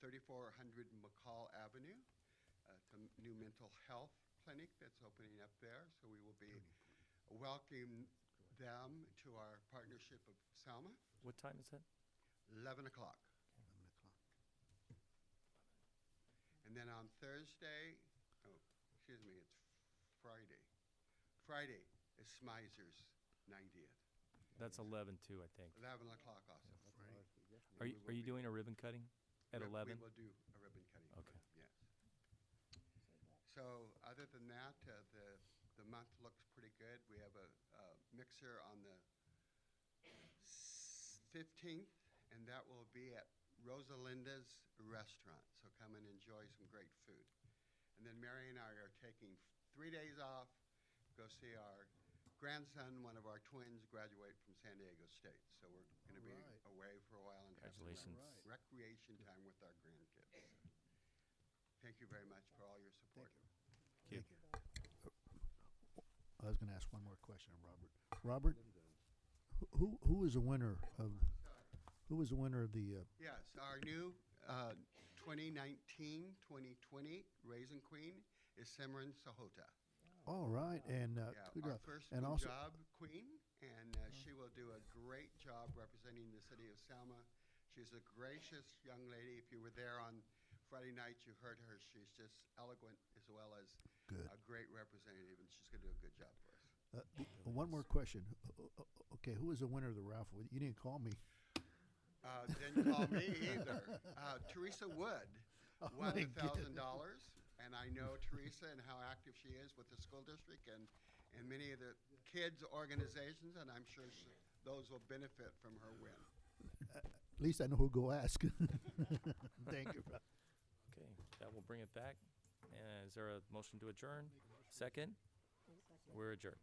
3400 McCall Avenue. It's a new mental health clinic that's opening up there. So we will be welcoming them to our partnership of Selma. What time is it? 11 o'clock. 11 o'clock. And then on Thursday, it's Friday. Friday is Smizer's 90th. That's 11 too, I think. 11 o'clock also. Are you doing a ribbon cutting at 11? We will do a ribbon cutting. Okay. Yes. So other than that, the month looks pretty good. We have a mixer on the 15th, and that will be at Rosalinda's restaurant. So come and enjoy some great food. And then Mary and I are taking 3 days off, go see our grandson, one of our twins, graduate from San Diego State. So we're going to be away for a while and have some Congratulations. recreation time with our grandkids. Thank you very much for all your support. Thank you. I was going to ask one more question, Robert. Robert, who is the winner of the? Yes, our new 2019-2020 Raisin Queen is Simran Sahota. All right, and Yeah, good our job. first And also, job queen, and she will do a great job representing the city of Selma. She's a gracious young lady. If you were there on Friday night, you heard her. She's just eloquent as well as Good. a great representative, and she's going to do a good job for us. one more question. Okay, who is the winner of the raffle? You didn't call me. Didn't call me either. Teresa Wood won my $1,000, and I know Teresa and how active she is with the school district and many of the kids' organizations, and I'm sure those will benefit from her win. At least I know who to go ask. Thank you. Okay, that will bring it back. Is there a motion to adjourn? Second? We're adjourned.